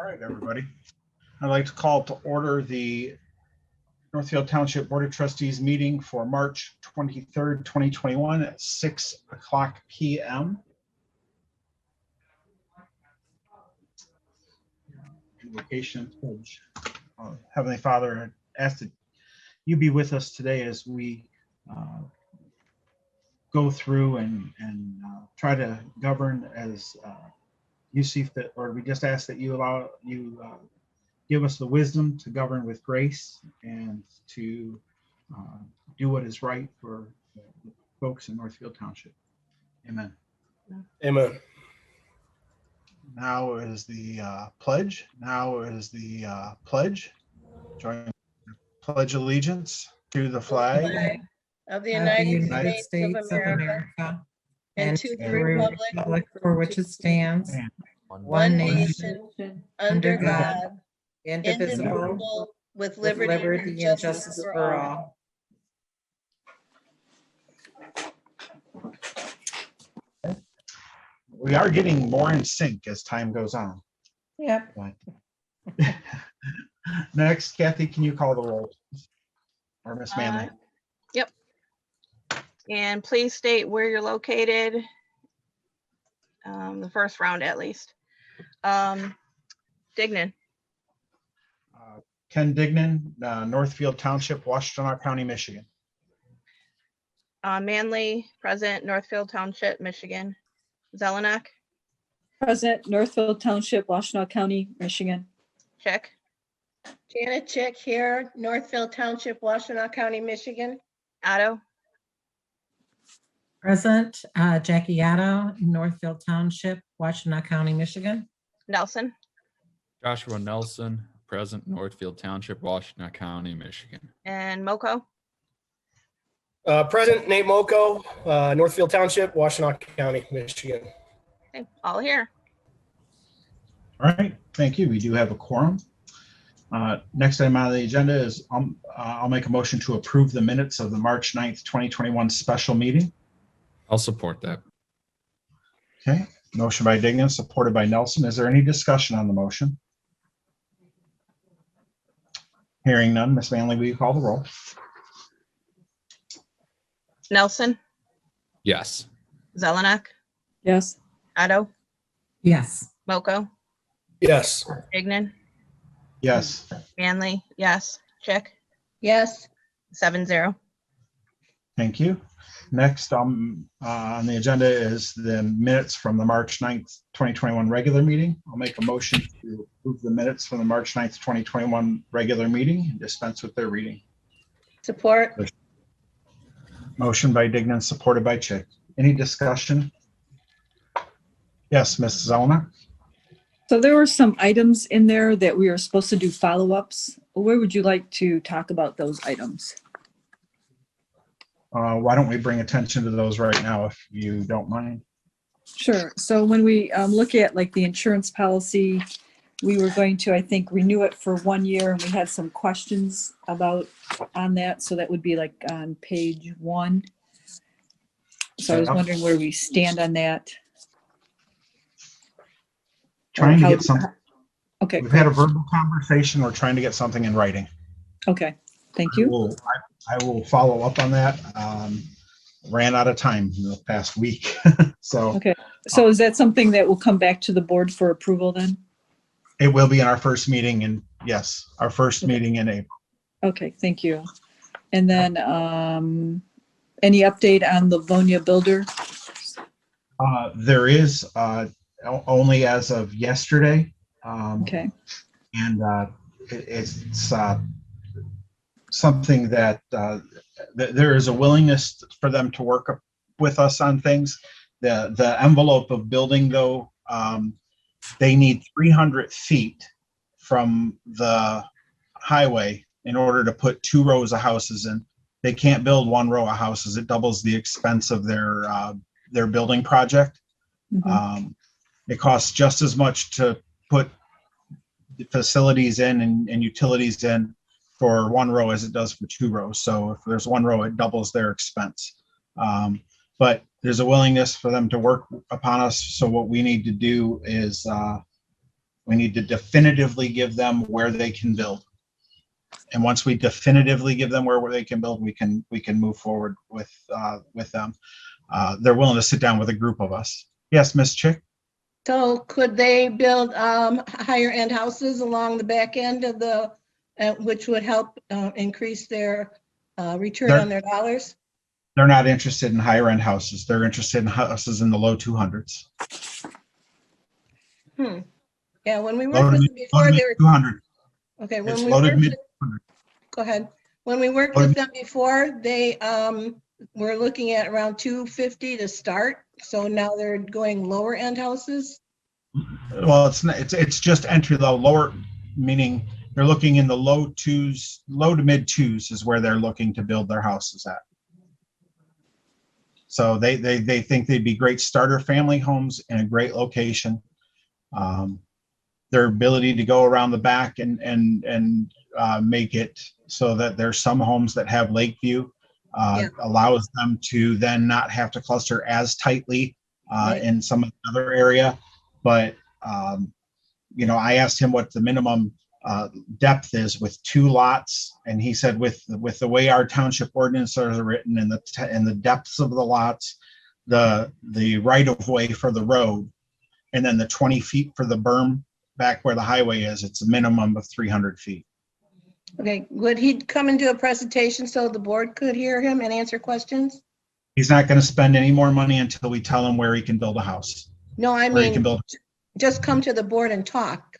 All right, everybody. I'd like to call to order the Northfield Township Board of Trustees meeting for March 23rd, 2021 at 6 o'clock p.m. Invocation pledge. Heavenly Father, I ask that you be with us today as we go through and try to govern as you see fit, or we just ask that you give us the wisdom to govern with grace and to do what is right for the folks in Northfield Township. Amen. Amen. Now is the pledge. Join pledge allegiance to the flag of the United States of America and to the republic for which it stands, one nation, under God, indivisible, with liberty and justice for all. We are getting more in sync as time goes on. Yep. Next, Kathy, can you call the roll? Or Miss Manley? Yep. And please state where you're located. The first round at least. Dignan. Ken Dignan, Northfield Township, Washtenaw County, Michigan. Manley, present, Northfield Township, Michigan. Zelenak. Present, Northfield Township, Washtenaw County, Michigan. Chick. Janet Chick here, Northfield Township, Washtenaw County, Michigan. Otto. Present, Jackie Otto, Northfield Township, Washtenaw County, Michigan. Nelson. Joshua Nelson, present, Northfield Township, Washtenaw County, Michigan. And Moko. Present, Nate Moko, Northfield Township, Washtenaw County, Michigan. Okay, all here. All right, thank you. We do have a quorum. Next item on the agenda is I'll make a motion to approve the minutes of the March 9th, 2021 special meeting. I'll support that. Okay, motion by Dignan, supported by Nelson. Is there any discussion on the motion? Hearing none, Ms. Manley, will you call the roll? Nelson. Yes. Zelenak. Yes. Otto. Yes. Moko. Yes. Dignan. Yes. Manley. Yes. Chick. Yes. 7-0. Thank you. Next on the agenda is the minutes from the March 9th, 2021 regular meeting. I'll make a motion to approve the minutes from the March 9th, 2021 regular meeting and dispense with their reading. Support. Motion by Dignan, supported by Chick. Any discussion? Yes, Ms. Zelenak. So there were some items in there that we are supposed to do follow-ups. Where would you like to talk about those items? Why don't we bring attention to those right now, if you don't mind? Sure. So when we look at like the insurance policy, we were going to, I think, renew it for 1 year, and we had some questions about on that. So that would be like on page 1. So I was wondering where we stand on that. Trying to get something. Okay. We've had a verbal conversation. We're trying to get something in writing. Okay. Thank you. I will follow up on that. Ran out of time in the past week. So Okay. So is that something that will come back to the board for approval then? it will be in our first meeting, and yes, our first meeting in April. Okay, thank you. And then any update on the Livonia builder? There is only as of yesterday. Okay, And it's something that there is a willingness for them to work with us on things. The envelope of building, though, they need 300 feet from the highway in order to put 2 rows of houses in. They can't build 1 row of houses. It doubles the expense of their building project. Mhm. It costs just as much to put the facilities in and utilities in for 1 row as it does for 2 rows. So if there's 1 row, it doubles their expense. But there's a willingness for them to work upon us. So what we need to do is We need to definitively give them where they can build. And once we definitively give them where they can build, we can move forward with them. They're willing to sit down with a group of us. Yes, Ms. Chick? So could they build higher end houses along the back end of the, which would help increase their return on their dollars? They're not interested in higher end houses. They're interested in houses in the low 200s. Yeah, when we Low worked to with mid, them before, they were 200. okay. When It's we low to worked mid. with, go ahead. When we worked Low to with them before, they were looking at around 250 to start. So now they're going lower end houses. Well, it's just entry level, lower, meaning they're looking in the low to mid twos is where they're looking to build their houses at. So they think they'd be great starter family homes in a great location. Their ability to go around the back and make it so that there's some homes that have lake view allows them to then not have to cluster as tightly in some other area. But I asked him what the minimum depth is with 2 lots, and he said with the way our township ordinances are written and the depths of the lots, the right of way for the road, and then the 20 feet for the berm back where the highway is, it's a minimum of 300 feet. Okay, would he come and do a presentation so the board could hear him and answer questions? He's not going to spend any more money until we tell him where he can build a house. No, I Where he can mean, build. just come to the board and talk.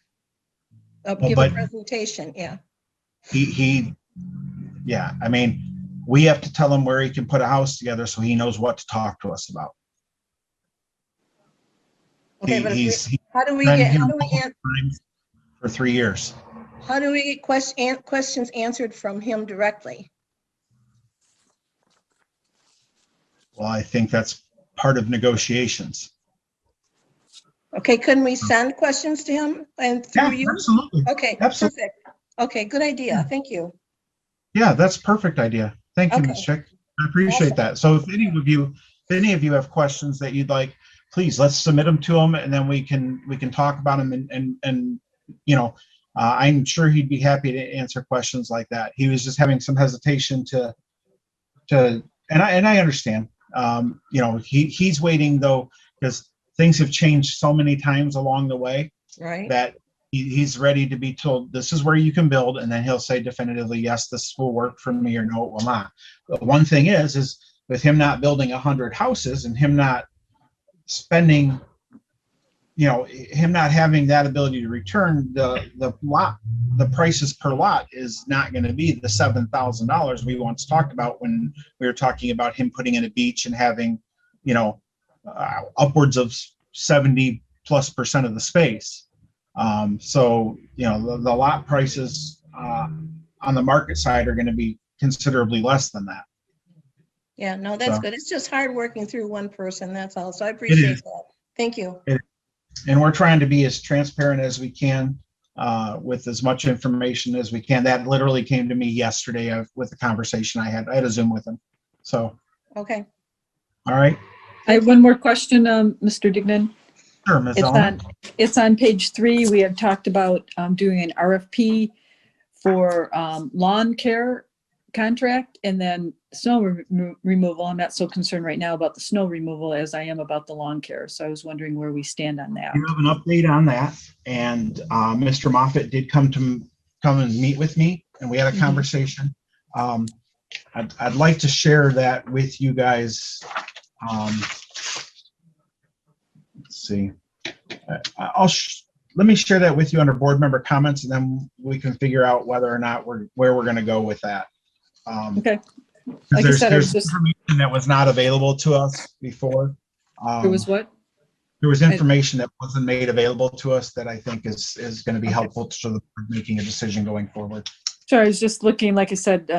Give a but- presentation, yeah. Yeah, I mean, we have to tell him where he can put a house together so he knows what to talk to us about. Okay, but He's how do we been get, here how do we, multiple times for 3 years. how do we get questions answered from him directly? Well, I think that's part of negotiations. Okay, couldn't we send questions to him and through you? Absolutely. Okay, Absolutely. perfect. Okay, good idea. Thank you. Yeah, that's a perfect idea. Thank you, Ms. Okay. Chick. I appreciate Awesome. that. So if any of you have questions that you'd like, please let's submit them to him, and then we can talk about them. And I'm sure he'd be happy to answer questions like that. He was just having some hesitation and I understand. He's waiting though, because things have changed so many times along the way Right, that he's ready to be told this is where you can build, and then he'll say definitively, yes, this will work for me, or no, it will not. But one thing is with him not building 100 houses and him not spending, him not having that ability to return the prices per lot is not going to be the $7,000 we once talked about when we were talking about him putting in a beach and having, upwards of 70+% of the space. So the lot prices on the market side are going to be considerably less than that. yeah, no, that's So- good. It's just hard working through one person, that's all. So I appreciate that. Thank you. And we're trying to be as transparent as we can with as much information as we can. That literally came to me yesterday with the conversation I had. I had a Zoom with him. So, Okay, all right. I have one more question, Mr. Dignan. Sure, Ms. Ellen. It's on page 3. We have talked about doing an RFP for lawn care contract and then snow removal. I'm not so concerned right now about the snow removal as I am about the lawn care. So I was wondering where we stand on that. You have an update on that, and Mr. Moffett did come and meet with me, and we had a conversation. I'd like to share that with you guys. Let's see. Let me share that with you under board member comments, and then we can figure out whether or not where we're going to go with that. Okay. Like I said, I was there's just, information that was not available to us before. there was what? There was information that wasn't made available to us that I think is going to be helpful to the board making a decision going forward. Sure, I was just looking, like I said,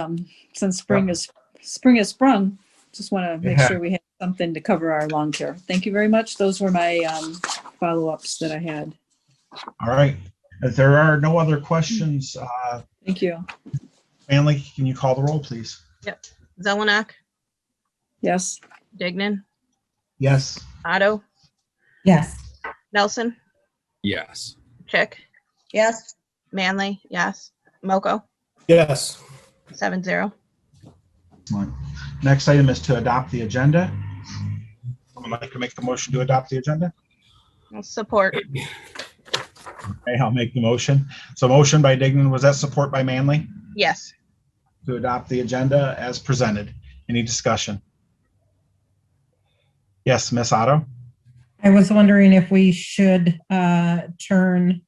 since spring has sprung, just want to make Yeah. sure we have something to cover our lawn care. Thank you very much. Those were my follow-ups that I had. All right. If there are no other questions, Thank you. Manley, can you call the roll, please? Yep. Zelenak, Yes. Dignan, Yes. Otto, Yes. Nelson, Yes. Chick, Yes. Manley, yes. Moko, Yes. 7-0. Next item is to adopt the agenda. Someone like to make the motion to adopt the agenda? Support, Okay, I'll make the motion. So motion by Dignan, was that support by Manley? yes. To adopt the agenda as presented. Any discussion? Yes, Miss Otto? I was wondering if we should turn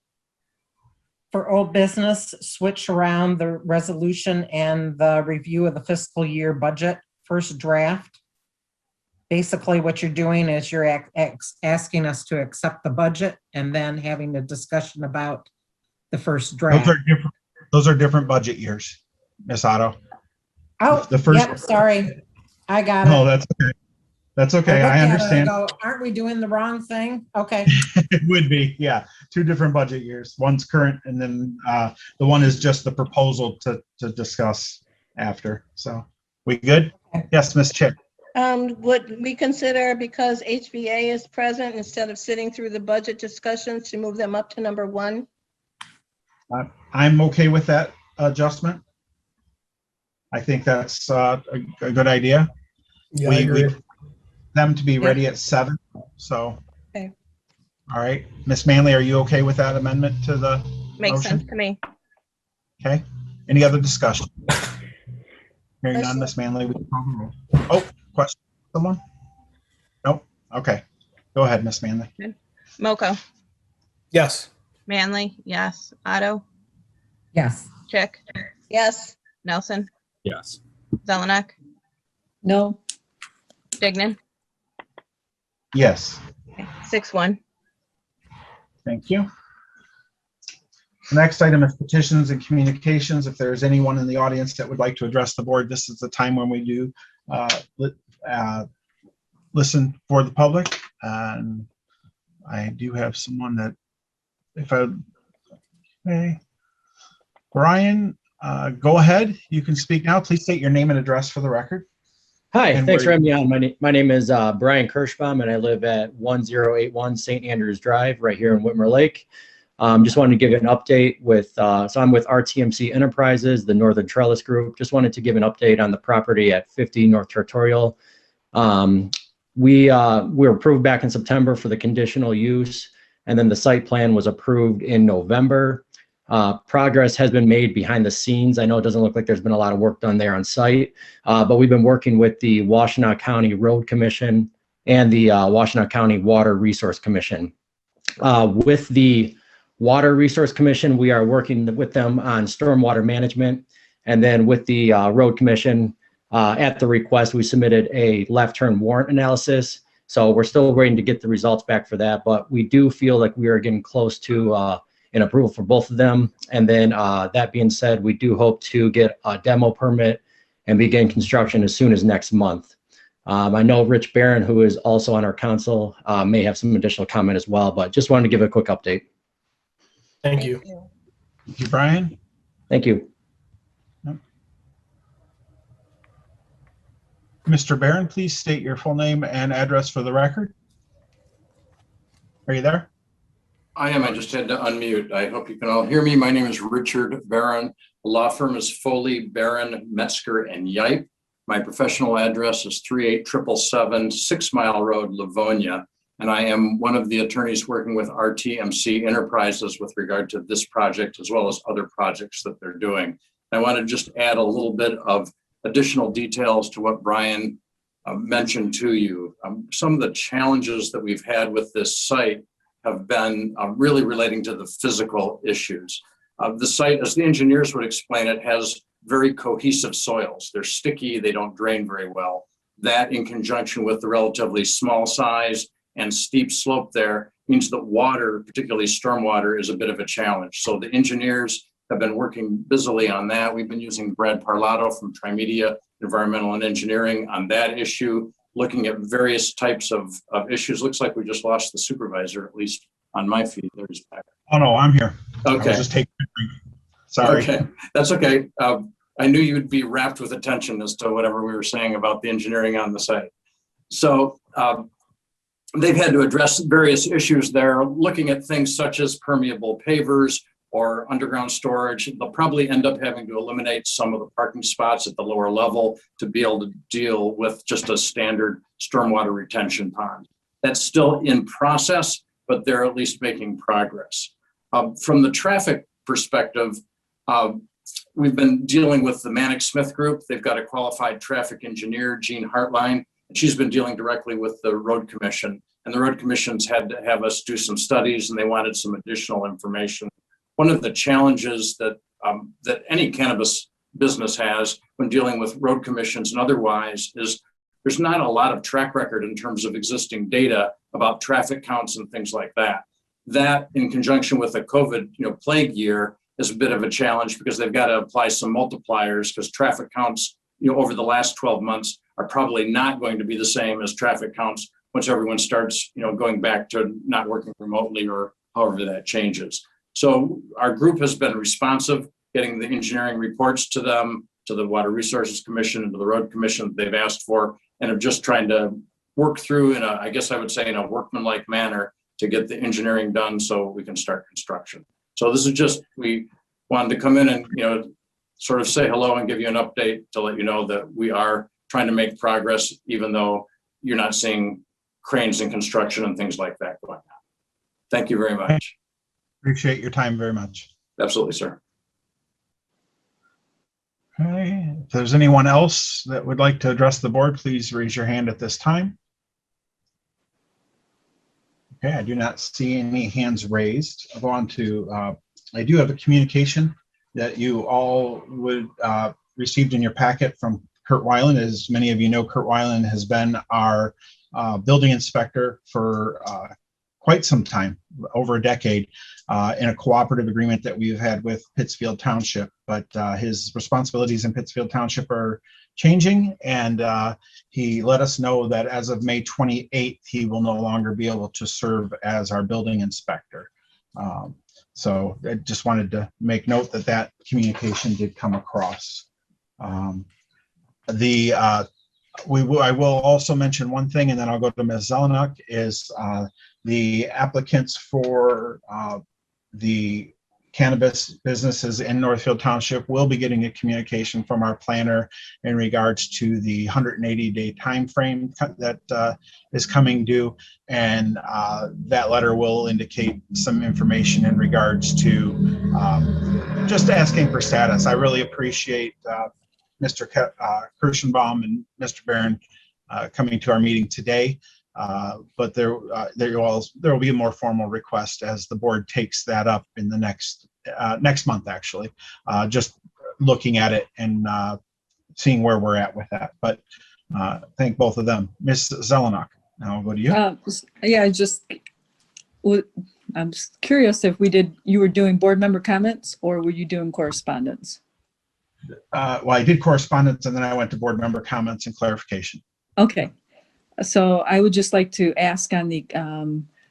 for old business, switch around the resolution and the review of the fiscal year budget, first draft. Basically, what you're doing is you're asking us to accept the budget and then having a discussion about the first draft. Those are different budget years, Miss Otto. Oh, the first- yep, sorry. I got it. No, that's okay. That's okay. looked I at it, understand. go, aren't we doing the wrong thing? Okay. It would be, yeah. Two different budget years. One's current and then the one is just the proposal to discuss after. So we good? Okay. Yes, Miss Chick. Would we consider, because HVA is present, instead of sitting through the budget discussions, to move them up to number 1? I'm okay with that adjustment. I think that's a good idea. Yeah, I agree. Them to be ready at 7. So. Okay. All right. Miss Manley, are you okay with that amendment to the Makes motion? sense to me. Okay. Any other discussion? Hearing none, Miss Manley, we can call the roll. Oh, question, someone? Nope. Okay. Go ahead, Miss Manley. Moko, Yes. Manley, yes. Otto, Yes. Chick, Yes. Nelson, Yes. Zelenak, No, Dignan, Yes. 6-1. Thank you. The next item is petitions and communications. If there's anyone in the audience that would like to address the board, this is the time when we do listen for the public. And I do have someone that, okay. Brian, go ahead. You can speak now. Please state your name and address for the record. Hi, And thanks for where- having me on. My name is Brian Kirschbaum, and I live at 1081 St. Andrews Drive, right here in Whitmer Lake. Just wanted to give an update with, so I'm with RTMC Enterprises, the Northern Trellis Group. Just wanted to give an update on the property at 50 North Territorial. We were approved back in September for the conditional use, and then the site plan was approved in November. Progress has been made behind the scenes. I know it doesn't look like there's been a lot of work done there on site, but we've been working with the Washtenaw County Road Commission and the Washtenaw County Water Resource Commission. With the Water Resource Commission, we are working with them on stormwater management. And then with the Road Commission, at the request, we submitted a left turn warrant analysis. So we're still waiting to get the results back for that, but we do feel like we are getting close to an approval for both of them. And then that being said, we do hope to get a demo permit and begin construction as soon as next month. I know Rich Barron, who is also on our council, may have some additional comment as well, but just wanted to give a quick update. Thank you. Thank you, Brian. Thank you. Mr. Barron, please state your full name and address for the record. Are you there? I am. I just had to unmute. I hope you can all hear me. My name is Richard Barron. The law firm is Foley, Barron, Metzger, and Yipe. My professional address is 38777 6 Mile Road, Livonia. And I am one of the attorneys working with RTMC Enterprises with regard to this project, as well as other projects that they're doing. I want to just add a little bit of additional details to what Brian mentioned to you. Some of the challenges that we've had with this site have been really relating to the physical issues. The site, as the engineers would explain it, has very cohesive soils. They're sticky, they don't drain very well. That in conjunction with the relatively small size and steep slope there means that water, particularly stormwater, is a bit of a challenge. So the engineers have been working busily on that. We've been using Brad Parlato from Trimedia Environmental and Engineering on that issue, looking at various types of issues. Looks like we just lost the supervisor, at least on my feed. There's back. Oh, no, I'm here. I Okay. was just taking a drink. Sorry. Okay, that's okay. I knew you'd be wrapped with attention as to whatever we were saying about the engineering on the site. So they've had to address various issues there, looking at things such as permeable pavers or underground storage. They'll probably end up having to eliminate some of the parking spots at the lower level to be able to deal with just a standard stormwater retention pond. That's still in process, but they're at least making progress. From the traffic perspective, we've been dealing with the Manic Smith Group. They've got a qualified traffic engineer, Jean Hartline, and she's been dealing directly with the Road Commission. And the Road Commission's had to have us do some studies, and they wanted some additional information. One of the challenges that that any cannabis business has when dealing with road commissions and otherwise is there's not a lot of track record in terms of existing data about traffic counts and things like that. That, in conjunction with the COVID, plague year, is a bit of a challenge because they've got to apply some multipliers because traffic counts, over the last 12 months are probably not going to be the same as traffic counts once everyone starts, going back to not working remotely or however that changes. So our group has been responsive, getting the engineering reports to them, to the Water Resources Commission and to the Road Commission that they've asked for, and are just trying to work through in I guess I would say in a workmanlike manner to get the engineering done so we can start construction. So this is just, we wanted to come in and, sort of say hello and give you an update to let you know that we are trying to make progress, even though you're not seeing cranes in construction and things like that going on. Thank you very much. Appreciate your time very much. Absolutely, sir. Okay, if there's anyone else that would like to address the board, please raise your hand at this time. Okay, I do not see any hands raised. I'll go on to, I do have a communication that you all would received in your packet from Kurt Weiland. As many of you know, Kurt Weiland has been our building inspector for quite some time, over a decade, in a cooperative agreement that we've had with Pittsfield Township. But his responsibilities in Pittsfield Township are changing, and he let us know that as of May 28th, he will no longer be able to serve as our building inspector. So I just wanted to make note that that communication did come across. I will also mention one thing, and then I'll go to Ms. Zelenak, is the applicants for the cannabis businesses in Northfield Township will be getting a communication from our planner in regards to the 180-day time frame that is coming due, and that letter will indicate some information in regards to just asking for status. I really appreciate Mr. Kirschenbaum and Mr. Barron coming to our meeting today. But there will be a more formal request as the board takes that up in the next month, actually, just looking at it and seeing where we're at with that. But thank both of them. Ms. Zelenak, now I'll go to you. Yeah, I'm just curious if you were doing board member comments or were you doing correspondence? Well, I did correspondence and then I went to board member comments and clarification. Okay. So I would just like to ask on the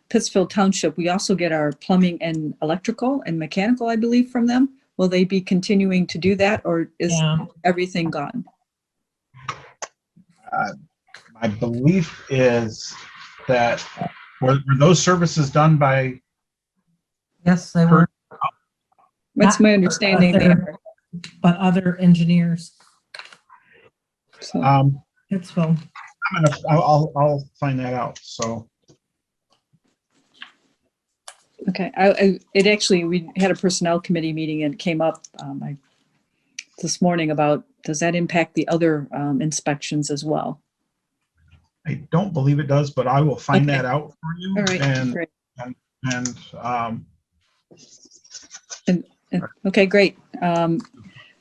Pittsfield Township, we also get our plumbing and electrical and mechanical, I believe, from them. Will they be continuing to do that, or is everything gone? My belief is that were those services done by? Yes, they were. That's my understanding there. But other engineers. So, Pittsfield. I'll find that out. So. okay. We had a personnel committee meeting and it came up this morning about, does that impact the other inspections as well? I don't believe it does, but I will find Okay. that out for you. All right, great. Okay, great.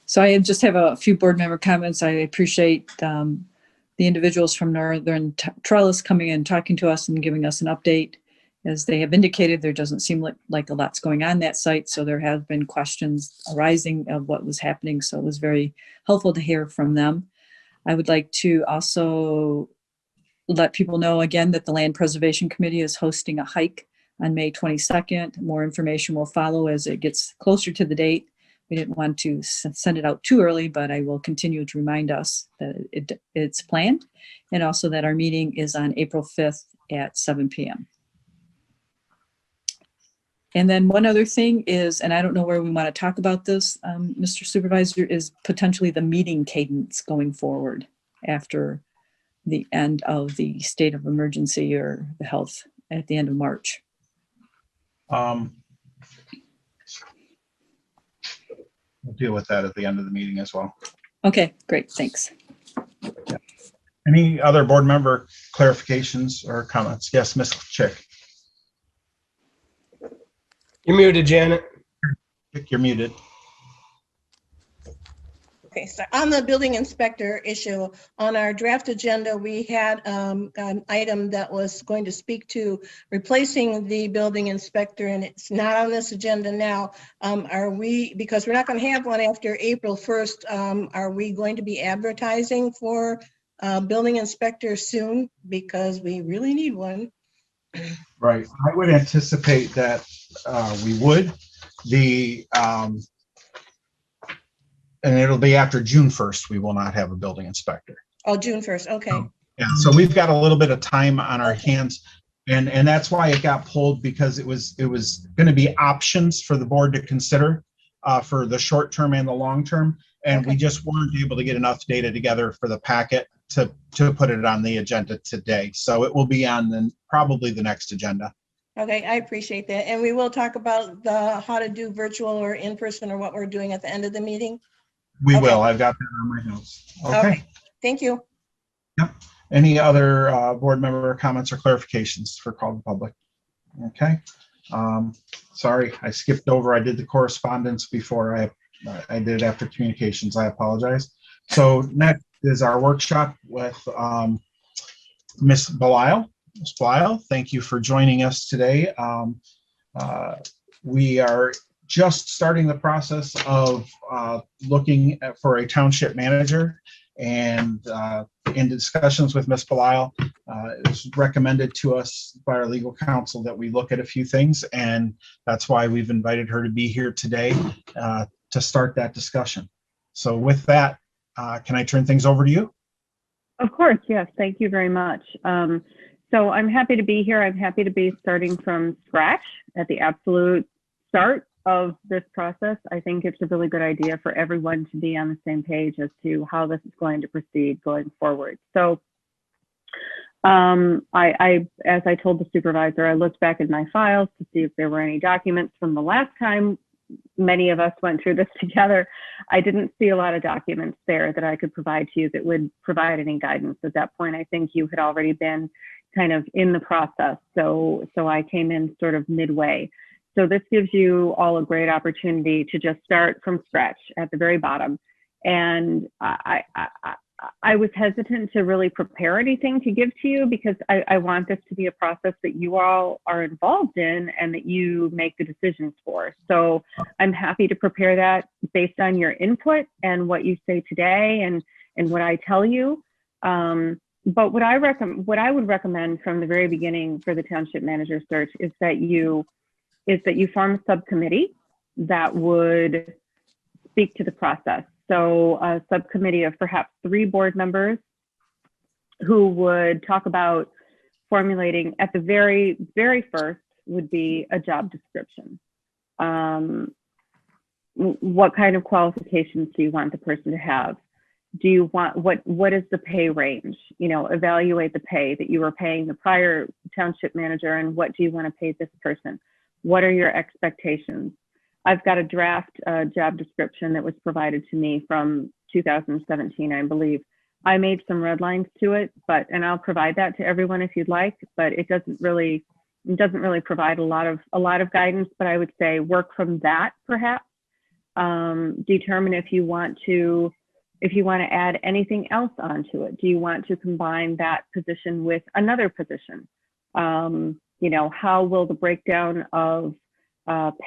So I just have a few board member comments. I appreciate the individuals from Northern Trellis coming in, talking to us and giving us an update. As they have indicated, there doesn't seem like a lot's going on that site, so there have been questions arising of what was happening, so it was very helpful to hear from them. I would like to also let people know again that the Land Preservation Committee is hosting a hike on May 22nd. More information will follow as it gets closer to the date, we didn't want to send it out too early, but I will continue to remind us that it's planned, and also that our meeting is on April 5th at 7 p.m. And then one other thing is, and I don't know where we want to talk about this, Mr. Supervisor, is potentially the meeting cadence going forward after the end of the state of emergency or the health at the end of March. We'll deal with that at the end of the meeting as well. Okay, great, thanks. Any other board member clarifications or comments? Yes, Ms. Chick. You're muted, Janet. Chick, you're muted. Okay, so on the building inspector issue, on our draft agenda, we had an item that was going to speak to replacing the building inspector, and it's not on this agenda now. Are we, because we're not going to have one after April 1st, are we going to be advertising for building inspector soon? Because we really need one. Right. I would anticipate that we would. And it'll be after June 1st, we will not have a building inspector. Oh, June 1st, okay. Yeah, so we've got a little bit of time on our hands, and that's why it got pulled, because it was going to be options for the board to consider for the short term and the long term, and we just weren't able to get enough data together for the packet to put it on the agenda today. So it will be on probably the next agenda. Okay, I appreciate that. And we will talk about how to do virtual or in person or what we're doing at the end of the meeting. We will. I've got that on my notes. Okay. Thank you. Yep. Any other board member comments or clarifications for call to the public? Okay. Sorry, I skipped over. I did the correspondence before. I did it after communications. I apologize. So next is our workshop with Ms. Belisle. Ms. Belisle, thank you for joining us today. We are just starting the process of looking for a township manager, and in discussions with Ms. Belisle, it was recommended to us by our legal counsel that we look at a few things, and that's why we've invited her to be here today to start that discussion. So with that, can I turn things over to you? Of course, yes. Thank you very much. So I'm happy to be here. I'm happy to be starting from scratch at the absolute start of this process. I think it's a really good idea for everyone to be on the same page as to how this is going to proceed going forward. So as I told the supervisor, I looked back at my files to see if there were any documents from the last time many of us went through this together. I didn't see a lot of documents there that I could provide to you that would provide any guidance. At that point, I think you had already been kind of in the process. So I came in sort of midway. So this gives you all a great opportunity to just start from scratch at the very bottom. And I was hesitant to really prepare anything to give to you, because I want this to be a process that you all are involved in and that you make the decisions for. So I'm happy to prepare that based on your input and what you say today and what I tell you. But what I would recommend from the very beginning for the township manager search is that you form a subcommittee that would speak to the process. So a subcommittee of perhaps 3 board members who would talk about formulating, at the very, very first would be a job description. What kind of qualifications do you want the person to have? Do you want, what is the pay range? You know, evaluate the pay that you were paying the prior township manager, and what do you want to pay this person? What are your expectations? I've got a draft job description that was provided to me from 2017, I believe. I made some red lines to it, and I'll provide that to everyone if you'd like, but it doesn't really provide a lot of guidance. But I would say work from that, perhaps. Determine if you want to add anything else onto it. Do you want to combine that position with another position? You know, how will the breakdown of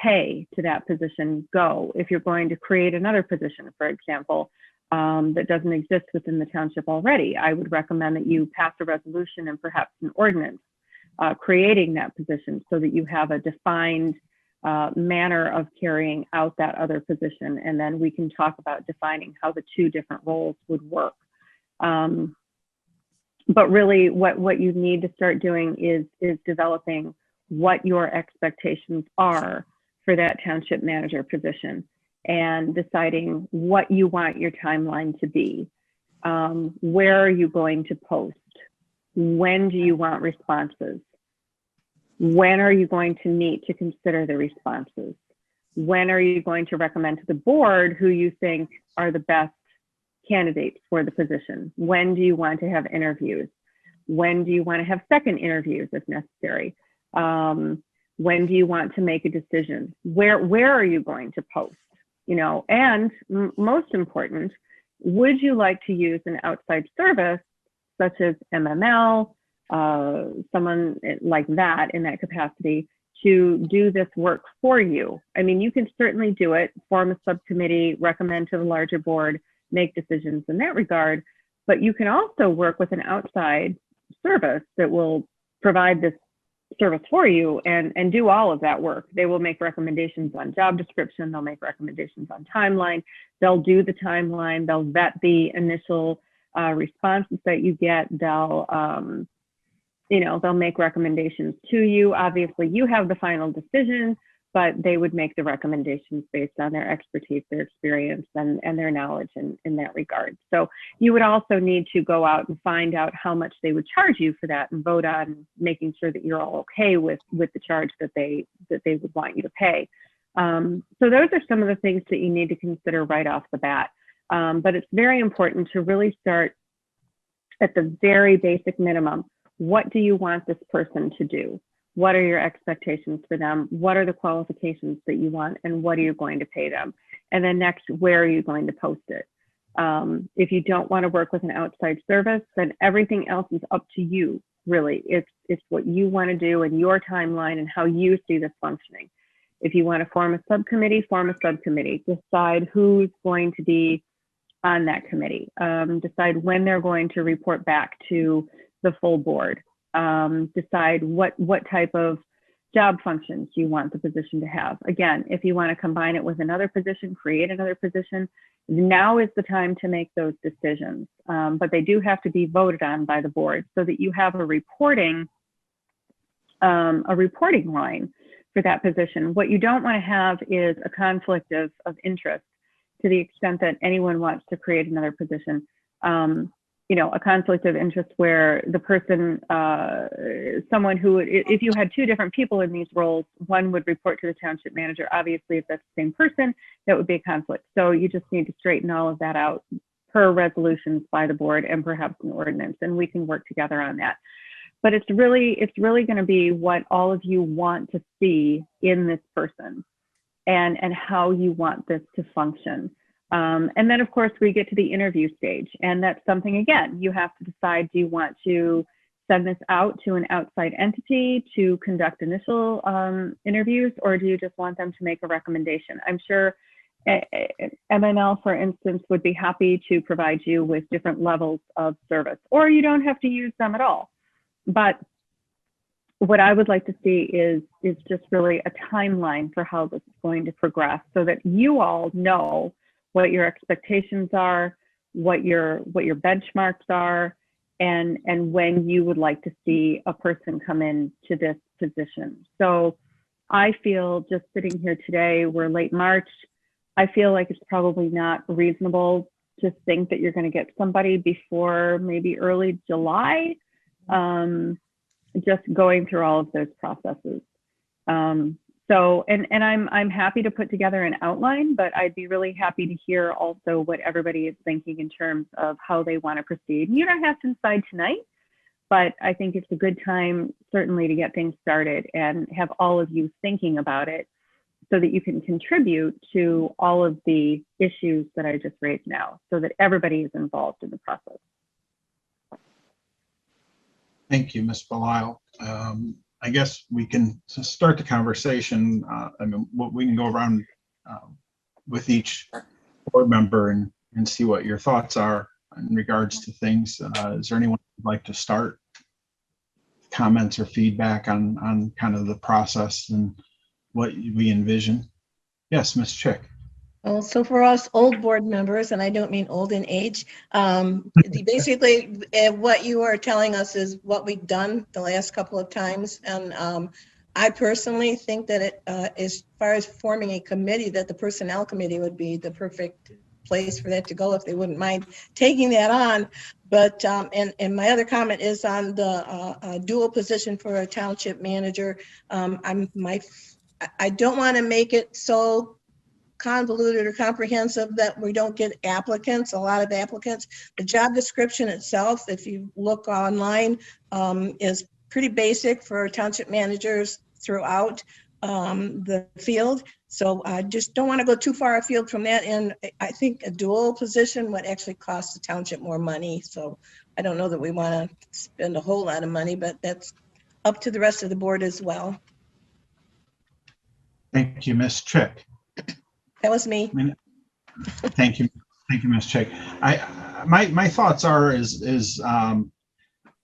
pay to that position go if you're going to create another position, for example, that doesn't exist within the township already? I would recommend that you pass a resolution and perhaps an ordinance creating that position, so that you have a defined manner of carrying out that other position. And then we can talk about defining how the two different roles would work. But really what you need to start doing is developing what your expectations are for that township manager position and deciding what you want your timeline to be. Where are you going to post? When do you want responses? When are you going to meet to consider the responses? When are you going to recommend to the board who you think are the best candidates for the position? When do you want to have interviews? When do you want to have second interviews if necessary? When do you want to make a decision? Where are you going to post? You know, and most important, would you like to use an outside service such as MML, someone like that in that capacity to do this work for you? I mean, you can certainly do it, form a subcommittee, recommend to the larger board, make decisions in that regard, but you can also work with an outside service that will provide this service for you and do all of that work. They will make recommendations on job description, they'll make recommendations on timeline, they'll do the timeline, they'll vet the initial responses that you get, they'll they'll make recommendations to you. Obviously you have the final decision, but they would make the recommendations based on their expertise, their experience, and their knowledge in that regard. So you would also need to go out and find out how much they would charge you for that and vote on making sure that you're all okay with the charge that they would want you to pay. So those are some of the things that you need to consider right off the bat. But it's very important to really start at the very basic minimum. What do you want this person to do? What are your expectations for them? What are the qualifications that you want? And what are you going to pay them? And then next, where are you going to post it? If you don't want to work with an outside service, then everything else is up to you, really. It's what you want to do and your timeline and how you see this functioning. If you want to form a subcommittee, form a subcommittee. Decide who's going to be on that committee. Decide when they're going to report back to the full board. Decide what type of job functions you want the position to have. Again, if you want to combine it with another position, create another position, now is the time to make those decisions. But they do have to be voted on by the board so that you have a reporting line for that position. What you don't want to have is a conflict of interest to the extent that anyone wants to create another position. A conflict of interest where the person, someone who, if you had two different people in these roles, one would report to the township manager. Obviously, if that's the same person, that would be a conflict. So you just need to straighten all of that out per resolutions by the board and perhaps an ordinance, and we can work together on that. But it's really going to be what all of you want to see in this person and how you want this to function. And then, of course, we get to the interview stage. And that's something, again, you have to decide, do you want to send this out to an outside entity to conduct initial interviews, or do you just want them to make a recommendation? I'm sure MNL, for instance, would be happy to provide you with different levels of service, or you don't have to use them at all. But what I would like to see is just really a timeline for how this is going to progress so that you all know what your expectations are, what your benchmarks are, and when you would like to see a person come in to this position. So I feel, just sitting here today, we're late March, I feel like it's probably not reasonable to think that you're going to get somebody before maybe early July, just going through all of those processes. So I'm happy to put together an outline, but I'd be really happy to hear also what everybody is thinking in terms of how they want to proceed. You don't have to decide tonight, but I think it's a good time certainly to get things started and have all of you thinking about it so that you can contribute to all of the issues that I just raised now, so that everybody is involved in the process. Thank you, Ms. Belisle. I guess we can start the conversation. We can go around with each board member and see what your thoughts are in regards to things. Is there anyone who'd like to start? Comments or feedback on kind of the process and what we envision. Yes, Ms. Chick. Well, so for us old board members, and I don't mean old in age, basically what you are telling us is what we've done the last couple of times. And I personally think that as far as forming a committee, that the personnel committee would be the perfect place for that to go if they wouldn't mind taking that on. But and my other comment is on the dual position for a township manager. I don't want to make it so convoluted or comprehensive that we don't get applicants, a lot of applicants. The job description itself, if you look online, is pretty basic for township managers throughout the field. So I just don't want to go too far afield from that. And I think a dual position would actually cost the township more money. So I don't know that we want to spend a whole lot of money, but that's up to the rest of the board as well. Thank you, Ms. Chick. That was me. Thank you, Ms. Chick. My thoughts are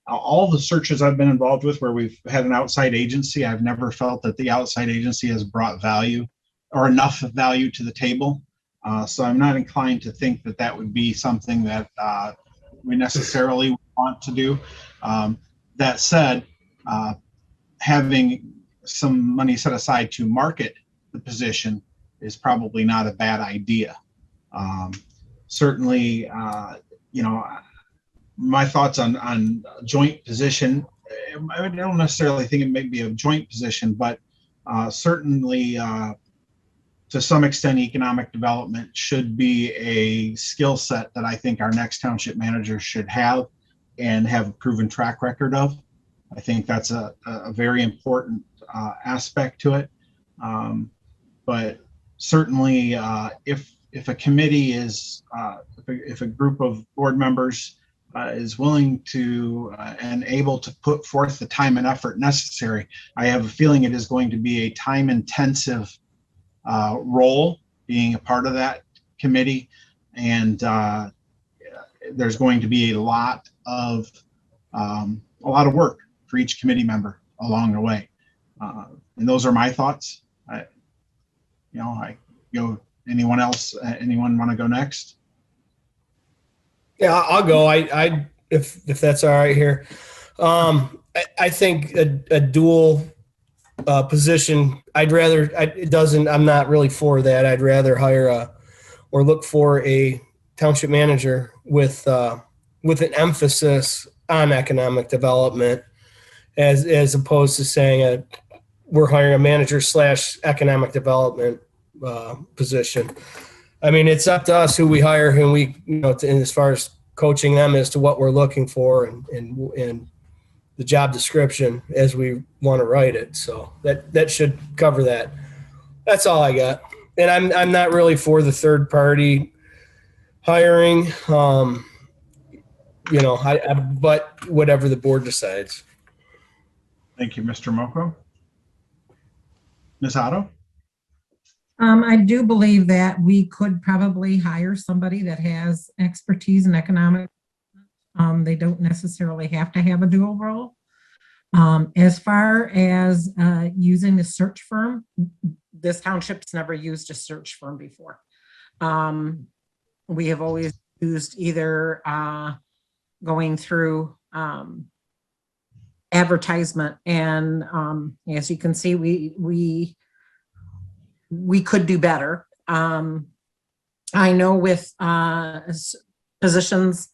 all the searches I've been involved with where we've had an outside agency, I've never felt that the outside agency has brought value or enough value to the table. So I'm not inclined to think that that would be something that we necessarily want to do. That said, having some money set aside to market the position is probably not a bad idea. Certainly, my thoughts on joint position, I don't necessarily think it may be a joint position, but certainly to some extent, economic development should be a skill set that I think our next township manager should have and have a proven track record of. I think that's a very important aspect to it. But certainly, if a committee is, if a group of board members is willing to and able to put forth the time and effort necessary, I have a feeling it is going to be a time-intensive role being a part of that committee, and there's going to be a lot of work for each committee member along the way. And those are my thoughts. Anyone else? Anyone want to go next? Yeah, I'll go. If that's all right here. I think a dual position, I'm not really for that. I'd rather hire or look for a township manager with an emphasis on economic development, as opposed to saying we're hiring a manager / economic development position. I mean, it's up to us who we hire, and we, as far as coaching them as to what we're looking for and the job description as we want to write it. So that should cover that. That's all I got. And I'm not really for the third party hiring, but whatever the board decides. Thank you, Mr. Moko. Ms. Otto? I do believe that we could probably hire somebody that has expertise in economic. They don't necessarily have to have a dual role. As far as using a search firm, this township's never used a search firm before. We have always used either going through advertisement, and as you can see, we could do better. I know with positions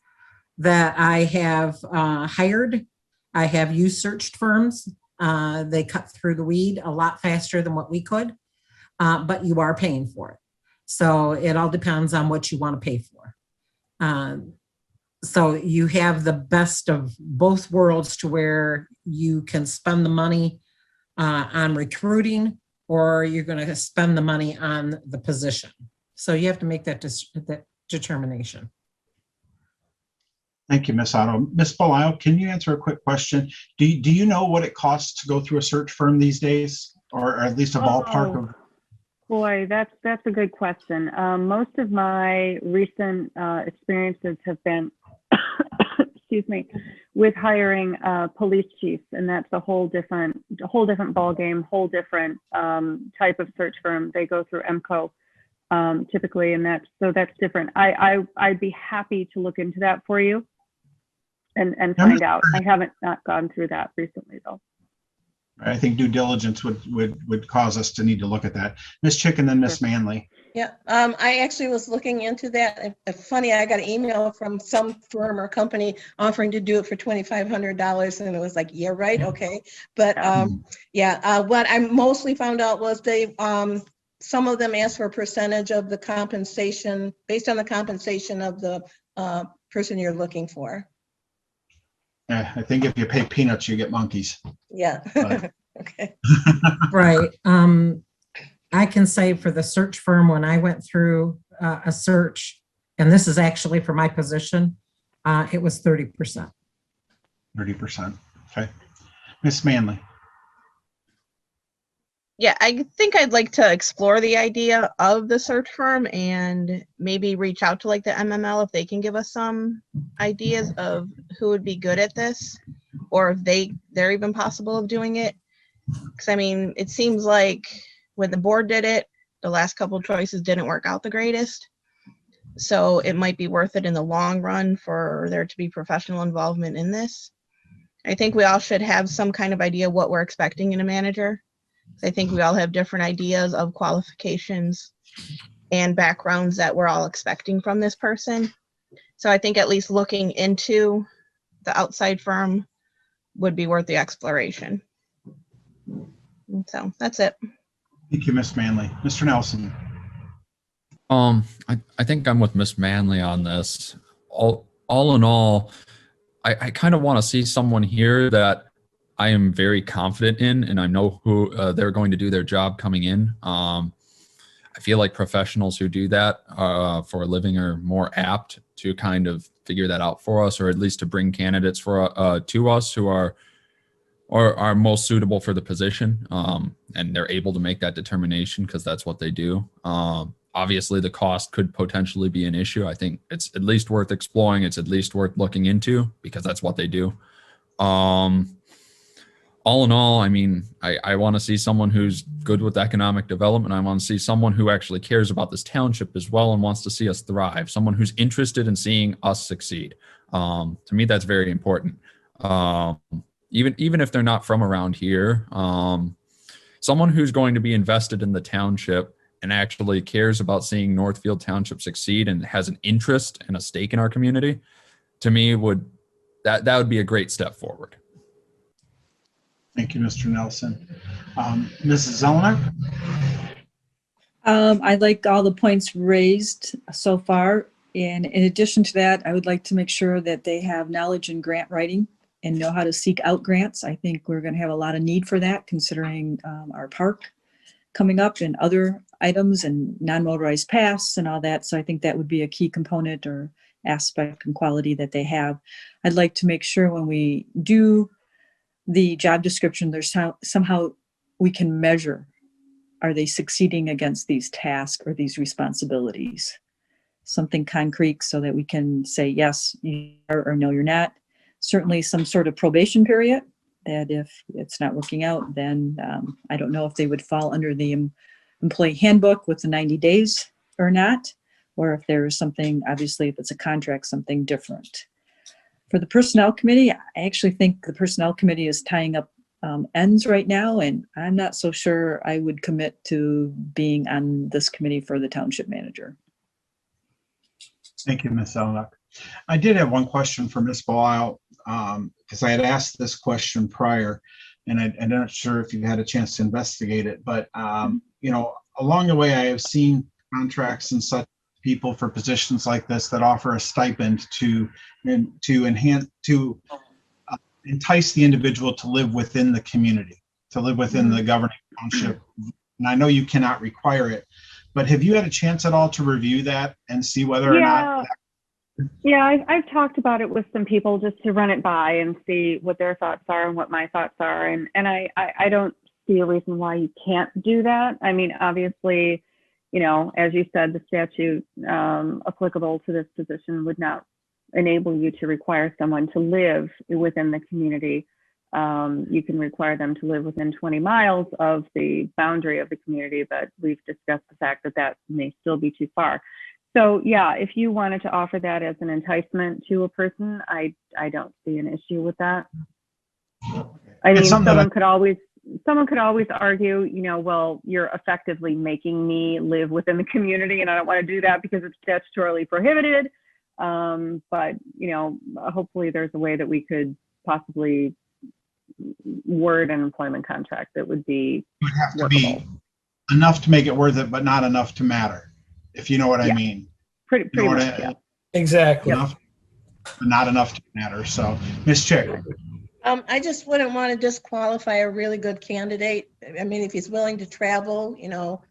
that I have hired, I have used search firms. They cut through the weed a lot faster than what we could, but you are paying for it. So it all depends on what you want to pay for. So you have the best of both worlds to where you can spend the money on recruiting, or you're going to spend the money on the position. So you have to make that determination. Thank you, Ms. Otto. Ms. Belisle, can you answer a quick question? Do you know what it costs to go through a search firm these days, or at least a ballpark of? Boy, that's a good question. Most of my recent experiences have been, excuse me, with hiring a police chief, and that's a whole different ballgame, whole different type of search firm. They go through MCO typically, and that's different. I'd be happy to look into that for you and find out. I haven't not gone through that recently though. I think due diligence would cause us to need to look at that. Ms. Chick and then Ms. Manley. Yeah, I actually was looking into that. Funny, I got an email from some firm or company offering to do it for $2,500, and it was like, yeah, right, okay. But what I mostly found out was they, some of them asked for a percentage of the compensation based on the compensation of the person you're looking for. Yeah, I think if you pay peanuts, you get monkeys. Yeah. Okay. Right. I can say for the search firm, when I went through a search, and this is actually for my position, it was 30%. 30%. Okay. Ms. Manley. Yeah, I think I'd like to explore the idea of the search firm and maybe reach out to like the MML if they can give us some ideas of who would be good at this, or if they're even possible of doing it. Because I mean, it seems like when the board did it, the last couple of choices didn't work out the greatest. So it might be worth it in the long run for there to be professional involvement in this. I think we all should have some kind of idea what we're expecting in a manager. I think we all have different ideas of qualifications and backgrounds that we're all expecting from this person. So I think at least looking into the outside firm would be worth the exploration. So that's it. Thank you, Ms. Manley. Mr. Nelson. I think I'm with Miss Manley on this. All in all, I kind of want to see someone here that I am very confident in, and I know who they're going to do their job coming in. I feel like professionals who do that for a living are more apt to kind of figure that out for us, or at least to bring candidates for to us who are most suitable for the position, and they're able to make that determination because that's what they do. Obviously, the cost could potentially be an issue. I think it's at least worth exploring. It's at least worth looking into because that's what they do. All in all, I mean, I want to see someone who's good with economic development. I want to see someone who actually cares about this township as well and wants to see us thrive. Someone who's interested in seeing us succeed. To me, that's very important. Even if they're not from around here, someone who's going to be invested in the township and actually cares about seeing Northfield Township succeed and has an interest and a stake in our community, to me that would be a great step forward. Thank you, Mr. Nelson. Mrs. Zelenak? I like all the points raised so far. And in addition to that, I would like to make sure that they have knowledge in grant writing and know how to seek out grants. I think we're going to have a lot of need for that considering our park coming up and other items and non-motorized paths and all that. So I think that would be a key component or aspect and quality that they have. I'd like to make sure when we do the job description, there's somehow we can measure, are they succeeding against these tasks or these responsibilities? Something concrete so that we can say, yes, you are, or no, you're not. Certainly some sort of probation period that if it's not working out, then I don't know if they would fall under the employee handbook with the 90 days or not, or if there's something, obviously, if it's a contract, something different. For the personnel committee, I actually think the personnel committee is tying up ends right now, and I'm not so sure I would commit to being on this committee for the township manager. Thank you, Ms. Zelenak. I did have one question for Ms. Belisle, because I had asked this question prior, and I'm not sure if you've had a chance to investigate it, but you know, along the way, I have seen contracts and such people for positions like this that offer a stipend to entice the individual to live within the community, to live within the governing township. And I know you cannot require it, but have you had a chance at all to review that and see whether or not? Yeah, I've talked about it with some people just to run it by and see what their thoughts are and what my thoughts are. And I don't see a reason why you can't do that. I mean, obviously, you know, as you said, the statute applicable to this position would not enable you to require someone to live within the community. You can require them to live within 20 miles of the boundary of the community, but we've discussed the fact that that may still be too far. So yeah, if you wanted to offer that as an enticement to a person, I don't see an issue with that. I mean, someone could always argue, you know, well, you're effectively making me live within the community, and I don't want to do that because it's statutorily prohibited. But you know, hopefully there's a way that we could possibly word an employment contract that would be workable. Enough to make it worth it, but not enough to matter, if you know what I mean. Pretty much, yeah. Exactly. Enough, but not enough to matter. So, Ms. Chick. I just wouldn't want to disqualify a really good candidate. I mean, if he's willing to travel, you know,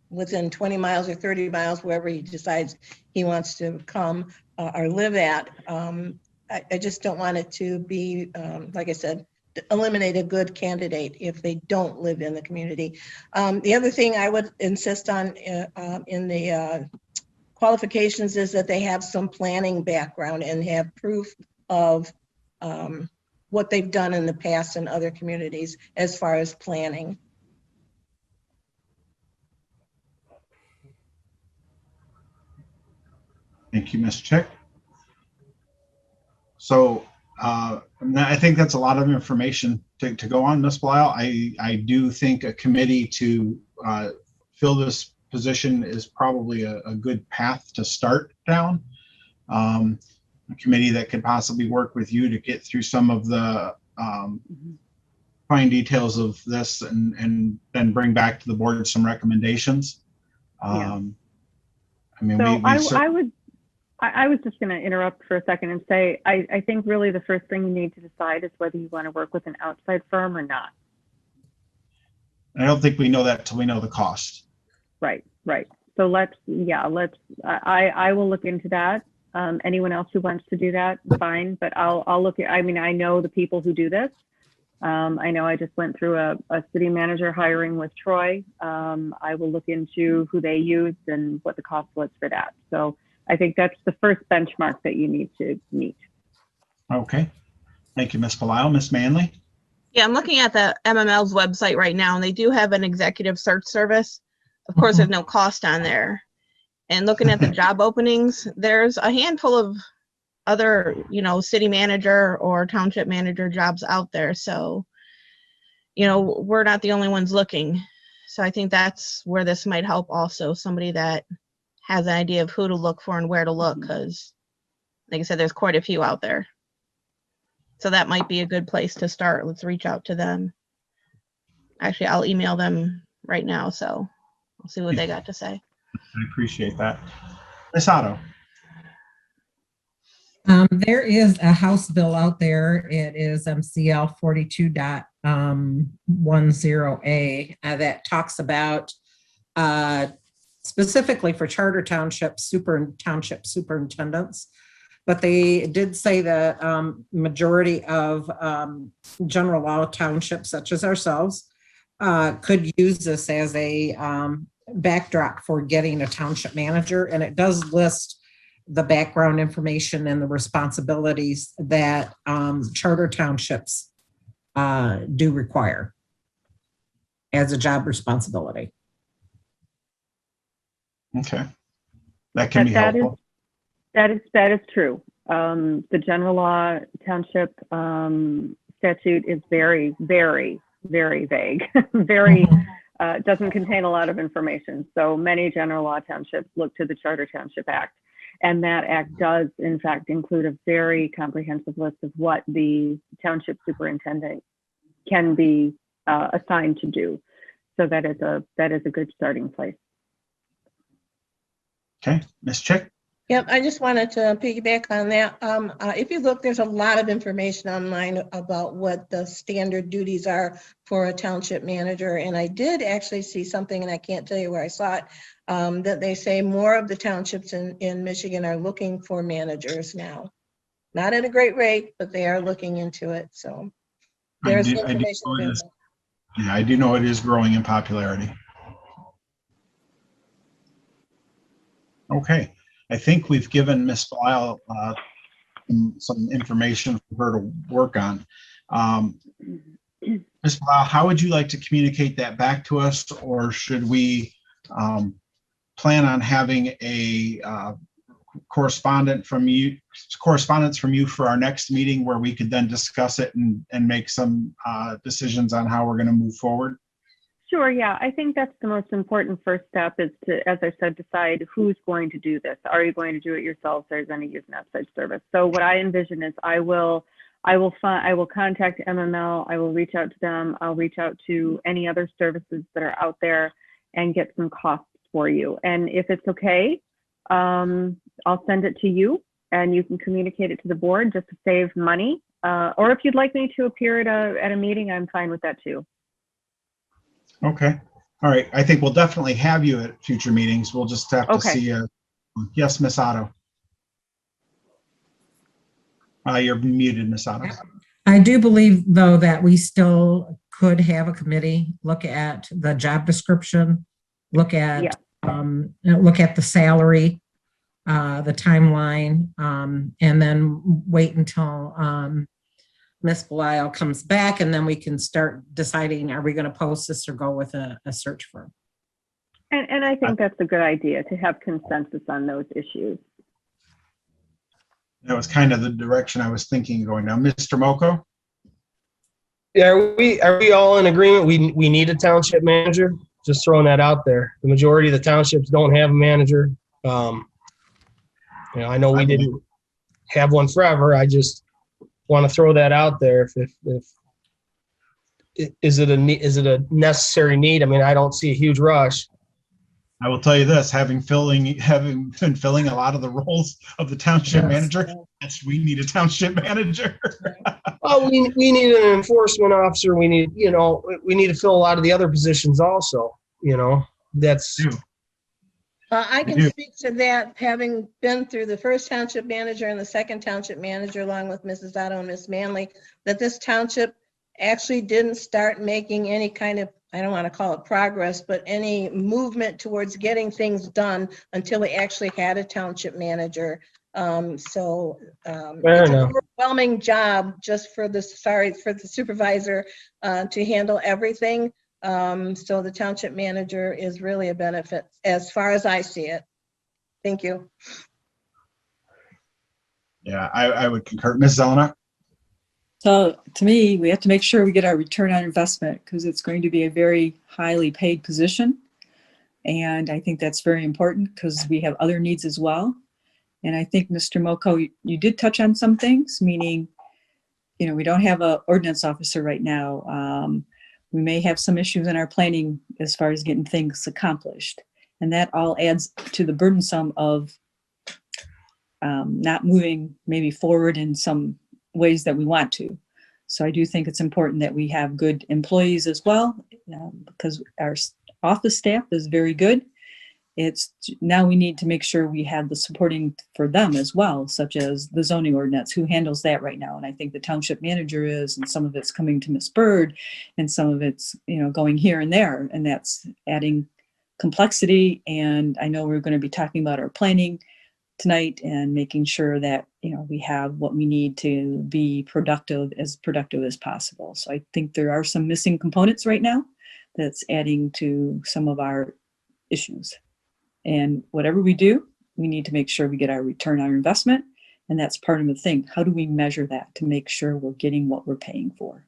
within 20 miles or 30 miles, wherever he decides he wants to come or live at, I just don't want it to be, like I said, eliminate a good candidate if they don't live in the community. The other thing I would insist on in the qualifications is that they have some planning background and have proof of what they've done in the past in other communities as far as planning. Thank you, Ms. Chick. So I think that's a lot of information to go on, Ms. Blisle. I do think a committee to fill this position is probably a good path to start down. A committee that could possibly work with you to get through some of the fine details of this and then bring back to the board some recommendations. I mean, so I was just going to interrupt for a second and say, I think really the first thing you need to decide is whether you want to work with an outside firm or not. I don't think we know that till we know the cost. Right. So I will look into that. Anyone else who wants to do that, fine, but I'll look at, I mean, I know the people who do this. I know I just went through a city manager hiring with Troy. I will look into who they used and what the cost was for that. So I think that's the first benchmark that you need to meet. Okay. Thank you, Ms. Blisle. Ms. Manley? Yeah, I'm looking at the MML's website right now, and they do have an executive search service. Of course, there's no cost on there. And looking at the job openings, there's a handful of other, you know, city manager or township manager jobs out there. So, you know, we're not the only ones looking. So I think that's where this might help also, somebody that has an idea of who to look for and where to look, because like I said, there's quite a few out there. So that might be a good place to start. Let's reach out to them. Actually, I'll email them right now, so I'll see what they got to say. I appreciate that. Ms. Otto? There is a House bill out there. It is MCL 42.10A that talks about specifically for charter townships, township superintendents. But they did say that majority of general law townships, such as ourselves, could use this as a backdrop for getting a township manager. And it does list the background information and the responsibilities that charter townships do require as a job responsibility. Okay. That can be helpful. That is true. The general law township statute is very, very, very vague, very, doesn't contain a lot of information. So many general law townships look to the Charter Township Act. And that act does, in fact, include a very comprehensive list of what the township superintendent can be assigned to do. So that is a good starting place. Okay, Ms. Chick? Yep, I just wanted to piggyback on that. If you look, there's a lot of information online about what the standard duties are for a township manager. And I did actually see something, and I can't tell you where I saw it, that they say more of the townships in Michigan are looking for managers now. Not at a great rate, but they are looking into it. So there's information. I do know it is growing in popularity. Okay. I think we've given Ms. Blisle some information for her to work on. Ms. Blisle, how would you like to communicate that back to us, or should we plan on having a correspondence from you for our next meeting, where we could then discuss it and make some decisions on how we're going to move forward? Sure, yeah. I think that's the most important first step, is to, as I said, decide who's going to do this. Are you going to do it yourselves, or is going to use an outside service? So what I envision is I will contact MML. I will reach out to them. I'll reach out to any other services that are out there and get some costs for you. And if it's okay, I'll send it to you, and you can communicate it to the board just to save money. Or if you'd like me to appear at a meeting, I'm fine with that too. Okay. All right. I think we'll definitely have you at future meetings. We'll just have to see. Yes, Ms. Otto. You're muted, Ms. Otto. I do believe, though, that we still could have a committee look at the job description, look at the salary, the timeline, and then wait until Ms. Blisle comes back, and then we can start deciding, are we going to post this or go with a search firm? And I think that's a good idea, to have consensus on those issues. That was kind of the direction I was thinking going down. Mr. Moko? Yeah, are we all in agreement? We need a township manager. Just throwing that out there. The majority of the townships don't have a manager. I know we didn't have one forever. I just want to throw that out there. Is it a necessary need? I mean, I don't see a huge rush. I will tell you this, having been filling a lot of the roles of the township manager, yes, we need a township manager. Well, we need an enforcement officer. We need to fill a lot of the other positions also. That's. I can speak to that, having been through the first township manager and the second township manager, along with Mrs. Otto and Miss Manley, that this township actually didn't start making any kind of, I don't want to call it progress, but any movement towards getting things done until we actually had a township manager. It's an overwhelming job just for the supervisor to handle everything. So the township manager is really a benefit as far as I see it. Thank you. Yeah, I would concur. Ms. Zelenak? So to me, we have to make sure we get our return on investment, because it's going to be a very highly paid position. And I think that's very important, because we have other needs as well. And I think, Mr. Moko, you did touch on some things, meaning, we don't have an ordinance officer right now. We may have some issues in our planning as far as getting things accomplished. And that all adds to the burdensome of not moving maybe forward in some ways that we want to. So I do think it's important that we have good employees as well, because our office staff is very good. It's now we need to make sure we have the supporting for them as well, such as the zoning ordinance, who handles that right now. And I think the township manager is, and some of it's coming to Miss Bird, and some of it's, going here and there, and that's adding complexity. And I know we're going to be talking about our planning tonight and making sure that, we have what we need to be productive as possible. So I think there are some missing components right now that's adding to some of our issues. And whatever we do, we need to make sure we get our return on investment. And that's part of the thing. How do we measure that to make sure we're getting what we're paying for?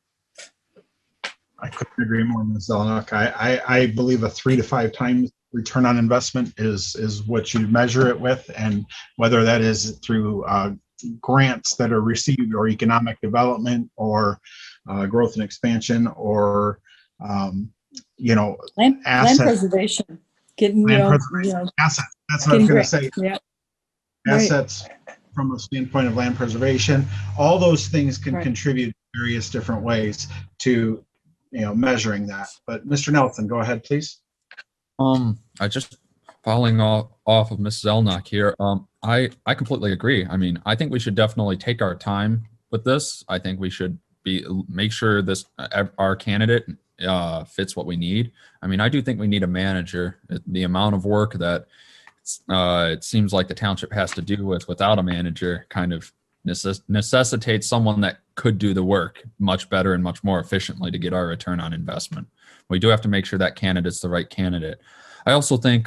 I couldn't agree more, Ms. Zelenak. I believe a 3 to 5 times return on investment is what you measure it with, and whether that is through grants that are received, or economic development, or growth and expansion, or land preservation. Getting assets. That's what I was going to say. Yeah. Assets from a standpoint of land preservation. All those things can contribute various different ways to measuring that. But Mr. Nelson, go ahead, please. I just following off of Ms. Zelenak here. I completely agree. I mean, I think we should definitely take our time with this. I think we should make sure our candidate fits what we need. I mean, I do think we need a manager. The amount of work that it seems like the township has to do without a manager kind of necessitates someone that could do the work much better and much more efficiently to get our return on investment. We do have to make sure that candidate's the right candidate. I also think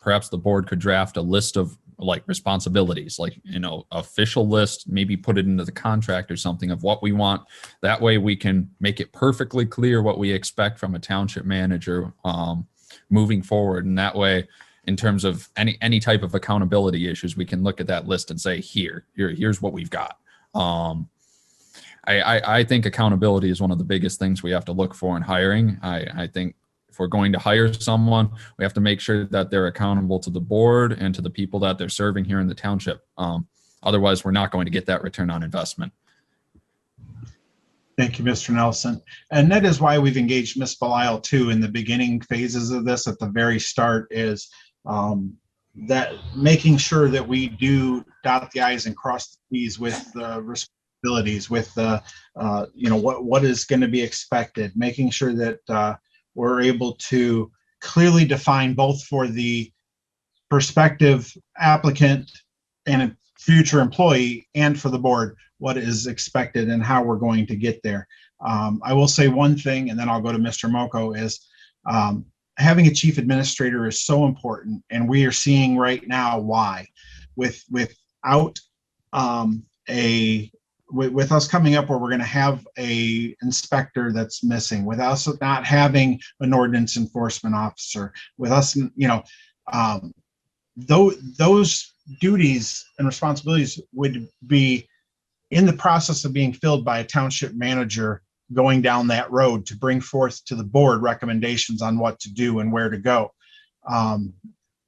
perhaps the board could draft a list of like responsibilities, like, you know, official list, maybe put it into the contract or something of what we want. That way we can make it perfectly clear what we expect from a township manager moving forward. And that way, in terms of any type of accountability issues, we can look at that list and say, here's what we've got. I think accountability is one of the biggest things we have to look for in hiring. I think if we're going to hire someone, we have to make sure that they're accountable to the board and to the people that they're serving here in the township. Otherwise, we're not going to get that return on investment. Thank you, Mr. Nelson. And that is why we've engaged Ms. Belisle too in the beginning phases of this. At the very start is that making sure that we do dot the I's and cross the T's with the responsibilities, with the, you know, what is going to be expected, making sure that we're able to clearly define both for the prospective applicant and a future employee and for the board what is expected and how we're going to get there. I will say one thing, and then I'll go to Mr. Moko, is having a chief administrator is so important, and we are seeing right now why. Without with us coming up where we're going to have a inspector that's missing, with us not having an ordinance enforcement officer, with us, you know, those duties and responsibilities would be in the process of being filled by a township manager going down that road to bring forth to the board recommendations on what to do and where to go.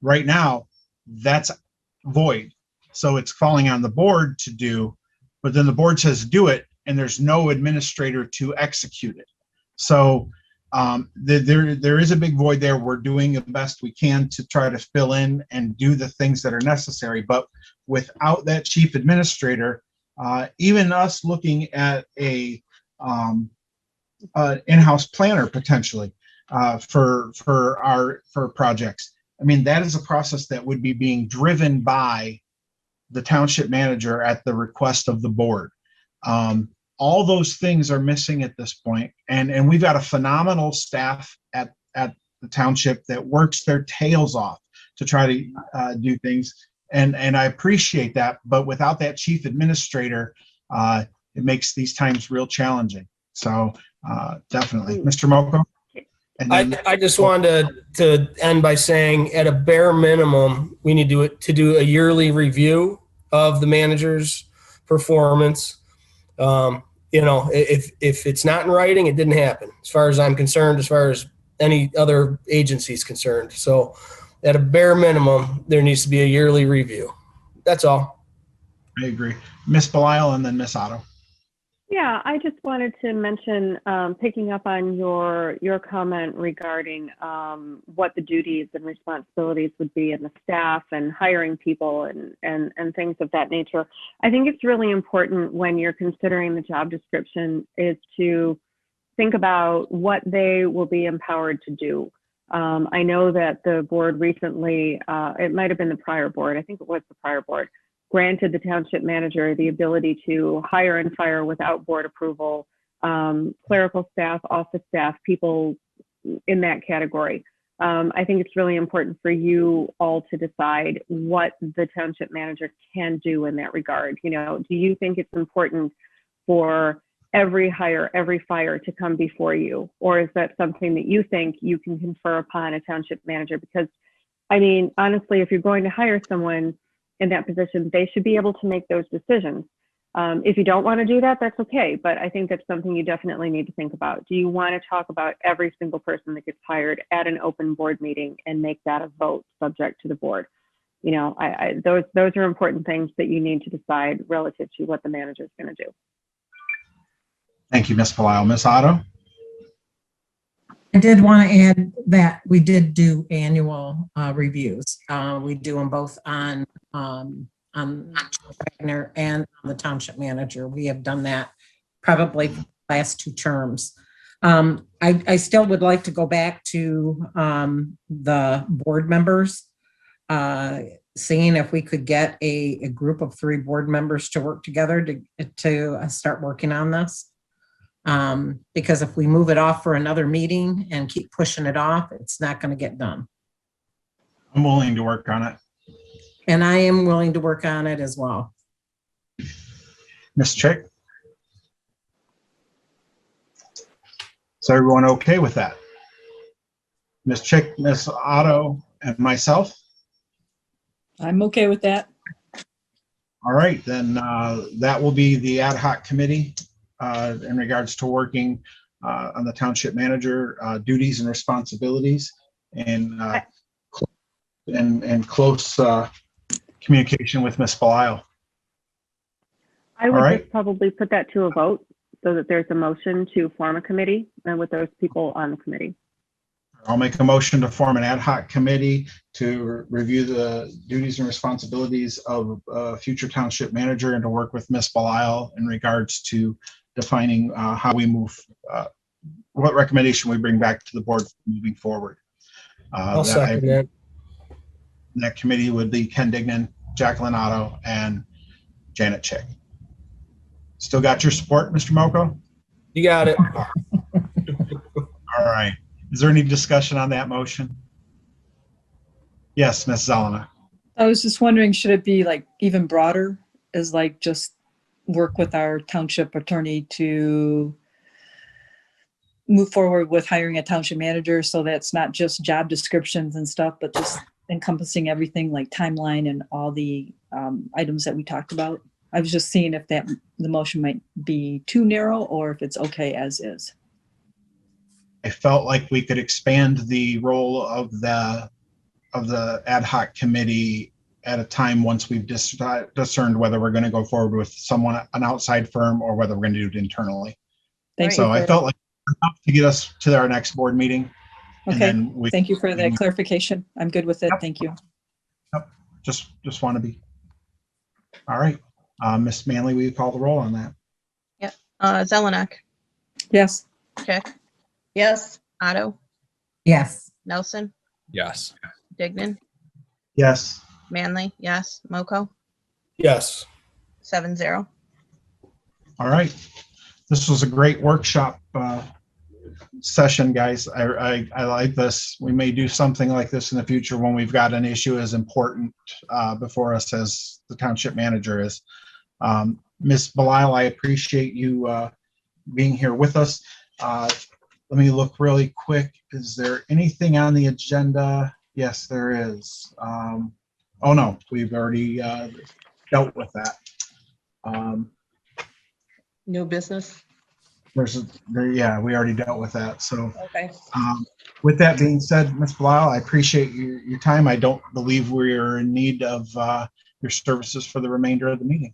Right now, that's void. So it's falling on the board to do, but then the board says do it, and there's no administrator to execute it. So there is a big void there. We're doing the best we can to try to fill in and do the things that are necessary. But without that chief administrator, even us looking at a in-house planner potentially for projects, I mean, that is a process that would be being driven by the township manager at the request of the board. All those things are missing at this point, and we've got a phenomenal staff at the township that works their tails off to try to do things, and I appreciate that. But without that chief administrator, it makes these times real challenging. So definitely, Mr. Moko. And then, I just wanted to end by saying, at a bare minimum, we need to do a yearly review of the manager's performance. You know, if it's not in writing, it didn't happen, as far as I'm concerned, as far as any other agency is concerned. So at a bare minimum, there needs to be a yearly review. That's all. I agree. Ms. Belisle and then Ms. Otto. Yeah, I just wanted to mention, picking up on your comment regarding what the duties and responsibilities would be in the staff and hiring people and things of that nature. I think it's really important when you're considering the job description is to think about what they will be empowered to do. I know that the board recently, it might have been the prior board, I think it was the prior board, granted the township manager the ability to hire and fire without board approval, clerical staff, office staff, people in that category. I think it's really important for you all to decide what the township manager can do in that regard. You know, do you think it's important for every hire, every fire to come before you? Or is that something that you think you can confer upon a township manager? Because, I mean, honestly, if you're going to hire someone in that position, they should be able to make those decisions. If you don't want to do that, that's okay. But I think that's something you definitely need to think about. Do you want to talk about every single person that gets hired at an open board meeting and make that a vote subject to the board? You know, those are important things that you need to decide relative to what the manager is going to do. Thank you, Ms. Belisle. Ms. Otto? I did want to add that we did do annual reviews. We do them both on Wagner and on the township manager. We have done that probably for the last 2 terms. I still would like to go back to the board members. seeing if we could get a group of 3 board members to work together to start working on this. Because if we move it off for another meeting and keep pushing it off, it's not going to get done. I'm willing to work on it. And I am willing to work on it as well. Ms. Chick? Is everyone okay with that? Ms. Chick, Ms. Otto, and myself? I'm okay with that. All right, then that will be the ad hoc committee in regards to working on the township manager duties and responsibilities and close communication with Ms. Belisle. I would All right. just probably put that to a vote so that there's a motion to form a committee and with those people on the committee. I'll make a motion to form an ad hoc committee to review the duties and responsibilities of future township manager and to work with Ms. Belisle in regards to defining how we move, what recommendation we bring back to the board moving forward. I'll second that. That committee would be Ken Dignan, Jacqueline Otto, and Janet Chick. Still got your support, Mr. Moko? You got it. All right. Is there any discussion on that motion? Yes, Ms. Zelena. I was just wondering, should it be like even broader, as like just work with our township attorney to move forward with hiring a township manager, so that's not just job descriptions and stuff, but just encompassing everything like timeline and all the items that we talked about? I was just seeing if the motion might be too narrow or if it's okay as is. I felt like we could expand the role of the ad hoc committee at a time once we've discerned whether we're going to go forward with an outside firm or whether we're going to do it internally. Thank So you. I felt like enough to get us to our next board meeting. And Okay, then thank you for that clarification. I'm good with it. Yep. Thank you. Yep. Just want to be. All right. Ms. Manley, will you call the roll on that? Yep. Zelenak, Yes. Chick, Yes. Otto, Yes. Nelson, Yes. Dignan, Yes. Manley, yes, Moko, Yes. 7-0. All right. This was a great workshop session, guys. I like this. We may do something like this in the future when we've got an issue as important before us as the township manager is. Ms. Belisle, I appreciate you being here with us. Let me look really quick. Is there anything on the agenda? Yes, there is. Oh no, we've already dealt with that. New business. Yeah, we already dealt with that. So Okay. with that being said, Ms. Belisle, I appreciate your time. I don't believe we're in need of your services for the remainder of the meeting.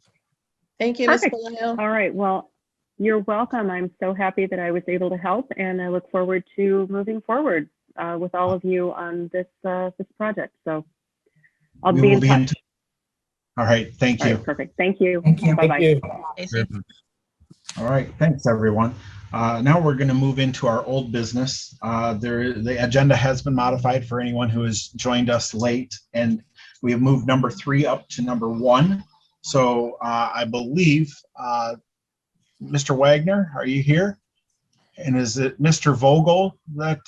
Thank you, Ms. Perfect. Belisle. All right. Well, you're welcome. I'm so happy that I was able to help, and I look forward to moving forward with all of you on this project. So I'll We be will in be touch. All right, thank All you. right, perfect. Thank you. Thank you. Bye-bye. Thank you. Stay safe. All right, thanks, everyone. Now we're going to move into our old business. The agenda has been modified for anyone who has joined us late, and we have moved number 3 up to number 1. So I believe, Mr. Wagner, are you here? And is it Mr. Vogel that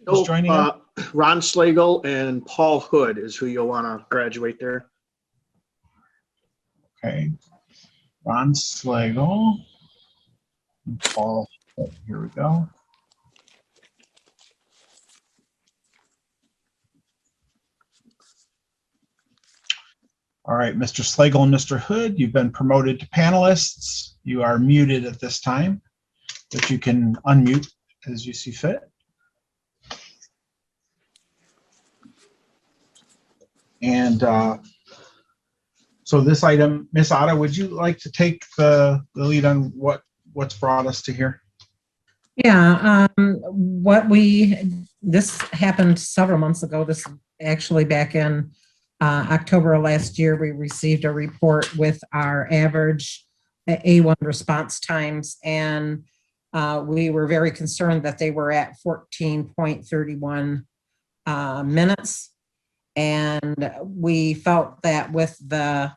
is joining us? Ron Slagle and Paul Hood is who you'll want to graduate there. Okay. Ron Slagle. And Paul Hood. Here we go. All right, Mr. Slagle and Mr. Hood, you've been promoted to panelists. You are muted at this time, but you can unmute as you see fit. And so this item, Ms. Otto, would you like to take the lead on what's brought us to here? Yeah, this happened several months ago. This actually back in October of last year, we received a report with our average A1 response times, and we were very concerned that they were at 14.31 minutes. And we felt that with the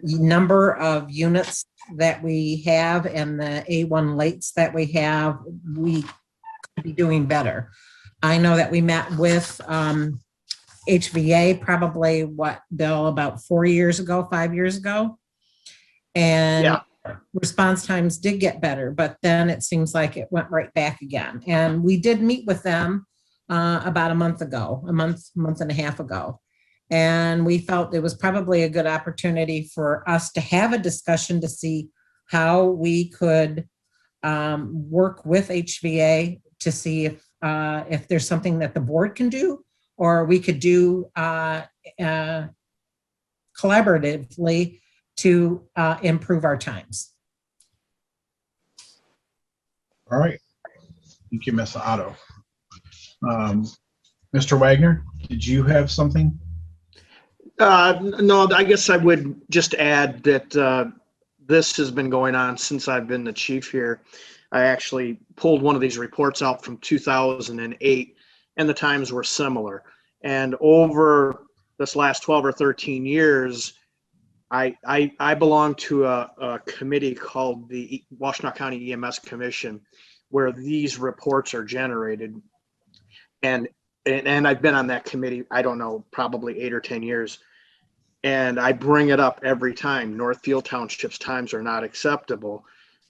number of units that we have and the A1 lates that we have, we could be doing better. I know that we met with HVA probably Bill, about 4 years ago, 5 years ago. And Yeah. response times did get better, but then it seems like it went right back again. And we did meet with them about a month and a half ago. And we felt it was probably a good opportunity for us to have a discussion to see how we could work with HVA to see if there's something that the board can do, or we could do collaboratively to improve our times. All right. Thank you, Ms. Otto. Mr. Wagner, did you have something? No, I guess I would just add that this has been going on since I've been the chief here. I actually pulled one of these reports out from 2008, and the times were similar. And over this last 12 or 13 years, I belong to a committee called the Washtenaw County EMS Commission, where these reports are generated. And I've been on that committee, I don't know, probably 8 or 10 years. And I bring it up every time. Northfield Township's times are not acceptable.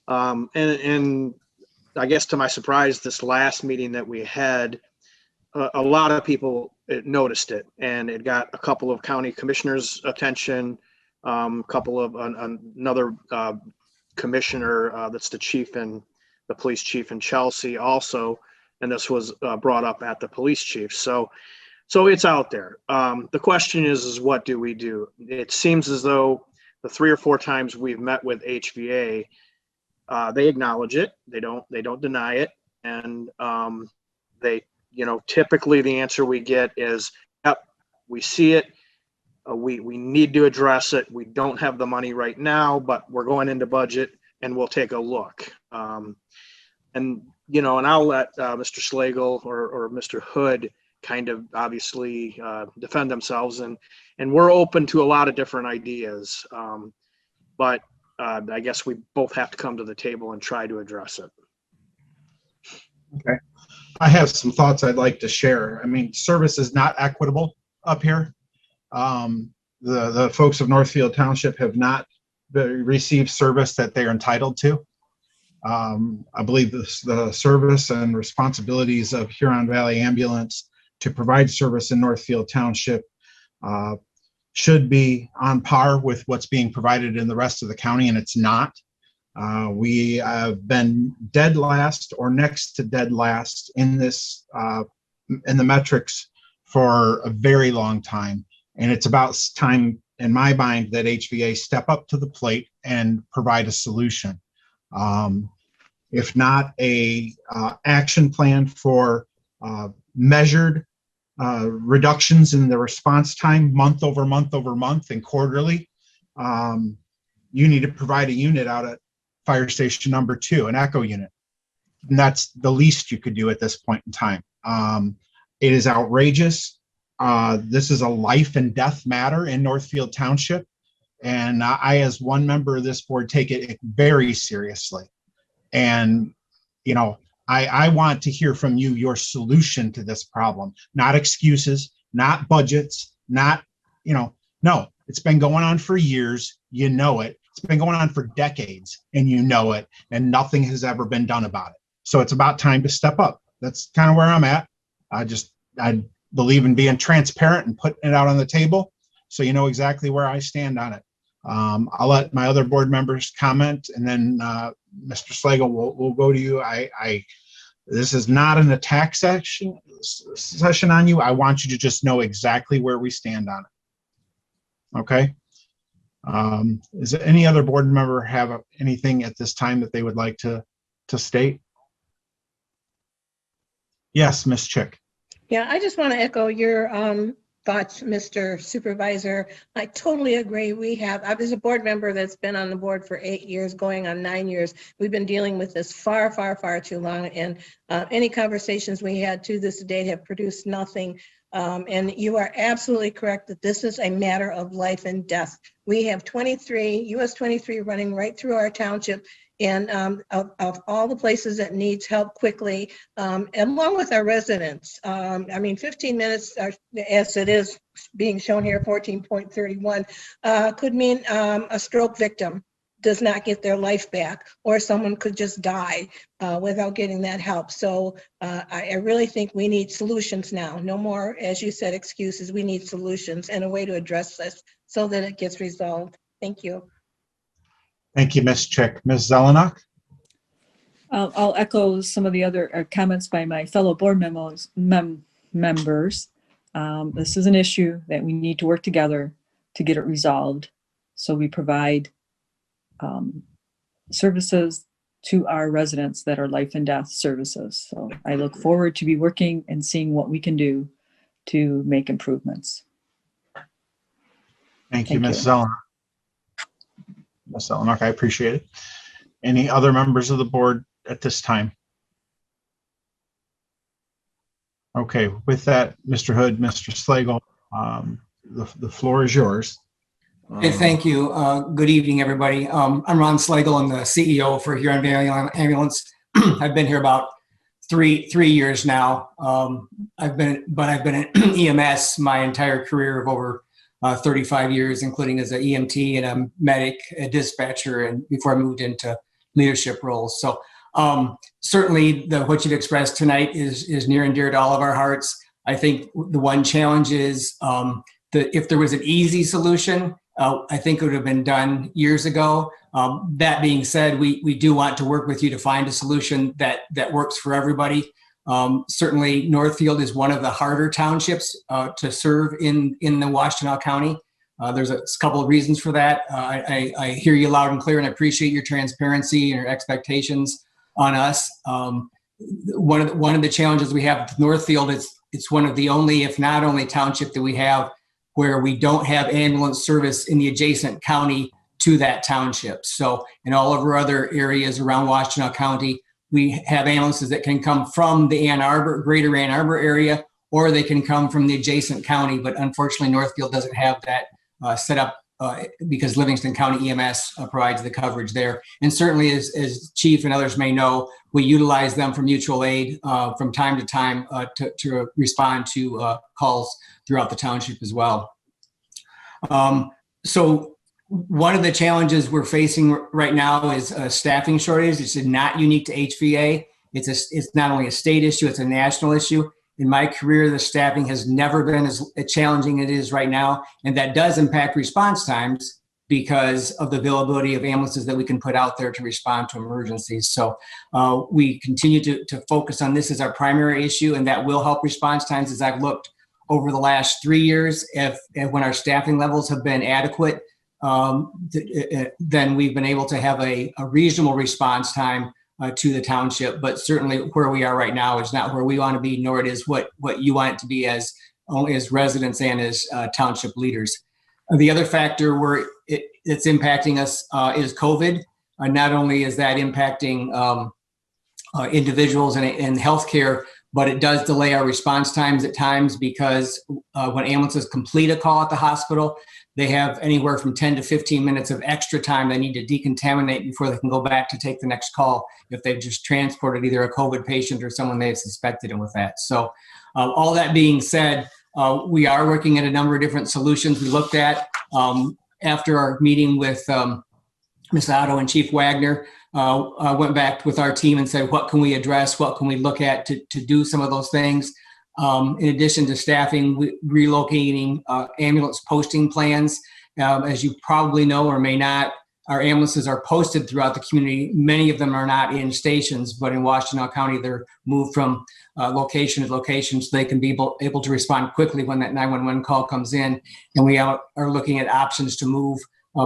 And I guess to my surprise, this last meeting that we had, a lot of people noticed it, and it got a couple of county commissioners' attention, couple of another commissioner that's the chief and the police chief in Chelsea also, and this was brought up at the police chief. So it's out there. The question is what do we do? It seems as though the 3 or 4 times we've met with HVA, they acknowledge it. They don't deny it, and they, typically the answer we get is, "Yep, we see it. We need to address it. We don't have the money right now, but we're going into budget and we'll take a look." And I'll let Mr. Slagle or Mr. Hood kind of obviously defend themselves, and we're open to a lot of different ideas. But I guess we both have to come to the table and try to address it. Okay. I have some thoughts I'd like to share. I mean, service is not equitable up here. The folks of Northfield Township have not received service that they're entitled to. I believe the service and responsibilities of Huron Valley Ambulance to provide service in Northfield Township should be on par with what's being provided in the rest of the county, and it's not. We have been dead last or next to dead last in this in the metrics for a very long time, and it's about time in my mind that HVA step up to the plate and provide a solution. If not a action plan for measured reductions in the response time month over month over month and quarterly, you need to provide a unit out at fire station number 2, an echo unit. And that's the least you could do at this point in time. It is outrageous. This is a life and death matter in Northfield Township. And I, as one member of this board, take it very seriously. And, I want to hear from you your solution to this problem, not excuses, not budgets, not, no, it's been going on for years. You know it. It's been going on for decades, and you know it, and nothing has ever been done about it. So it's about time to step up. That's kind of where I'm at. I believe in being transparent and putting it out on the table, so you know exactly where I stand on it. I'll let my other board members comment, and then Mr. Slagle, we'll go to you. This is not an attack session on you. I want you to just know exactly where we stand on it. Okay. Is there any other board member have anything at this time that they would like to state? Yes, Ms. Chick. Yeah, I just want to echo your thoughts, Mr. Supervisor. I totally agree. I was a board member that's been on the board for 8 years, going on 9 years. We've been dealing with this far, far, far too long. And any conversations we had to this date have produced nothing. And you are absolutely correct that this is a matter of life and death. We have US 23 running right through our township. And of all the places that needs help quickly, along with our residents. 15 minutes, as it is being shown here, 14.31, could mean a stroke victim does not get their life back, or someone could just die without getting that help. So I really think we need solutions now. No more, as you said, excuses. We need solutions and a way to address this so that it gets resolved. Thank you. Thank you, Ms. Chick. Ms. Zelenak? I'll echo some of the other comments by my fellow board members. This is an issue that we need to work together to get it resolved. So we provide services to our residents that are life and death services. So I look forward to be working and seeing what we can do to make improvements. Thank you, Ms. Zelenak. Ms. Zelenak, I appreciate it. Any other members of the board at this time? Okay, with that, Mr. Hood, Mr. Slagle, the floor is yours. Okay, thank you. Good evening, everybody. I'm Ron Slagle. I'm the CEO for Huron Valley Ambulance. I've been here about three years now. I've been in EMS my entire career of over 35 years, including as an EMT and a medic, a dispatcher, and before I moved into leadership roles. So certainly what you've expressed tonight is near and dear to all of our hearts. I think the one challenge is that if there was an easy solution, I think it would have been done years ago. That being said, we do want to work with you to find a solution that works for everybody. Certainly Northfield is one of the harder townships to serve in the Washtenaw County. There's a couple of reasons for that. I hear you loud and clear and I appreciate your transparency and your expectations on us. One of the challenges we have with Northfield is it's one of the only, if not only, township that we have where we don't have ambulance service in the adjacent county to that township. So in all of our other areas around Washtenaw County, we have ambulances that can come from the greater Ann Arbor area, or they can come from the adjacent county. But unfortunately, Northfield doesn't have that set up because Livingston County EMS provides the coverage there. And certainly, as Chief and others may know, we utilize them for mutual aid from time to time to respond to calls throughout the township as well. So one of the challenges we're facing right now is a staffing shortage. It's not unique to HVA. It's not only a state issue, it's a national issue. In my career, the staffing has never been as challenging as it is right now. And that does impact response times because of the availability of ambulances that we can put out there to respond to emergencies. So we continue to focus on this as our primary issue, and that will help response times. As I've looked over the last 3 years, if when our staffing levels have been adequate, then we've been able to have a reasonable response time to the township. But certainly where we are right now is not where we want to be, nor it is what you want it to be as residents and as township leaders. The other factor where it's impacting us is COVID. Not only is that impacting individuals and healthcare, but it does delay our response times at times because when ambulances complete a call at the hospital, they have anywhere from 10 to 15 minutes of extra time they need to decontaminate before they can go back to take the next call if they've just transported either a COVID patient or someone they've suspected with that. So all that being said, we are working at a number of different solutions we looked at. After our meeting with Ms. Otto and Chief Wagner, I went back with our team and said, what can we address? What can we look at to do some of those things? In addition to staffing, relocating ambulance posting plans. As you probably know or may not, our ambulances are posted throughout the community. Many of them are not in stations, but in Washtenaw County, they're moved from location to location so they can be able to respond quickly when that 911 call comes in. And we are looking at options to move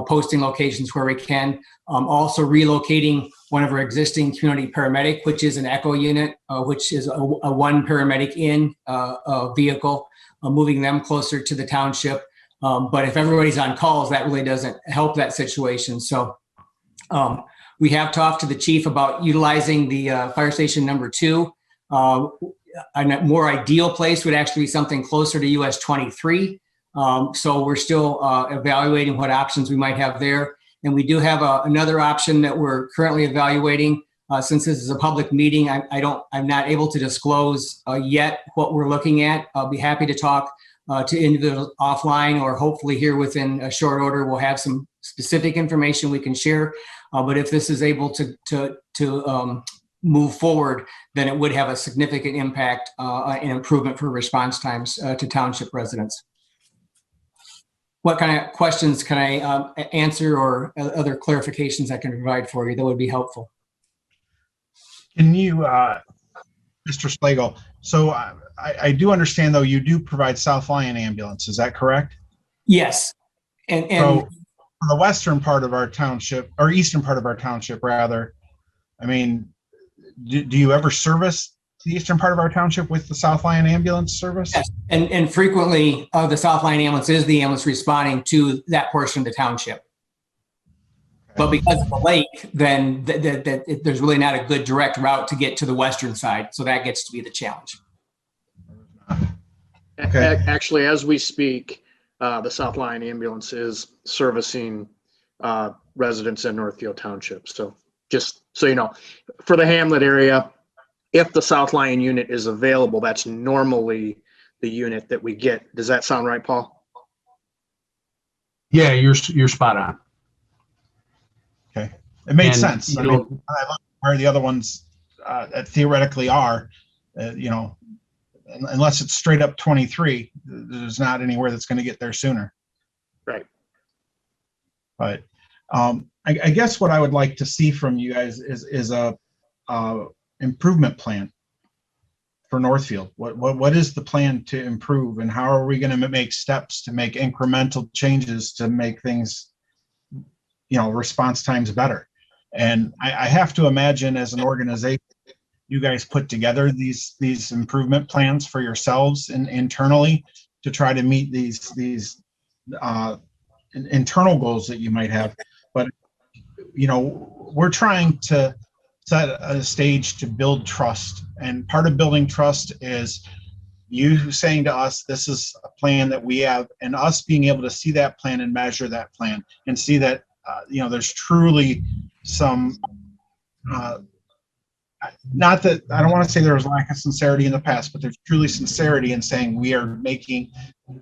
posting locations where we can. Also relocating one of our existing community paramedic, which is an echo unit, which is a one paramedic in vehicle, moving them closer to the township. But if everybody's on calls, that really doesn't help that situation. So we have talked to the chief about utilizing the fire station number 2. A more ideal place would actually be something closer to US 23. So we're still evaluating what options we might have there. And we do have another option that we're currently evaluating. Since this is a public meeting, I'm not able to disclose yet what we're looking at. I'll be happy to talk to individuals offline, or hopefully here within a short order, we'll have some specific information we can share. But if this is able to move forward, then it would have a significant impact and improvement for response times to township residents. What kind of questions can I answer, or other clarifications I can provide for you that would be helpful? Can you, Mr. Slagle, so I do understand, though, you do provide South Lyon ambulance, is that correct? Yes. And so for the western part of our township, or eastern part of our township, rather, I mean, do you ever service the eastern part of our township with the South Lyon ambulance service? Yes. And frequently the South Lyon ambulance is the ambulance responding to that portion of the township. But because of the lake, then there's really not a good direct route to get to the western side. So that gets to be the challenge. Okay. Actually, as we speak, the South Lyon ambulance is servicing residents in Northfield Township. So just so you know, for the Hamlet area, if the South Lyon unit is available, that's normally the unit that we get. Does that sound right, Paul? Yeah, you're spot on. Okay, it made sense. I mean, when I look where the other ones theoretically are, you know, unless it's straight up 23, there's not anywhere that's going to get there sooner. Right. But I guess what I would like to see from you guys is a improvement plan for Northfield. What is the plan to improve, and how are we going to make steps to make incremental changes to make things, you know, response times better? And I have to imagine, as an organization, you guys put together these improvement plans for yourselves and internally to try to meet these internal goals that you might have. But you know, we're trying to set a stage to build trust, and part of building trust is you saying to us, this is a plan that we have, and us being able to see that plan and measure that plan and see that you know, there's truly some not that I don't want to say there was lack of sincerity in the past, but there's truly sincerity in saying we are making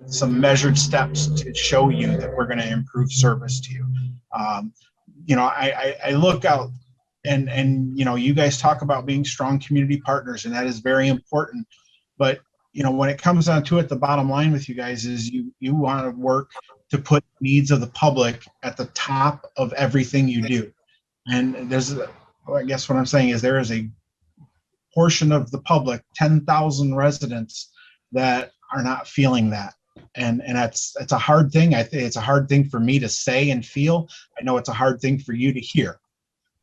some measured steps to show you that we're going to improve service to you. You know, I look out and you know, you guys talk about being strong community partners, and that is very important. But you know, when it comes down to it, the bottom line with you guys is you want to work to put needs of the public at the top of everything you do. And there's, I guess what I'm saying is there is a portion of the public, 10,000 residents, that are not feeling that. And it's a hard thing. I think it's a hard thing for me to say and feel. I know it's a hard thing for you to hear.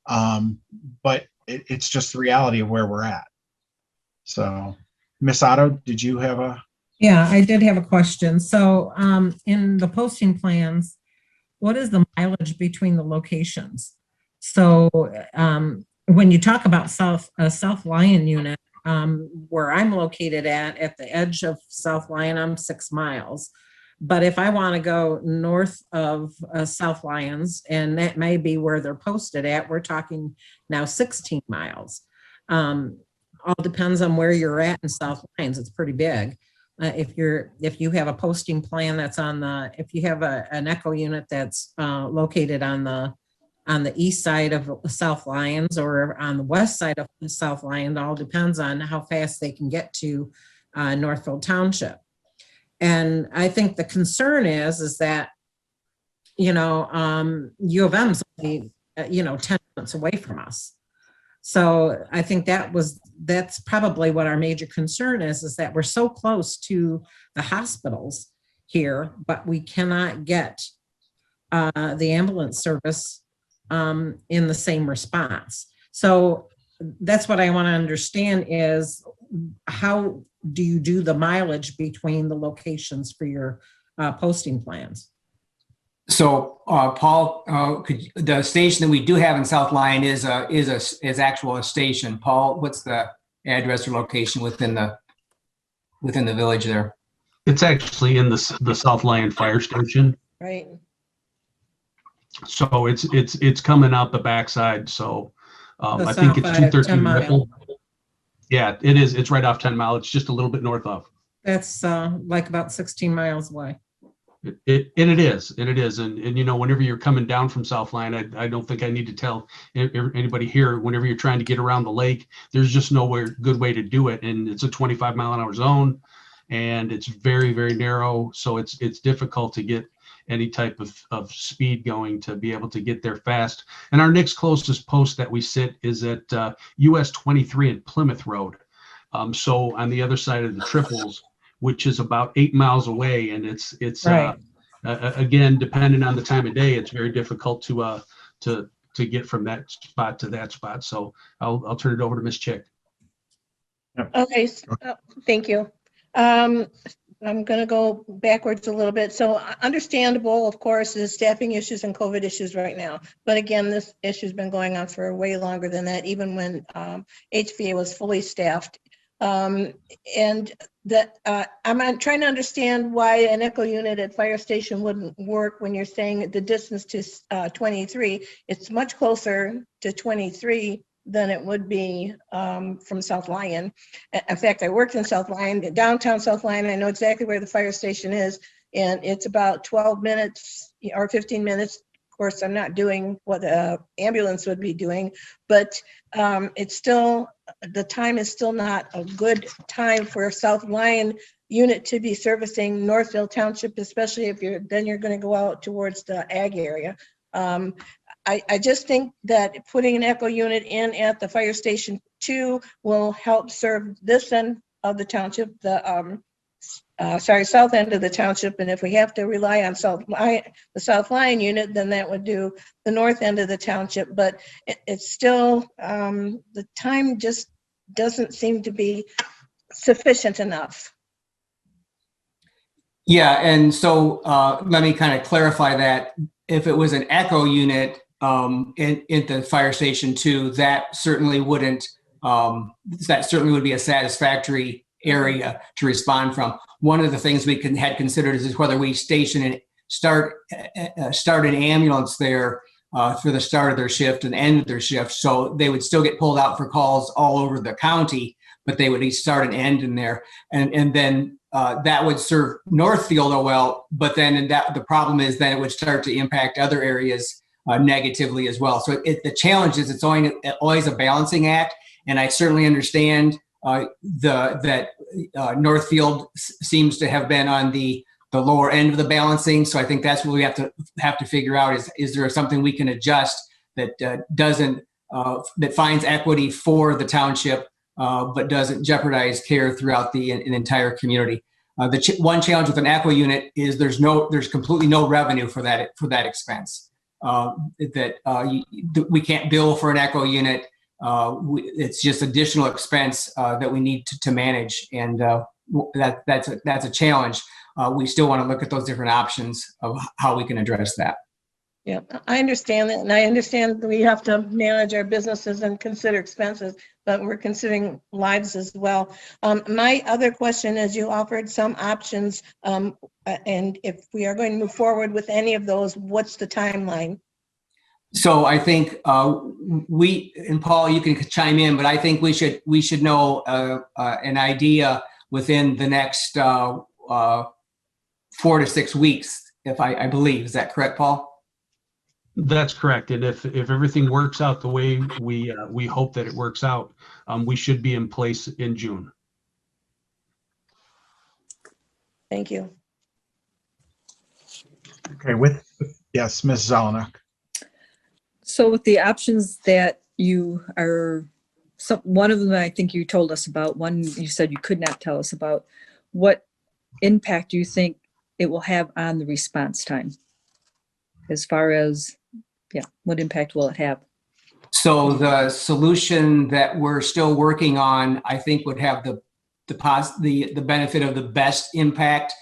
But it's just the reality of where we're at. So, Miss Otto, did you have a? Yeah, I did have a question. So in the posting plans, what is the mileage between the locations? So when you talk about South Lyon unit, where I'm located at the edge of South Lyon, I'm 6 miles. But if I want to go north of South Lyons, and that may be where they're posted at, we're talking now 16 miles. All depends on where you're at in South Lyons. It's pretty big. If you have a posting plan that's if you have an echo unit that's located on the east side of South Lyons or on the west side of South Lyons, all depends on how fast they can get to Northfield Township. And I think the concern is that, you know, U of M's only, 10 minutes away from us. So I think that's probably what our major concern is that we're so close to the hospitals here, but we cannot get the ambulance service in the same response. So that's what I want to understand is how do you do the mileage between the locations for your posting plans? So, Paul, the station that we do have in South Lyon is actual a station. Paul, what's the address or location within the village there? It's actually in the South Lyon Fire Station. Right. So it's coming out the backside. So I think it's 213 Ripple. Yeah, it is. It's right off 10 Mile. It's just a little bit north of. That's like about 16 miles away. It is. And you know, whenever you're coming down from South Lyon, I don't think I need to tell anybody here, whenever you're trying to get around the lake, there's just no good way to do it. And it's a 25-mile-an-hour zone, and it's very, very narrow. So it's difficult to get any type of speed going to be able to get there fast. And our next closest post that we sit is at US 23 and Plymouth Road. So on the other side of the Triples, which is about 8 miles away. And it's right. Again, depending on the time of day, it's very difficult to get from that spot to that spot. So I'll turn it over to Ms. Chick. Okay, thank you. I'm going to go backwards a little bit. So understandable, of course, is staffing issues and COVID issues right now. But again, this issue has been going on for way longer than that, even when HVA was fully staffed. And that I'm trying to understand why an echo unit at fire station wouldn't work when you're saying the distance to 23. It's much closer to 23 than it would be from South Lyon. In fact, I worked in South Lyon, downtown South Lyon. I know exactly where the fire station is, and it's about 12 minutes or 15 minutes. Of course, I'm not doing what the ambulance would be doing, but it's still, the time is still not a good time for a South Lyon unit to be servicing Northfield Township, especially if you're going to go out towards the ag area. I just think that putting an echo unit in at the fire station 2 will help serve this end of the township, the south end of the township. And if we have to rely on the South Lyon unit, then that would do the north end of the township. But it's still, the time just doesn't seem to be sufficient enough. Yeah, and so let me kind of clarify that. If it was an echo unit in the fire station 2, that certainly wouldn't, that certainly would be a satisfactory area to respond from. One of the things we had considered is whether we station and start an ambulance there for the start of their shift and end of their shift. So they would still get pulled out for calls all over the county, but they would start and end in there. And then that would serve Northfield well, but then the problem is that it would start to impact other areas negatively as well. So the challenge is it's always a balancing act. And I certainly understand that Northfield seems to have been on the lower end of the balancing. So I think that's what we have to figure out is there something we can adjust that that finds equity for the township, but doesn't jeopardize care throughout the entire community. The one challenge with an echo unit is there's completely no revenue for that expense. We can't bill for an echo unit. It's just additional expense that we need to manage, and that's a challenge. We still want to look at those different options of how we can address that. Yeah, I understand that, and I understand that we have to manage our businesses and consider expenses, but we're considering lives as well. My other question is, you offered some options, and if we are going to move forward with any of those, what's the timeline? So I think and Paul, you can chime in, but I think we should know an idea within the next 4 to 6 weeks, if I believe. Is that correct, Paul? That's correct. And if everything works out the way we hope that it works out, we should be in place in June. Thank you. Okay, yes, Ms. Zelenak. So with the options that you are, one of them I think you told us about, one you said you could not tell us about, what impact do you think it will have on the response time? as far as, yeah, what impact will it have? So the solution that we're still working on, I think would have the benefit of the best impact.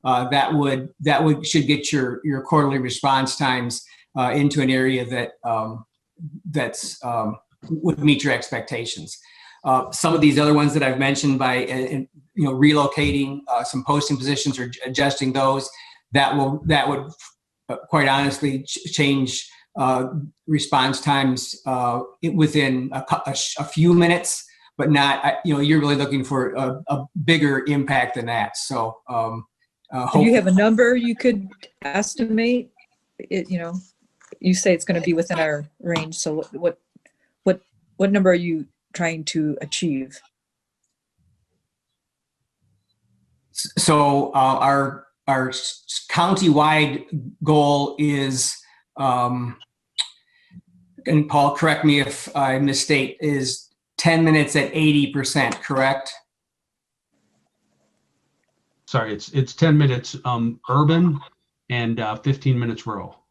That should get your quarterly response times into an area that would meet your expectations. Some of these other ones that I've mentioned by relocating some posting positions or adjusting those, that would quite honestly change response times within a few minutes, but not, you're really looking for a bigger impact than that. So Do you have a number you could estimate? You say it's going to be within our range. So what number are you trying to achieve? So our county-wide goal is, and Paul, correct me if I misstate, is 10 minutes at 80%, correct? Sorry, it's 10 minutes urban and 15 minutes rural.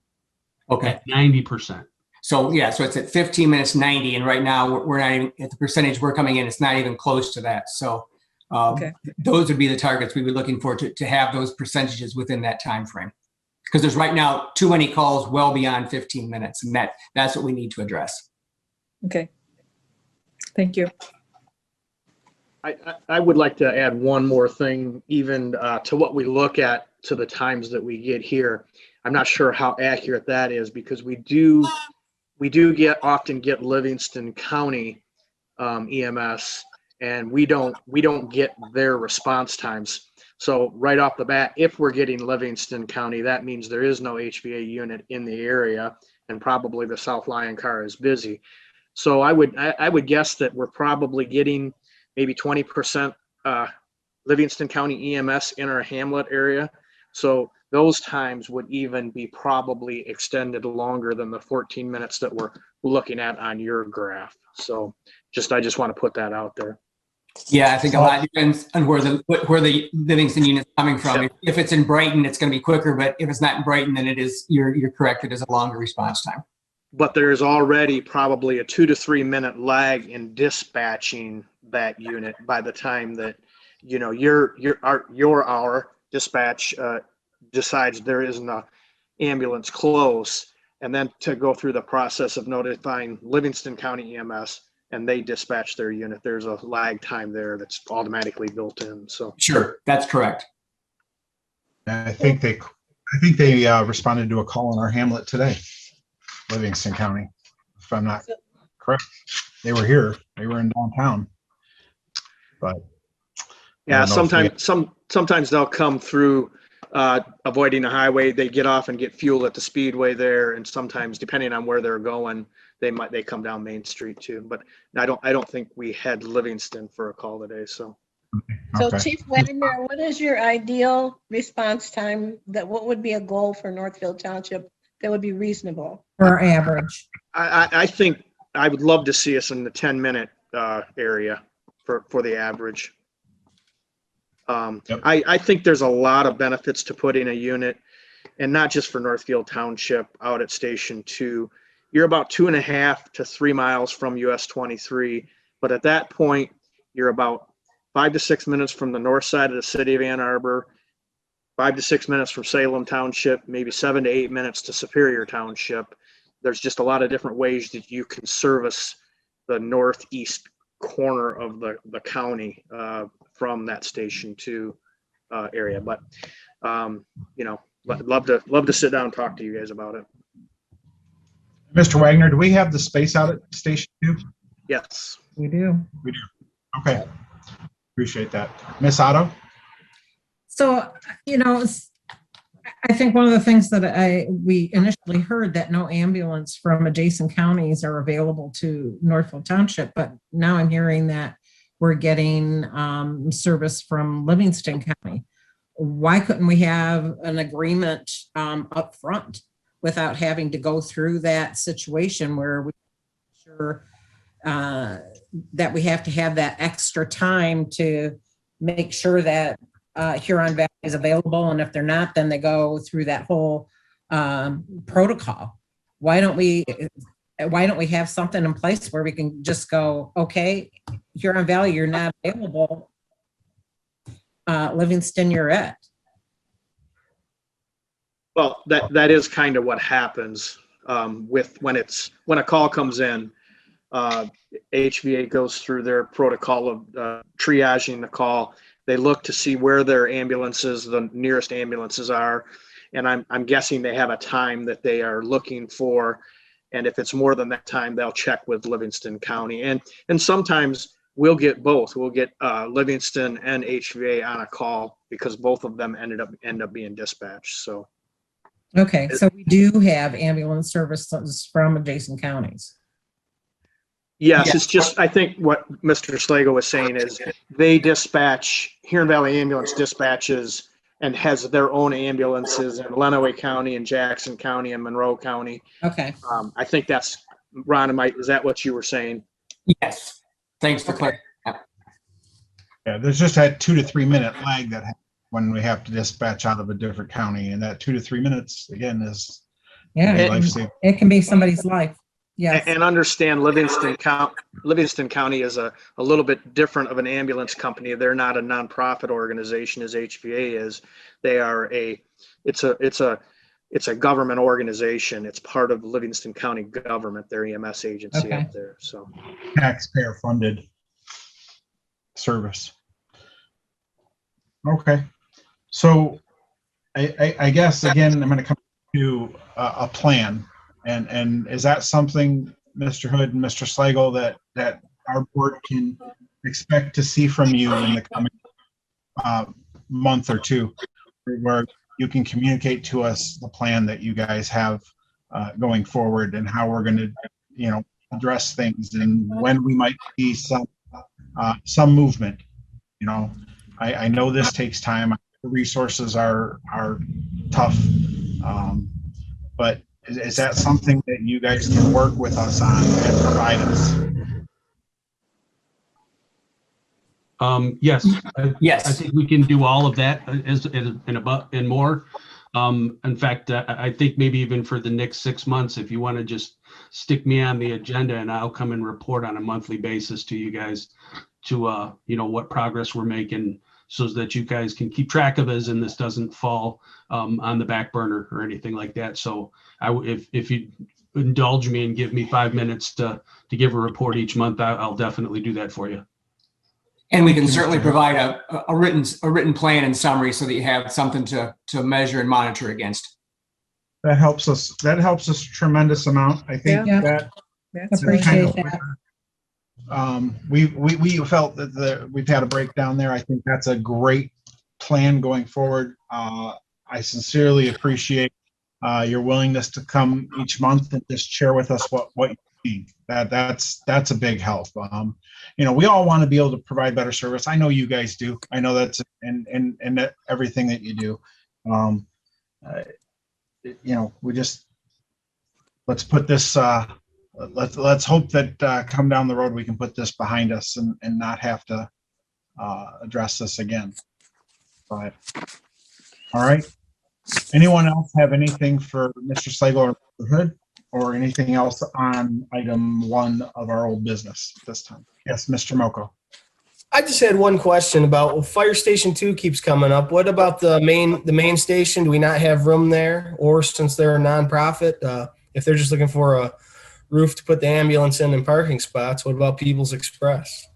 Okay. At 90%. So yeah, so it's at 15 minutes 90, and right now we're not even at the percentage we're coming in. It's not even close to that. So those would be the targets we were looking for to have those percentages within that time frame. Because there's right now too many calls well beyond 15 minutes, and that's what we need to address. Okay. Thank you. I would like to add one more thing, even to what we look at to the times that we get here. I'm not sure how accurate that is, because we do often get Livingston County EMS, and we don't get their response times. So right off the bat, if we're getting Livingston County, that means there is no HVA unit in the area, and probably the South Lyon car is busy. So I would guess that we're probably getting maybe 20% Livingston County EMS in our Hamlet area. So those times would even be probably extended longer than the 14 minutes that we're looking at on your graph. So I just want to put that out there. Yeah, I think a lot depends on where the Livingston unit's coming from. Yep. If it's in Brighton, it's going to be quicker, but if it's not in Brighton, then you're correct. It is a longer response time. But there's already probably a 2 to 3 minute lag in dispatching that unit by the time that your dispatch decides there isn't an ambulance close, and then to go through the process of notifying Livingston County EMS and they dispatch their unit. There's a lag time there that's automatically built in. So sure, that's correct. I think they responded to a call in our Hamlet today, Livingston County, if I'm not correct. They were here. They were in downtown. But yeah, sometimes they'll come through avoiding the highway. They get off and get fuel at the speedway there, and sometimes, depending on where they're going, they come down Main Street too. But I don't think we had Livingston for a call today. So So Chief Wagner, what is your ideal response time? What would be a goal for Northfield Township that would be reasonable? Or average? I think I would love to see us in the 10-minute area for the average. Yep. I think there's a lot of benefits to putting a unit, and not just for Northfield Township, out at Station 2. You're about 2.5 to 3 miles from US 23, but at that point, you're about 5 to 6 minutes from the north side of the city of Ann Arbor, 5 to 6 minutes from Salem Township, maybe 7 to 8 minutes to Superior Township. There's just a lot of different ways that you can service the northeast corner of the county from that Station 2 area. But love to sit down and talk to you guys about it. Mr. Wagner, do we have the space out at Station 2? Yes. We do. We do. Okay. Appreciate that. Miss Otto? So, I think one of the things that we initially heard that no ambulance from adjacent counties are available to Northfield Township, but now I'm hearing that we're getting service from Livingston County. Why couldn't we have an agreement up front without having to go through that situation where we sure that we have to have that extra time to make sure that Huron Valley is available, and if they're not, then they go through that whole protocol. Why don't we have something in place where we can just go, okay, Huron Valley, you're not available. Livingston, you're it. Well, that is kind of what happens with when a call comes in. HVA goes through their protocol of triaging the call. They look to see where their ambulances, the nearest ambulances are, and I'm guessing they have a time that they are looking for. And if it's more than that time, they'll check with Livingston County. And sometimes we'll get both. We'll get Livingston and HVA on a call because both of them end up being dispatched. So. Okay, so we do have ambulance services from adjacent counties. Yes, it's just, I think what Mr. Slago was saying is they dispatch, Huron Valley Ambulance dispatches and has their own ambulances in Lenawee County and Jackson County and Monroe County. Okay. I think that's, Ron, is that what you were saying? Yes. Thanks for clarifying. Yeah, there's just that 2 to 3 minute lag that happens when we have to dispatch out of a different county, and that 2 to 3 minutes again is it can be somebody's life. Yes. And understand Livingston County is a little bit different of an ambulance company. They're not a nonprofit organization as HVA is. They are it's a government organization. It's part of Livingston County government, their EMS agency up there. So taxpayer funded service. Okay. So I guess, again, I'm going to come to a plan. And is that something, Mr. Hood and Mr. Slagle, that our board can expect to see from you in the coming month or two, where you can communicate to us the plan that you guys have going forward and how we're going to, address things and when we might see some movement? I know this takes time. The resources are tough, but is that something that you guys can work with us on and provide us? Yes. Yes. I think we can do all of that and more. In fact, I think maybe even for the next 6 months, if you want to just stick me on the agenda and I'll come and report on a monthly basis to you guys to, what progress we're making so that you guys can keep track of us and this doesn't fall on the back burner or anything like that. So if you indulge me and give me 5 minutes to give a report each month, I'll definitely do that for you. And we can certainly provide a written plan and summary so that you have something to measure and monitor against. That helps us a tremendous amount. I think That's Appreciate that. We felt that we've had a breakdown there. I think that's a great plan going forward. I sincerely appreciate your willingness to come each month and just share with us what you think. That's a big help. We all want to be able to provide better service. I know you guys do. I know that's and everything that you do. We just let's put this. Let's hope that come down the road we can put this behind us and not have to address this again. But all right. Anyone else have anything for Mr. Slagle or Mr. Hood, or anything else on item 1 of our old business this time? Yes, Mr. Moko. I just had one question about Fire Station 2 keeps coming up. What about the main station? Do we not have room there? Or since they're a nonprofit, if they're just looking for a roof to put the ambulance in and parking spots, what about People's Express?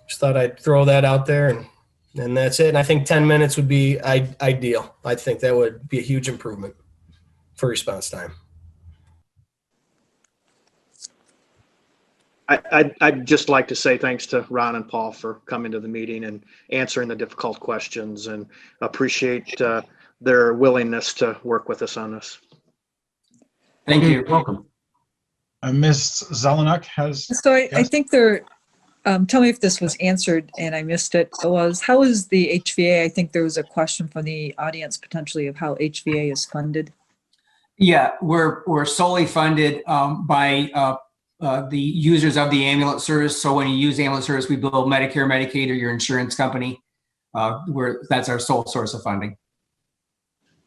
Just thought I'd throw that out there, and that's it. And I think 10 minutes would be ideal. I think that would be a huge improvement for response time. I'd just like to say thanks to Ron and Paul for coming to the meeting and answering the difficult questions, and appreciate their willingness to work with us on this. Thank you. You're welcome. Ms. Zelenak has. So I think tell me if this was answered and I missed it. How is the HVA? I think there was a question from the audience potentially of how HVA is funded. Yeah, we're solely funded by the users of the ambulance service. So when you use ambulance service, we bill Medicare, Medicaid, or your insurance company. That's our sole source of funding.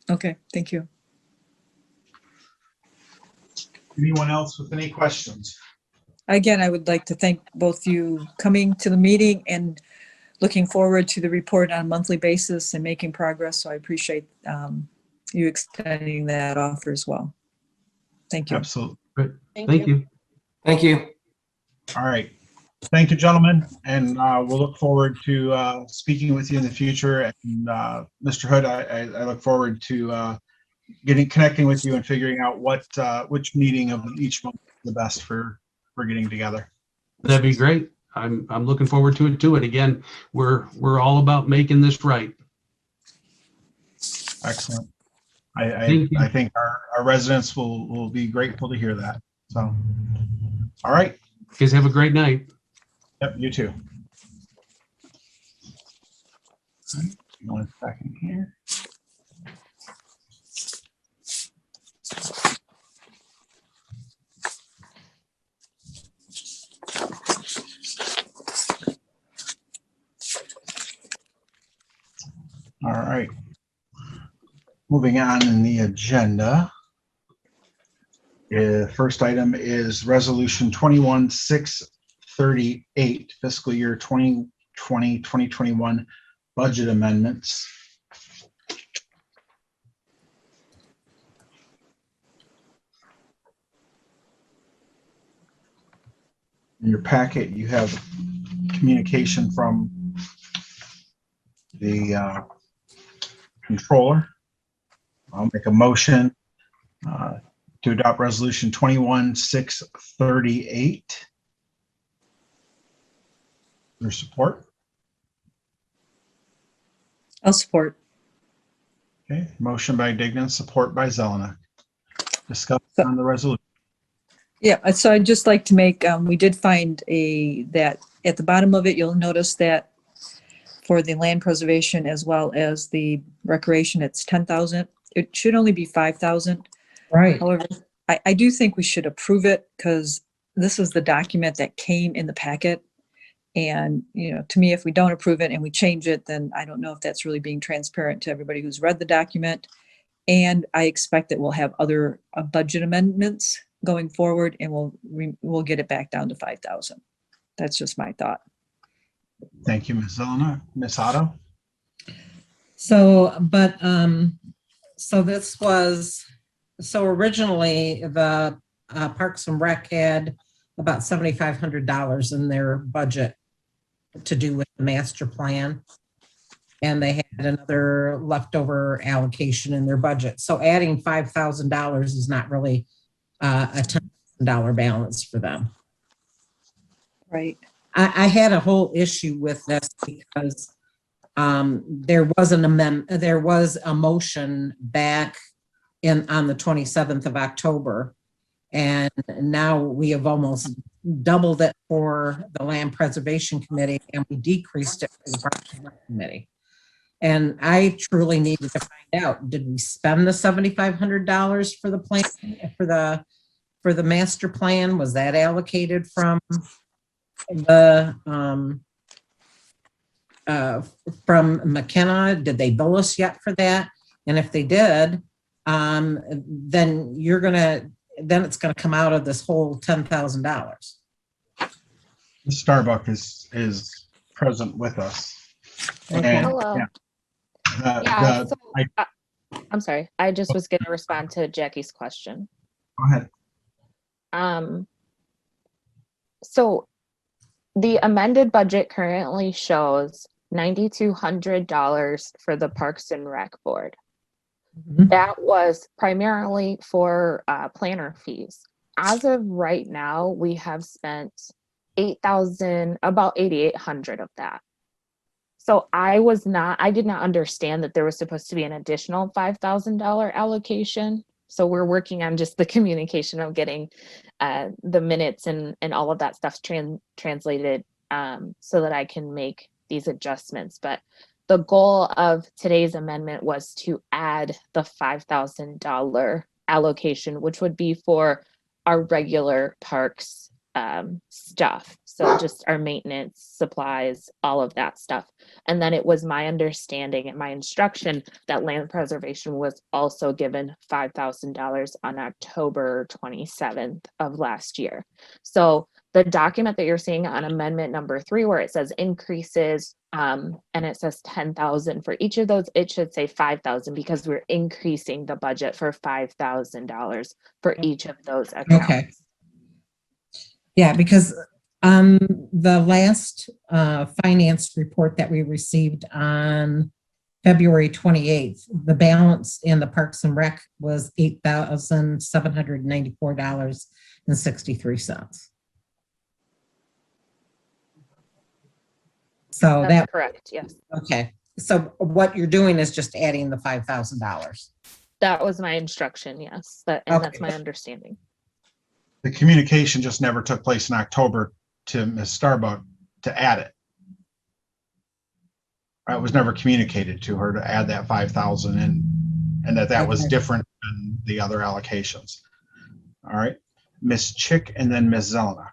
Okay, thank you. Anyone else with any questions? Again, I would like to thank both you coming to the meeting and looking forward to the report on a monthly basis and making progress. So I appreciate you extending that offer as well. Thank you. Absolutely. Great. Thank you. Thank you. All right. Thank you, gentlemen, and we'll look forward to speaking with you in the future. And Mr. Hood, I look forward to connecting with you and figuring out which meeting of each month is the best for getting together. That'd be great. I'm looking forward to it too. And again, we're all about making this right. Excellent. I think our residents will be grateful to hear that. So, all right. You guys have a great night. Yep, you too. All right, 1 second here. All right. Moving on in the agenda. First item is Resolution 21-638, fiscal year 2020-2021 budget amendments. In your packet, you have communication from the controller. I'll make a motion to adopt Resolution 21-638. Your support? I'll support. Okay, motion by Dignan, support by Zelenak. Discuss on the resolution. Yeah, so I'd just like to make, we did find that at the bottom of it, you'll notice that for the land preservation as well as the recreation, it's 10,000. It should only be 5,000. Right. However, I do think we should approve it because this is the document that came in the packet. And, you know, to me, if we don't approve it and we change it, then I don't know if that's really being transparent to everybody who's read the document. And I expect that we'll have other budget amendments going forward and we'll get it back down to 5,000. That's just my thought. Thank you, Ms. Zelenak. Ms. Otto? So, but, so this was, so originally the Parks and Rec had about $7,500 in their budget to do with the master plan. And they had another leftover allocation in their budget. So adding $5,000 is not really a $10,000 balance for them. Right. I had a whole issue with this because there was an amendment, there was a motion back on the 27th of October. And now we have almost doubled it for the Land Preservation Committee and we decreased it for the Parks and Rec Committee. And I truly needed to find out, did we spend the $7,500 for the plan, for the master plan? Was that allocated from the from McKenna? Did they bill us yet for that? And if they did, then it's gonna come out of this whole $10,000. Starbuck is present with us. And, Hello. yeah, I'm sorry. I just was going to respond to Jackie's question. Go ahead. So the amended budget currently shows $9,200 for the Parks and Rec Board. That was primarily for planner fees. As of right now, we have spent about 8,800 of that. So I did not understand that there was supposed to be an additional $5,000 allocation. So we're working on just the communication of getting the minutes and all of that stuff translated so that I can make these adjustments. But the goal of today's amendment was to add the $5,000 allocation, which would be for our regular parks stuff. So just our maintenance, supplies, all of that stuff. And then it was my understanding and my instruction that land preservation was also given $5,000 on October 27th of last year. So the document that you're seeing on amendment number 3, where it says increases, and it says 10,000 for each of those, it should say 5,000 because we're increasing the budget for $5,000 for each of those accounts. Okay. Yeah, because the last finance report that we received on February 28th, the balance in the Parks and Rec was $8,794.63. So That's correct, yes. Okay. So what you're doing is just adding the $5,000. That was my instruction, yes. And that's my understanding. The communication just never took place in October to Ms. Starbuck to add it. It was never communicated to her to add that 5,000 in, and that was different than the other allocations. All right, Ms. Chick and then Ms. Zelenak.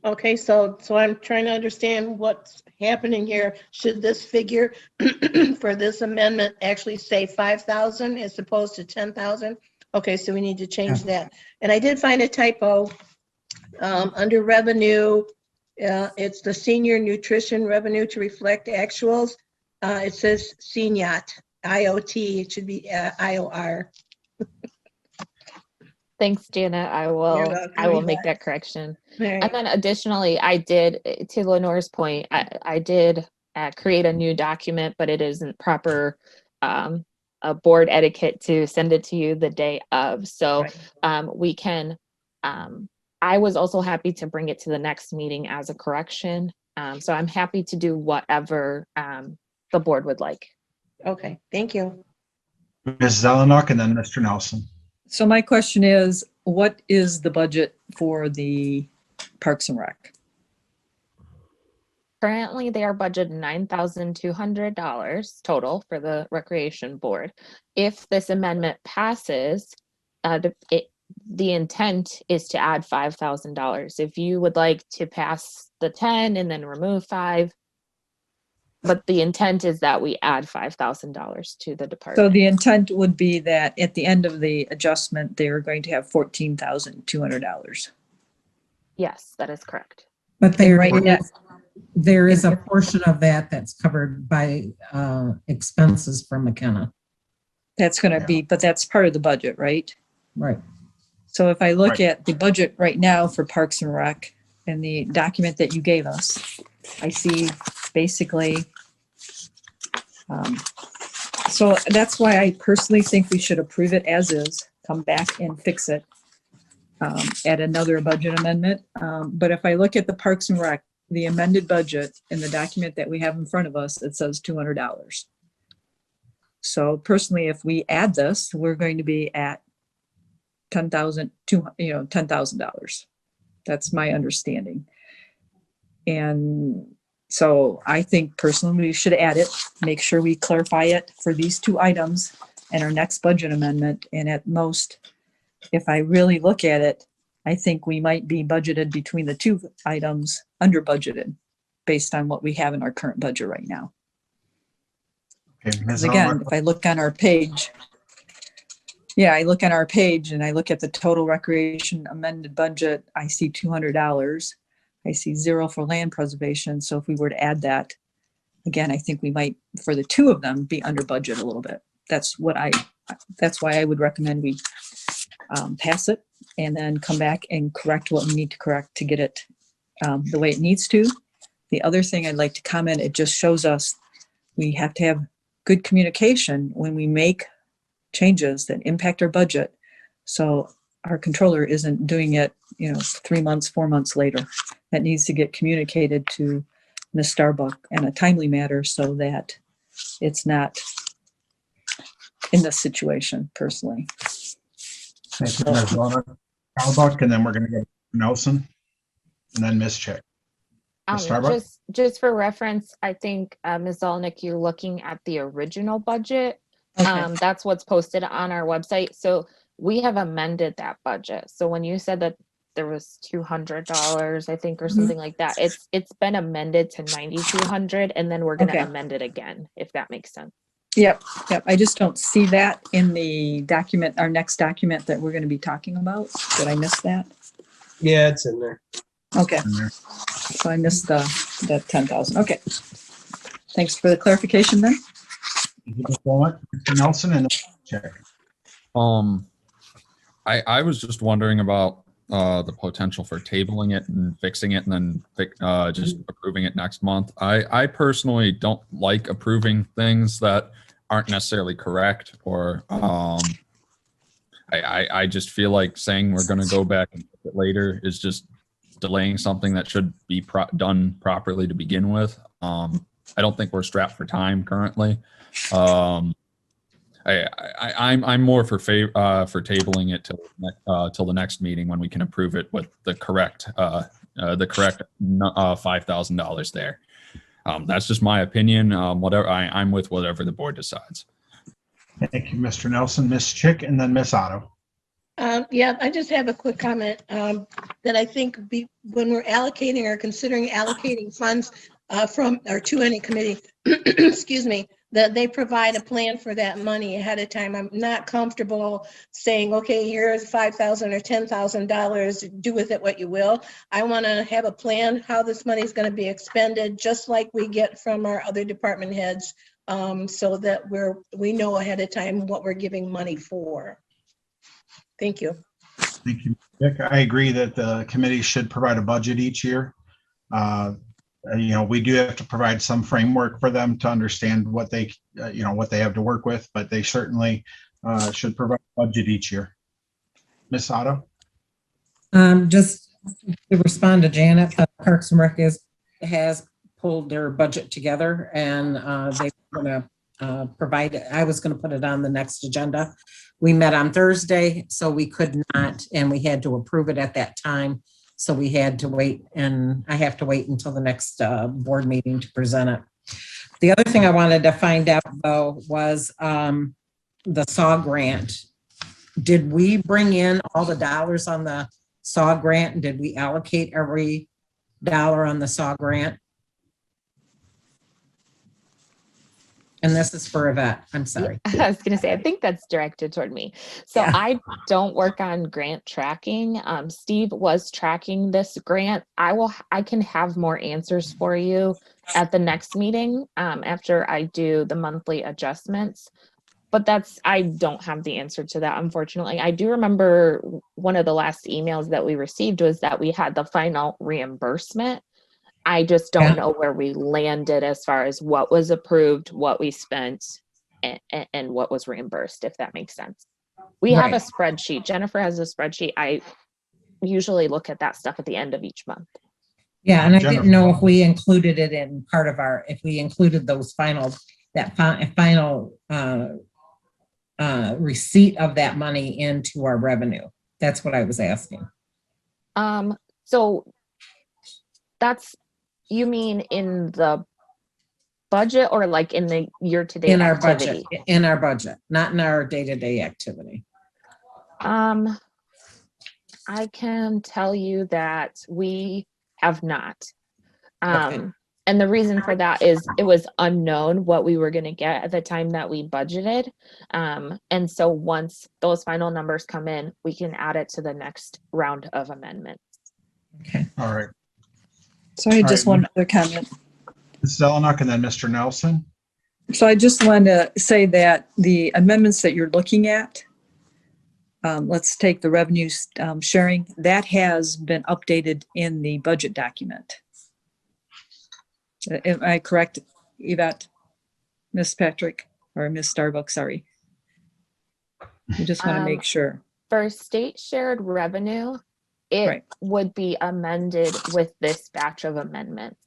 Okay, so I'm trying to understand what's happening here. Should this figure for this amendment actually say 5,000 as opposed to 10,000? Okay, so we need to change that. And I did find a typo under revenue. It's the senior nutrition revenue to reflect actuals. It says CNIOT, IOT. It should be IOR. Thanks, Janet. I will make that correction. Right. And then additionally, I did, to Lenore's point, I did create a new document, but it isn't proper a board etiquette to send it to you the day of. So we can, I was also happy to bring it to the next meeting as a correction. So I'm happy to do whatever the board would like. Okay, thank you. Ms. Zelenak and then Mr. Nelson. So my question is, what is the budget for the Parks and Rec? Currently, they are budgeted $9,200 total for the Recreation Board. If this amendment passes, the intent is to add $5,000. If you would like to pass the 10 and then remove 5, but the intent is that we add $5,000 to the department. So the intent would be that at the end of the adjustment, they are going to have $14,200. Yes, that is correct. But there is a portion of that that's covered by expenses from McKenna. That's going to be, but that's part of the budget, right? Right. So if I look at the budget right now for Parks and Rec and the document that you gave us, I see basically, so that's why I personally think we should approve it as is, come back and fix it, add another budget amendment. But if I look at the Parks and Rec, the amended budget in the document that we have in front of us, it says $200. So personally, if we add this, we're going to be at $10,000. That's my understanding. And so I think personally we should add it, make sure we clarify it for these 2 items in our next budget amendment. And at most, if I really look at it, I think we might be budgeted between the 2 items under budgeted based on what we have in our current budget right now. Okay, Because again, if I look on our page, I look on our page and I look at the total recreation amended budget, I see $200. I see 0 for land preservation. So if we were to add that, again, I think we might, for the 2 of them, be under budget a little bit. That's why I would recommend we pass it and then come back and correct what we need to correct to get it the way it needs to. The other thing I'd like to comment, it just shows us we have to have good communication when we make changes that impact our budget. So our controller isn't doing it, 3 months, 4 months later. That needs to get communicated to Ms. Starbuck in a timely manner so that it's not in this situation personally. Thank you, Ms. Starbuck, and then we're going to go to Nelson and then Ms. Chick. Ms. Starbuck? Just for reference, I think Ms. Zelenak, you're looking at the original budget. Okay. That's what's posted on our website. So we have amended that budget. So when you said that there was $200, I think, or something like that. It's been amended to 9,200, and then we're gonna Okay. amend it again, if that makes sense. Yep. I just don't see that in the document, our next document that we're going to be talking about. Did I miss that? Yeah, it's in there. Okay. So I missed the 10,000. Okay. Thanks for the clarification then. Mr. Nelson and check. I was just wondering about the potential for tabling it and fixing it and then just approving it next month. I personally don't like approving things that aren't necessarily correct, or I just feel like saying we're going to go back and fix it later is just delaying something that should be done properly to begin with. I don't think we're strapped for time currently. I'm more for tabling it till the next meeting when we can approve it with the correct $5,000 there. That's just my opinion. Whatever I'm with whatever the board decides. Thank you, Mr. Nelson. Ms. Chick, and then Ms. Otto. Yeah, I just have a quick comment that I think when we're allocating or considering allocating funds from or to any committee, excuse me, that they provide a plan for that money ahead of time. I'm not comfortable saying, okay, here's $5,000 or $10,000, do with it what you will. I want to have a plan how this money is going to be expended, just like we get from our other department heads, so that we know ahead of time what we're giving money for. Thank you. Thank you, Dick. I agree that the committee should provide a budget each year. We do have to provide some framework for them to understand what they have to work with, but they certainly should provide a budget each year. Ms. Otto? Just to respond to Janet, Parks and Rec has pulled their budget together, and they're going to provide it. I was going to put it on the next agenda. We met on Thursday, so we could not, and we had to approve it at that time. So we had to wait, and I have to wait until the next board meeting to present it. The other thing I wanted to find out, though, was the SAW grant. Did we bring in all the dollars on the SAW grant? Did we allocate every dollar on the SAW grant? And this is for Yvette. I'm sorry. I was going to say, I think that's directed toward me. So yeah. I don't work on grant tracking. Steve was tracking this grant. I can have more answers for you at the next meeting after I do the monthly adjustments. But I don't have the answer to that, unfortunately. I do remember one of the last emails that we received was that we had the final reimbursement. I just don't know where we landed as far as what was approved, what we spent, and what was reimbursed, if that makes sense. We have a spreadsheet. Jennifer has a spreadsheet. I usually look at that stuff at the end of each month. Yeah, and I didn't know if we included it in part of if we included those final receipt of that money into our revenue. That's what I was asking. So that's, you mean in the budget or like in the year-to-date in our activity? budget, in our budget, not in our day-to-day activity. I can tell you that we have not. And the reason for that is it was unknown what we were going to get at the time that we budgeted. And so once those final numbers come in, we can add it to the next round of amendments. Okay. All right. Sorry, just one other comment. Ms. Zelenak and then Mr. Nelson. So I just want to say that the amendments that you're looking at, let's take the revenue sharing, that has been updated in the budget document. Am I correct, Yvette? Ms. Patrick or Ms. Starbuck, sorry. I just want to make sure. For state shared revenue, it would be amended with this batch of amendments.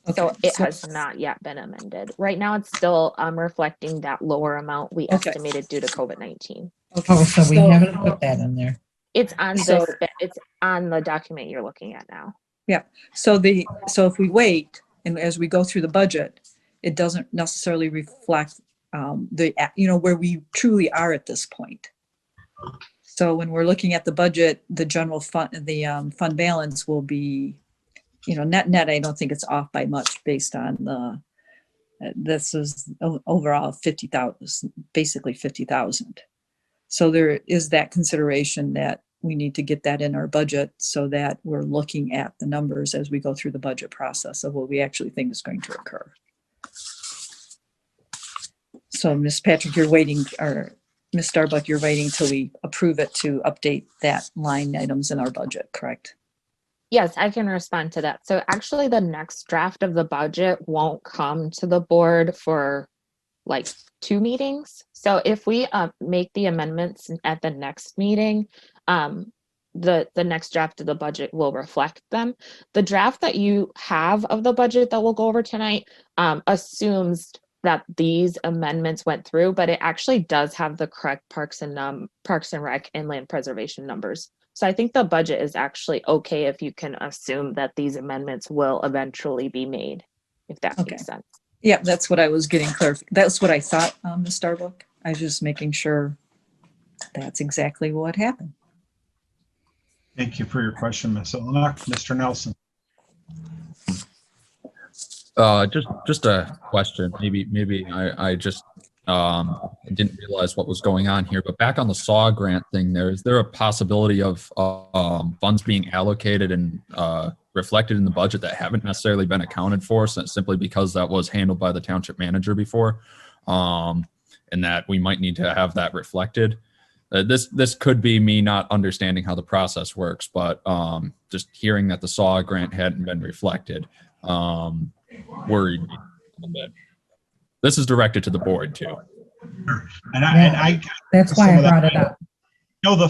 Okay. So it has not yet been amended. Right now, it's still reflecting that lower amount we estimated due to COVID-19. Okay. Oh, so we haven't put that in there. It's on it's on the document you're looking at now. Yeah. So if we wait and as we go through the budget, it doesn't necessarily reflect where we truly are at this point. So when we're looking at the budget, the general fund, the fund balance will be, net, I don't think it's off by much based on this is overall 50,000, basically 50,000. So there is that consideration that we need to get that in our budget so that we're looking at the numbers as we go through the budget process of what we actually think is going to occur. So Ms. Patrick, you're waiting, or Ms. Starbuck, you're waiting till we approve it to update that line items in our budget, correct? Yes, I can respond to that. So actually the next draft of the budget won't come to the board for like 2 meetings. So if we make the amendments at the next meeting, the next draft of the budget will reflect them. The draft that you have of the budget that we'll go over tonight assumes that these amendments went through, but it actually does have the correct Parks and Rec and land preservation numbers. So I think the budget is actually okay if you can assume that these amendments will eventually be made, if that makes sense. Yeah, that's what I was getting clear. That's what I thought, Ms. Starbuck. I was just making sure that's exactly what happened. Thank you for your question, Ms. Zelenak. Mr. Nelson. Just a question. Maybe I just didn't realize what was going on here. But back on the SAW grant thing, is there a possibility of funds being allocated and reflected in the budget that haven't necessarily been accounted for, simply because that was handled by the township manager before, and that we might need to have that reflected? This could be me not understanding how the process works, but just hearing that the SAW grant hadn't been reflected worried me a little bit. This is directed to the board too. And I That's why I brought it up. I know the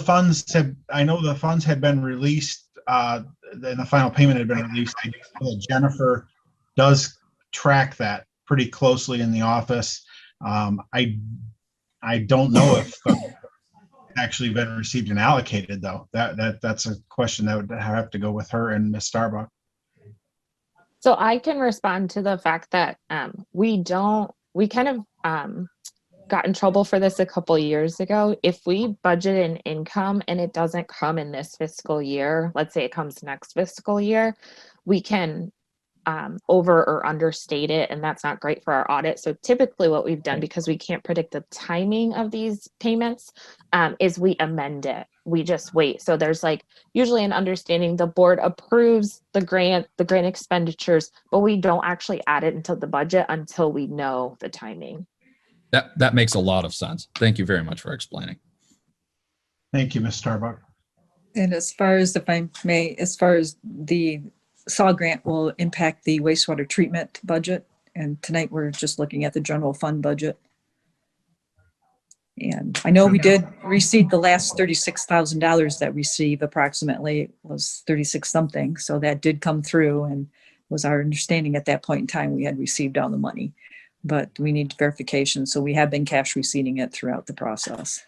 funds had been released, and the final payment had been released. I know that Jennifer does track that pretty closely in the office. I don't know if actually been received and allocated though. That's a question that would have to go with her and Ms. Starbuck. So I can respond to the fact that we kind of got in trouble for this a couple years ago. If we budget an income and it doesn't come in this fiscal year, let's say it comes next fiscal year, we can over or understate it, and that's not great for our audit. So typically what we've done, because we can't predict the timing of these payments, is we amend it. We just wait. So there's like usually an understanding the board approves the grant expenditures, but we don't actually add it into the budget until we know the timing. That makes a lot of sense. Thank you very much for explaining. Thank you, Ms. Starbuck. And as far as, if I may, as far as the SAW grant will impact the wastewater treatment budget, and tonight we're just looking at the general fund budget. And I know we did receive the last $36,000 that received, approximately it was 36 something. So that did come through, and was our understanding at that point in time we had received all the money, but we need verification. So we have been cash receiving it throughout the process.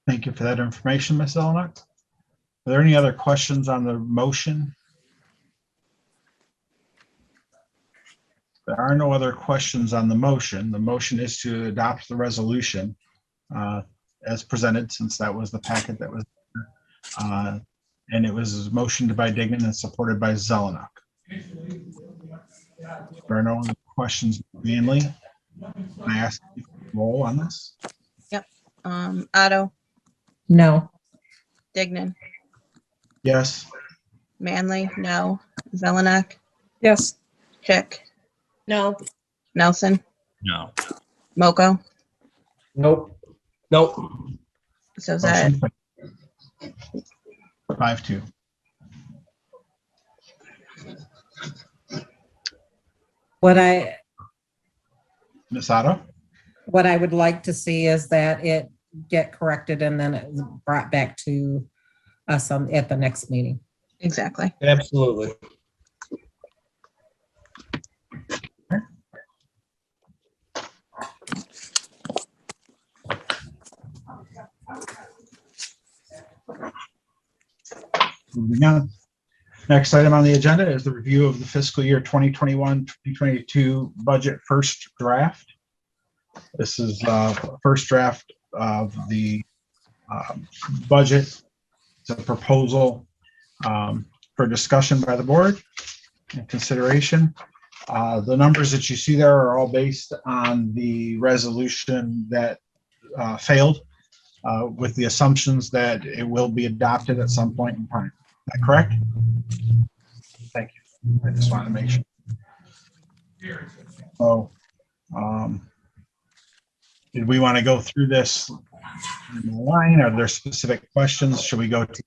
Thank you for that information, Ms. Zelenak. Are there any other questions on the motion? There are no other questions on the motion. The motion is to adopt the resolution as presented, since that was the packet that was and it was motioned by Dignan and supported by Zelenak. There are no other questions. Mainly, can I ask you to roll on this? Yep. Otto, No. Dignan, Yes. Manley, no. Zelenak, Yes. Chick, No. Nelson, No. Moko. Nope. So is that 5-2. Ms. Otto? What I would like to see is that it get corrected and then it brought back to us at the next meeting. exactly? Absolutely. Moving on. Next item on the agenda is the review of the fiscal year 2021-2022 budget first draft. This is first draft of the budget. It's a proposal for discussion by the board and consideration. The numbers that you see there are all based on the resolution that failed, with the assumptions that it will be adopted at some point in time. Is that correct? Thank you. I just wanted to make sure. So, did we want to go through this in the line? Are there specific questions? Should we go to,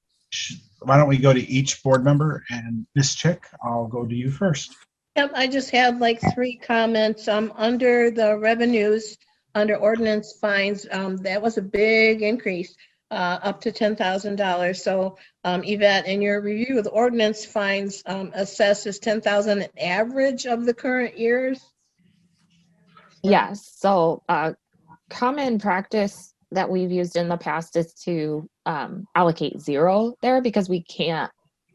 why don't we go to each board member? And Ms. Chick, I'll go to you first. Yep, I just had like 3 comments. Under the revenues, under ordinance fines, that was a big increase, up to $10,000. So Yvette, in your review of the ordinance fines, assesses 10,000 average of the current years? Yes. So common practice that we've used in the past is to allocate 0 there, because we can't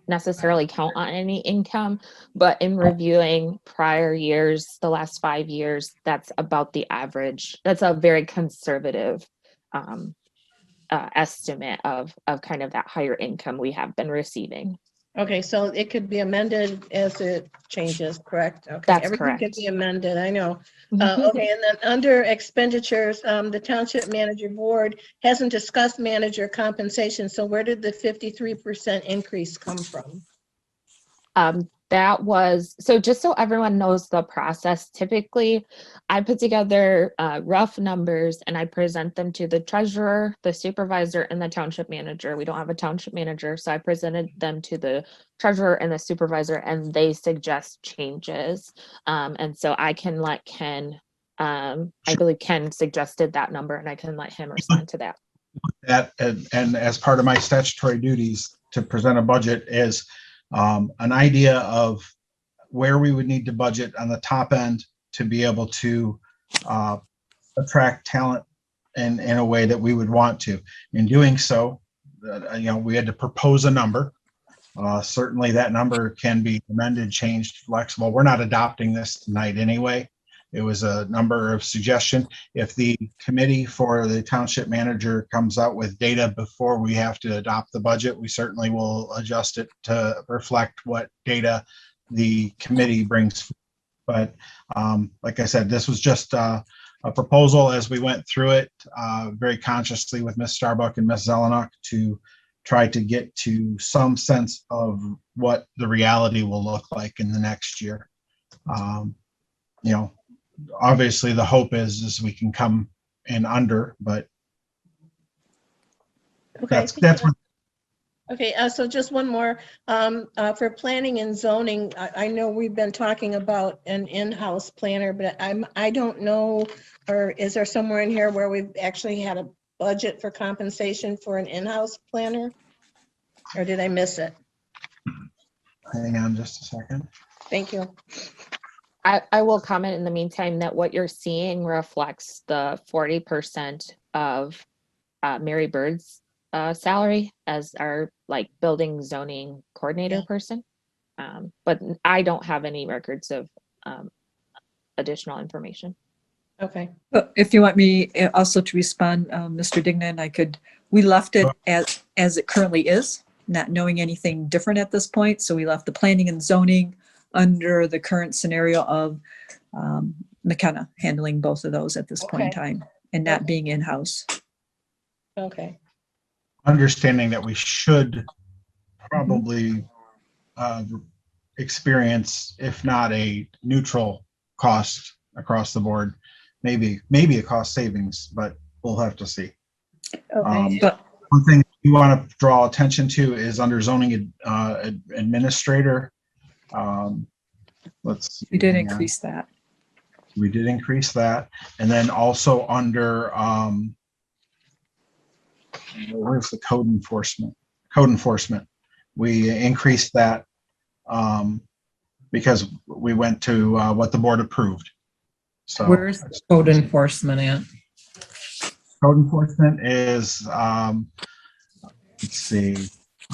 necessarily count on any income. But in reviewing prior years, the last 5 years, that's about the average. That's a very conservative estimate of kind of that higher income we have been receiving. Okay, so it could be amended as it changes, correct? Okay, That's everything correct. can be amended, I know. Okay, and then under expenditures, the Township Manager Board hasn't discussed manager compensation, so where did the 53% increase come from? That was, so just so everyone knows the process, typically I put together rough numbers and I present them to the treasurer, the supervisor, and the township manager. We don't have a township manager, so I presented them to the treasurer and the supervisor, and they suggest changes. And so I can let Ken, I believe Ken suggested that number, and I can let him respond to that. That, and as part of my statutory duties to present a budget is an idea of where we would need to budget on the top end to be able to attract talent in a way that we would want to. In doing so, we had to propose a number. Certainly that number can be amended, changed, flexible. We're not adopting this tonight anyway. It was a number of suggestion. If the committee for the township manager comes out with data before we have to adopt the budget, we certainly will adjust it to reflect what data the committee brings. But like I said, this was just a proposal as we went through it very consciously with Ms. Starbuck and Ms. Zelenak to try to get to some sense of what the reality will look like in the next year. Obviously the hope is we can come in under, but Okay. that's what. Okay, so just one more, for planning and zoning, I know we've been talking about an in-house planner, but I don't know, or is there somewhere in here where we've actually had a budget for compensation for an in-house planner? Or did I miss it? Hang on just a second. Thank you. I will comment in the meantime that what you're seeing reflects the 40% of Mary Bird's salary as our building zoning coordinator person. But I don't have any records of additional information. Okay. But if you want me also to respond, Mr. Dignan, we left it as it currently is, not knowing anything different at this point. So we left the planning and zoning under the current scenario of McKenna handling both of those at this point in time and not being in-house. Okay. Understanding that we should probably experience, if not a neutral cost across the board, maybe a cost savings, but we'll have to see. Okay. One thing you want to draw attention to is under zoning administrator. Let's see. We did increase that. We did increase that. And then also under, where's the code enforcement? Code enforcement. We increased that because we went to what the board approved. So where's code enforcement at? Code enforcement is, let's see,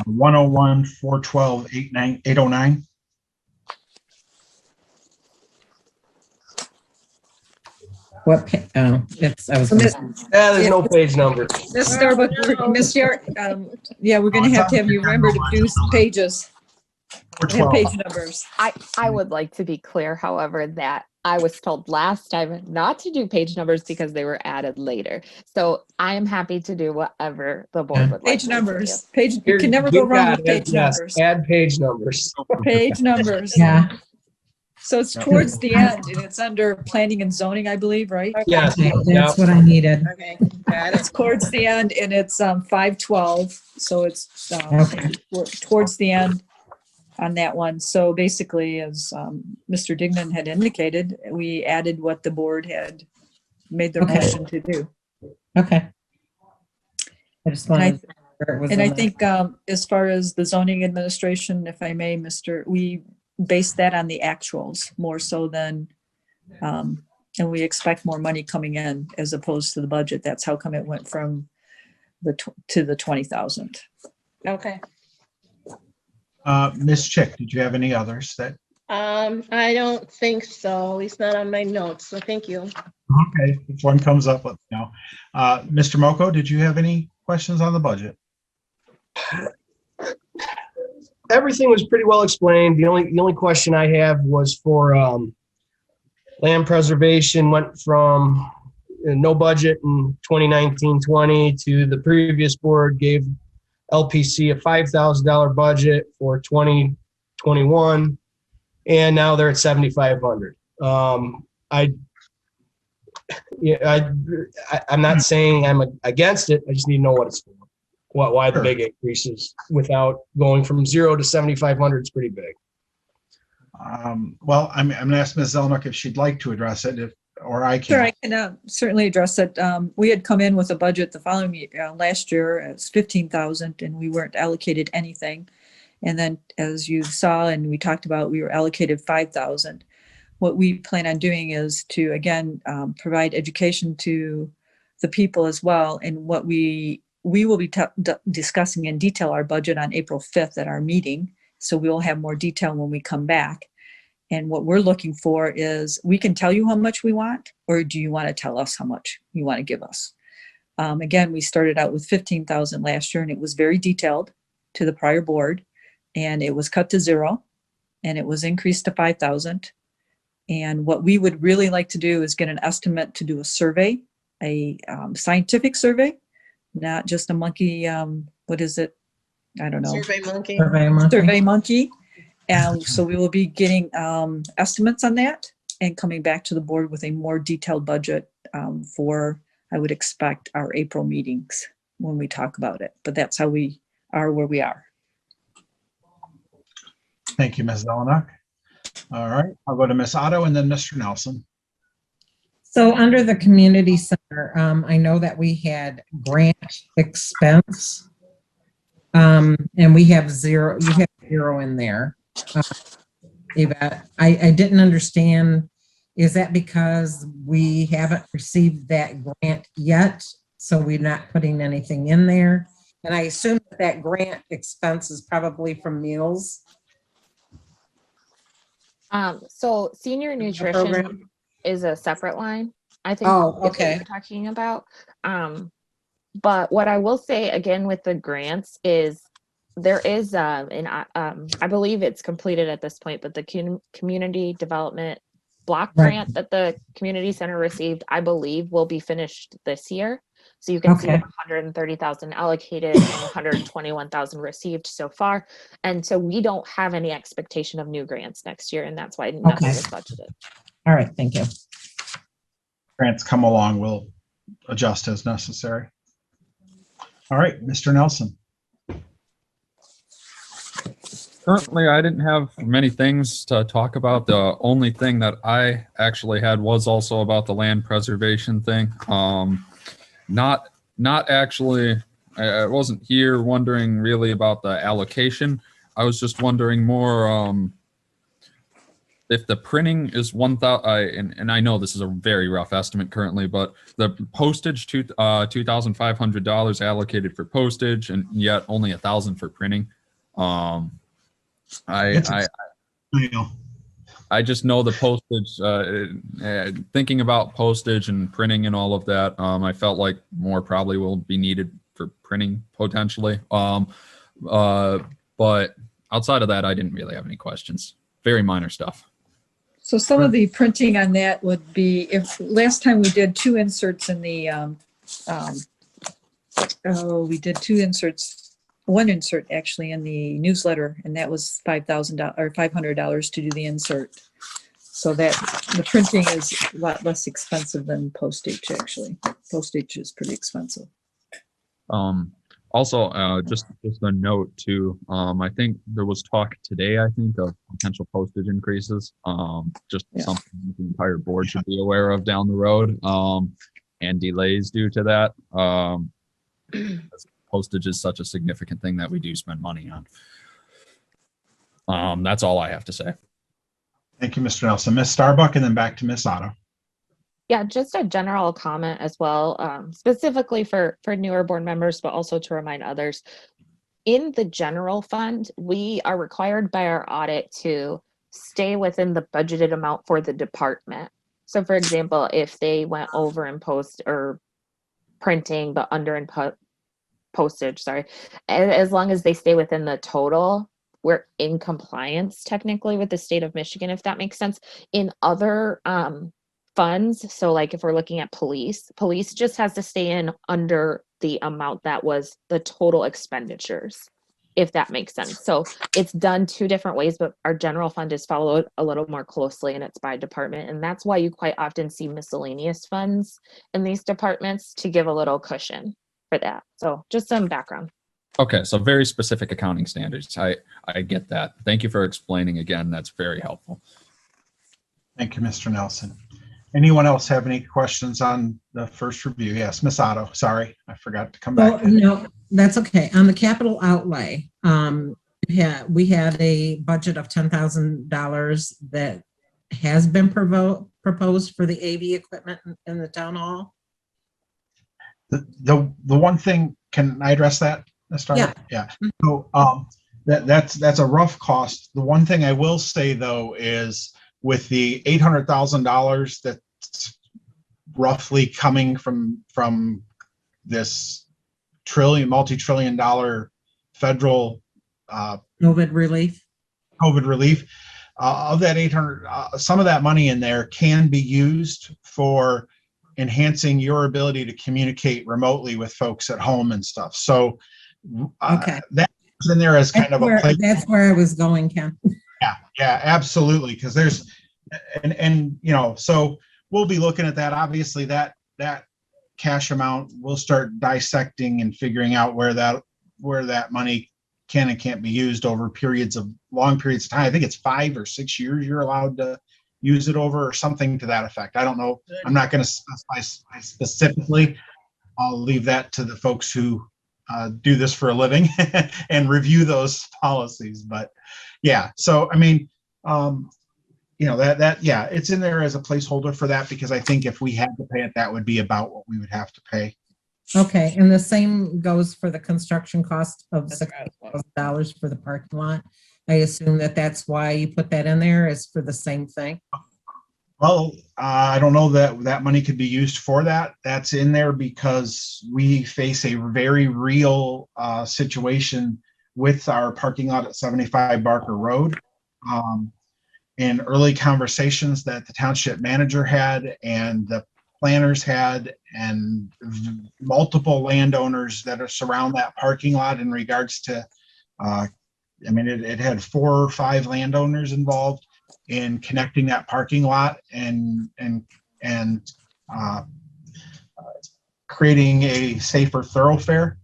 101, 412, 809. What, it's, I was gonna say, There's no page number. Miss Starbuck, Miss Yar, yeah, we're gonna have to have you remember to do some pages. And page numbers. I would like to be clear, however, that I was told last time not to do page numbers because they were added later. So I am happy to do whatever the board would like. Page numbers, page, you can never go wrong with page numbers. Add page numbers. Page numbers. yeah. So it's towards the end and it's under planning and zoning, I believe, right? Yes. Okay, that's what I needed. Okay, got It's it. towards the end and it's 512, so it's Okay. towards the end on that one. So basically, as Mr. Dignan had indicated, we added what the board had made their Okay. motion to do. Okay. I just And I, wanted. where it was and in I there. think as far as the zoning administration, if I may, we based that on the actuals more so than, and we expect more money coming in as opposed to the budget. That's how come it went from to the 20,000. Okay. Ms. Chick, did you have any others that? I don't think so, at least not on my notes, so thank you. Okay, if one comes up, let me know. Mr. Moko, did you have any questions on the budget? Everything was pretty well explained. The only question I have was for land preservation. Went from no budget in 2019-20 to the previous board gave LPC a $5,000 budget for 2021, and now they're at 7,500. I'm not saying I'm against it. I just need to know what it's for. Why the big increases without going from 0 to 7,500 is pretty big. Well, I'm gonna ask Ms. Zelnick if she'd like to address it, or I can. Sure, I can certainly address it. We had come in with a budget the following year, last year, it's 15,000, and we weren't allocated anything. And then, as you saw and we talked about, we were allocated 5,000. What we plan on doing is to again provide education to the people as well. And what we will be discussing in detail our budget on April 5th at our meeting. So we will have more detail when we come back. And what we're looking for is, we can tell you how much we want, or do you want to tell us how much you want to give us? Again, we started out with 15,000 last year, and it was very detailed to the prior board, and it was cut to 0, and it was increased to 5,000. And what we would really like to do is get an estimate to do a survey, a scientific survey, not just a monkey, what is it? I don't know. Survey Monkey. Survey Monkey. And so we will be getting estimates on that and coming back to the board with a more detailed budget for, I would expect, our April meetings when we talk about it. But that's how we are where we are. Thank you, Ms. Zelnick. All right, I'll go to Ms. Otto and then Mr. Nelson. So under the community center, I know that we had grant expense. And we have 0, you have 0 in there. Eva, I didn't understand, is that because we haven't received that grant yet? So we're not putting anything in there? And I assume that grant expense is probably from meals. So senior nutrition program? is a separate line. I think Oh, is what okay. you're talking about. But what I will say again with the grants is there is I believe it's completed at this point, but the community development block Right. grant that the community center received, I believe, will be finished this year. So you can see Okay. 130,000 allocated and 121,000 received so far. And so we don't have any expectation of new grants next year, and that's why nothing Okay. is budgeted. All right, thank you. Grants come along, we'll adjust as necessary. All right, Mr. Nelson. Currently, I didn't have many things to talk about. The only thing that I actually had was also about the land preservation thing. Not actually, I wasn't here wondering really about the allocation. I was just wondering more if the printing is 1,000, and I know this is a very rough estimate currently, but the postage, $2,500 allocated for postage, and yet only 1,000 for printing. I know. I just know the postage, thinking about postage and printing and all of that, I felt like more probably will be needed for printing potentially. But outside of that, I didn't really have any questions. Very minor stuff. So some of the printing on that would be, if last time we did 2 inserts in the, we did 2 inserts, 1 insert actually in the newsletter, and that was $5,000 or $500 to do the insert. So that the printing is a lot less expensive than postage, actually. Postage is pretty expensive. Also, just a note too. I think there was talk today, I think, of potential postage increases. Something the entire board should be aware of down the road, and delays due to that. Postage is such a significant thing that we do spend money on. That's all I have to say. Thank you, Mr. Nelson. Ms. Starbuck, and then back to Ms. Otto. Yeah, just a general comment as well, specifically for newer board members, but also to remind others. In the general fund, we are required by our audit to stay within the budgeted amount for the department. So for example, if they went over in post or printing, but under in postage, sorry, as long as they stay within the total, we're in compliance technically with the state of Michigan, if that makes sense. In other funds, so like if we're looking at police just has to stay in under the amount that was the total expenditures, if that makes sense. So it's done 2 different ways, but our general fund is followed a little more closely, and it's by department. And that's why you quite often see miscellaneous funds in these departments to give a little cushion for that. So just some background. Okay, so very specific accounting standards. I get that. Thank you for explaining again. That's very helpful. Thank you, Mr. Nelson. Anyone else have any questions on the first review? Yes, Ms. Otto, sorry, I forgot to come back. No, that's okay. On the capital outlay, we had a budget of $10,000 that has been proposed for the AV equipment in the town hall. The one thing, can I address that, Ms. Starbuck? Yeah. So that's a rough cost. The one thing I will say though is, with the $800,000 that's roughly coming from this multi-trillion-dollar federal COVID relief, of that 800, some of that money in there can be used for enhancing your ability to communicate remotely with folks at home and stuff. So okay, that's in there as kind of a place. That's where I was going, Ken. Yeah, absolutely. Because there's, and so we'll be looking at that. Obviously, that cash amount, we'll start dissecting and figuring out where that money can and can't be used over long periods of time. I think it's 5 or 6 years you're allowed to use it over, or something to that effect. I don't know. I'm not going to specify specifically. I'll leave that to the folks who do this for a living and review those policies. But yeah, so I mean, it's in there as a placeholder for that, because I think if we had to pay it, that would be about what we would have to pay. Okay, and the same goes for the construction cost of $6,000 for the parking lot. I assume that's why you put that in there, is for the same thing. Well, I don't know that money could be used for that. That's in there because we face a very real situation with our parking lot at 75 Barker Road. In early conversations that the township manager had and the planners had, and multiple landowners that are surround that parking lot in regards to, it had 4 or 5 landowners involved in connecting that parking lot and creating a safer thoroughfare.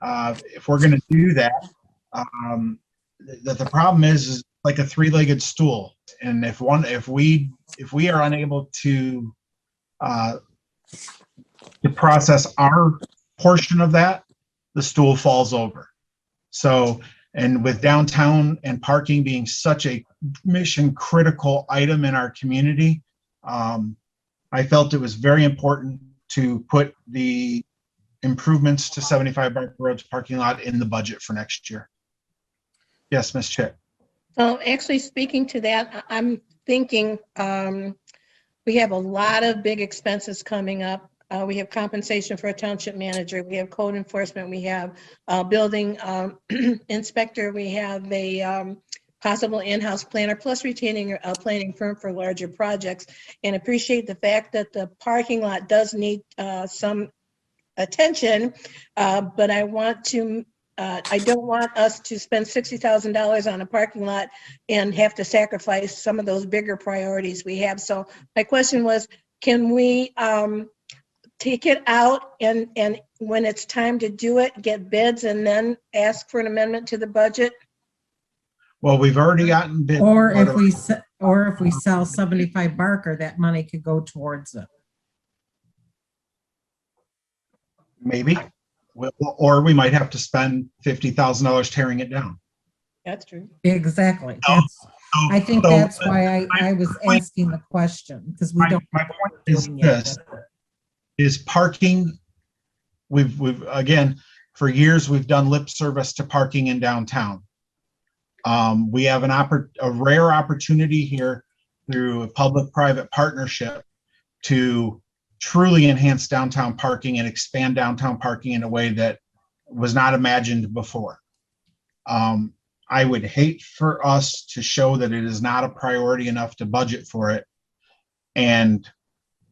If we're going to do that, the problem is like a 3-legged stool, and if we are unable to process our portion of that, the stool falls over. So, and with downtown and parking being such a mission critical item in our community, I felt it was very important to put the improvements to 75 Barker Road's parking lot in the budget for next year. Yes, Ms. Chick. So actually, speaking to that, I'm thinking, we have a lot of big expenses coming up. We have compensation for a township manager, we have code enforcement, we have building inspector, we have a possible in-house planner, plus retaining a planning firm for larger projects. And appreciate the fact that the parking lot does need some attention, but I want to, I don't want us to spend $60,000 on a parking lot and have to sacrifice some of those bigger priorities we have. So my question was, can we take it out and when it's time to do it, get bids and then ask for an amendment to the budget? Well, we've already gotten bids. Or if we sell 75 Barker, that money could go towards it. Maybe, or we might have to spend $50,000 tearing it down. That's true. Exactly. I think that's why I was asking the question, because we don't. My point is this, is parking. We've again, for years, we've done lip service to parking in downtown. We have a rare opportunity here through a public-private partnership to truly enhance downtown parking and expand downtown parking in a way that was not imagined before. I would hate for us to show that it is not a priority enough to budget for it and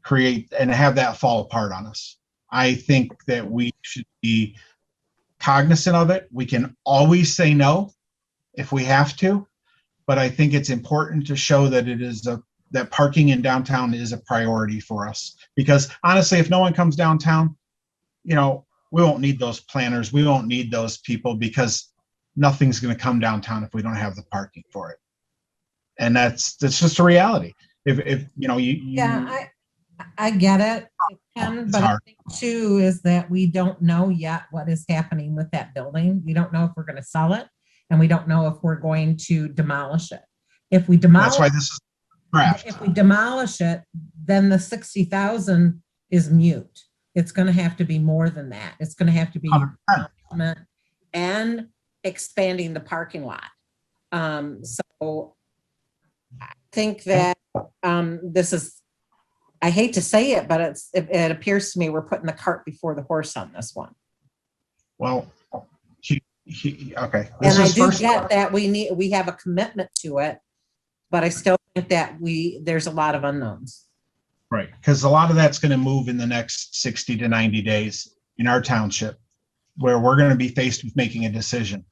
create and have that fall apart on us. I think that we should be cognizant of it. We can always say no if we have to, but I think it's important to show that it is that parking in downtown is a priority for us. Because honestly, if no one comes downtown, we won't need those planners. We won't need those people because nothing's going to come downtown if we don't have the parking for it. And that's just a reality. If Yeah, I get it. But I think too is that we don't know yet what is happening with that building. We don't know if we're going to sell it, and we don't know if we're going to demolish it. If we demolish, that's why this is draft. If we demolish it, then the 60,000 is mute. It's going to have to be more than that. It's going to have to be and expanding the parking lot. So I think that this is, I hate to say it, but it appears to me we're putting the cart before the horse on this one. Well, okay. And I do get that we have a commitment to it, but I still think that there's a lot of unknowns. Right, because a lot of that's going to move in the next 60 to 90 days in our township, where we're going to be faced with making a decision.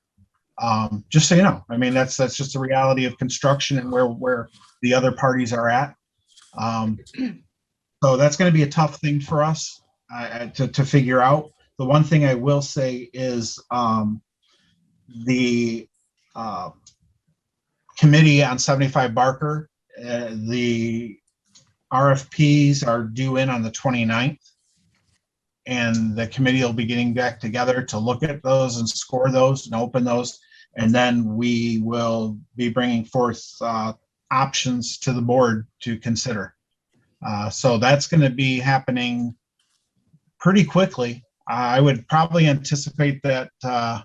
Just so you know, I mean, that's just the reality of construction and where the other parties are at. So that's going to be a tough thing for us to figure out. The one thing I will say is the committee on 75 Barker, the RFPs are due in on the 29th, and the committee will be getting back together to look at those and score those and open those. And then we will be bringing forth options to the board to consider. So that's going to be happening pretty quickly. I would probably anticipate that, I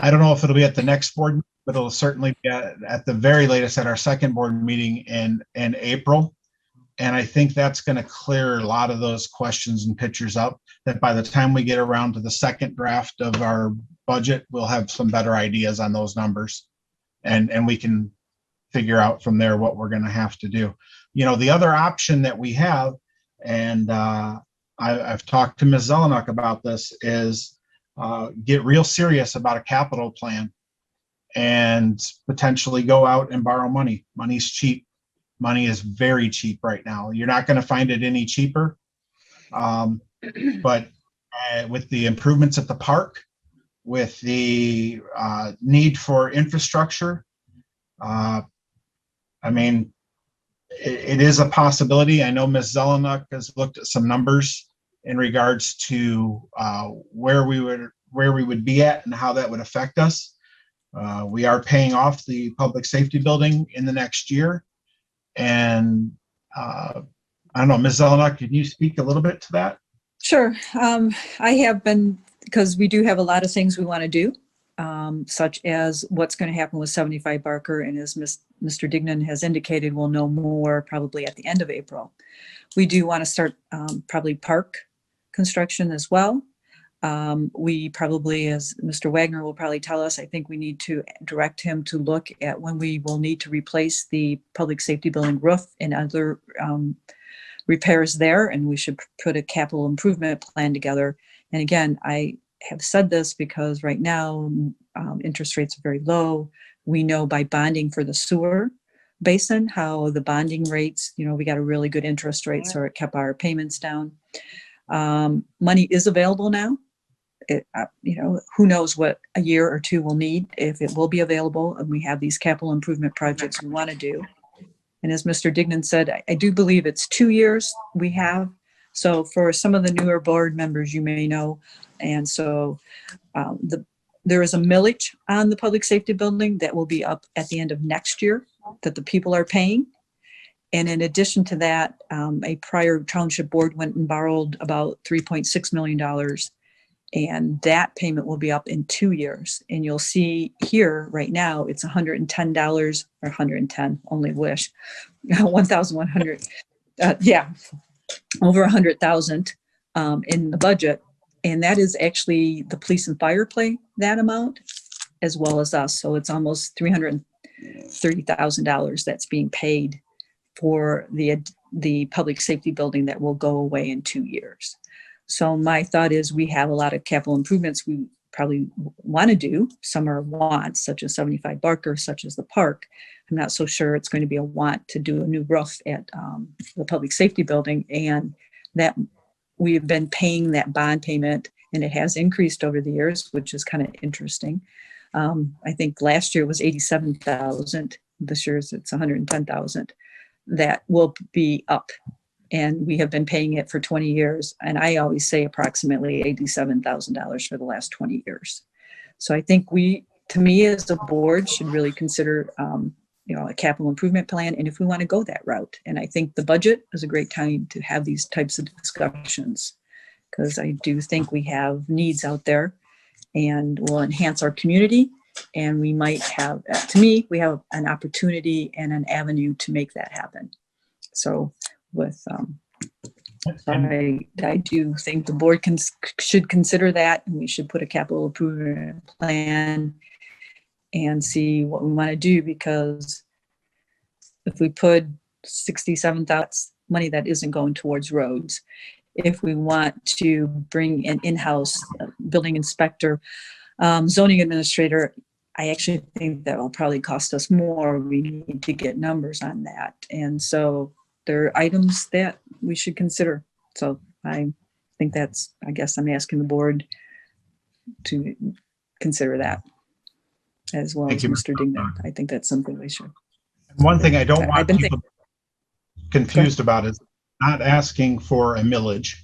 don't know if it'll be at the next board, but it'll certainly be at the very latest at our second board meeting in April. And I think that's going to clear a lot of those questions and pictures up, that by the time we get around to the second draft of our budget, we'll have some better ideas on those numbers. And we can figure out from there what we're going to have to do. The other option that we have, and I've talked to Ms. Zelenak about this, is get real serious about a capital plan and potentially go out and borrow money. Money's cheap. Money is very cheap right now. You're not going to find it any cheaper. But with the improvements at the park, with the need for infrastructure, I mean, it is a possibility. I know Ms. Zelenak has looked at some numbers in regards to where we would be at and how that would affect us. We are paying off the public safety building in the next year. And I don't know, Ms. Zelenak, can you speak a little bit to that? Sure. I have been, because we do have a lot of things we want to do. such as what's going to happen with 75 Barker. And as Mr. Dignan has indicated, we'll know more probably at the end of April. We do want to start probably park construction as well. We probably, as Mr. Wagner will probably tell us, I think we need to direct him to look at when we will need to replace the public safety building roof and other repairs there. And we should put a capital improvement plan together. And again, I have said this because right now interest rates are very low. We know by bonding for the sewer basin, how the bonding rates, we got a really good interest rate, so it kept our payments down. Money is available now. Who knows what a year or two will need, if it will be available, and we have these capital improvement projects we want to do. And as Mr. Dignan said, I do believe it's 2 years we have. So for some of the newer board members, you may know, and so there is a millage on the public safety building that will be up at the end of next year that the people are paying. And in addition to that, a prior township board went and borrowed about $3.6 million. And that payment will be up in 2 years. And you'll see here right now, it's $110 or 110, only wish, 1,100. Yeah, over 100,000 in the budget. And that is actually the police and fire play that amount, as well as us. So it's almost $330,000 that's being paid for the public safety building that will go away in 2 years. So my thought is we have a lot of capital improvements we probably want to do. Some are wants, such as 75 Barker, such as the park. I'm not so sure it's going to be a want to do a new roof at the public safety building, and that we have been paying that bond payment, and it has increased over the years, which is kind of interesting. I think last year was 87,000. This year's it's 110,000. That will be up. And we have been paying it for 20 years. And I always say approximately $87,000 for the last 20 years. So I think to me as a board, should really consider, a capital improvement plan. And if we want to go that route, and I think the budget is a great time to have these types of discussions, because I do think we have needs out there and will enhance our community. And we might have, to me, we have an opportunity and an avenue to make that happen. So I do think the board should consider that, and we should put a capital improvement plan and see what we want to do, because if we put 67,000 money that isn't going towards roads, if we want to bring an in-house building inspector, zoning administrator, I actually think that will probably cost us more. We need to get numbers on that. And so there are items that we should consider. So I think I guess I'm asking the board to consider that, as well as Mr. Dignan. I think that's something we should. One thing I don't want people confused about is not asking for a millage.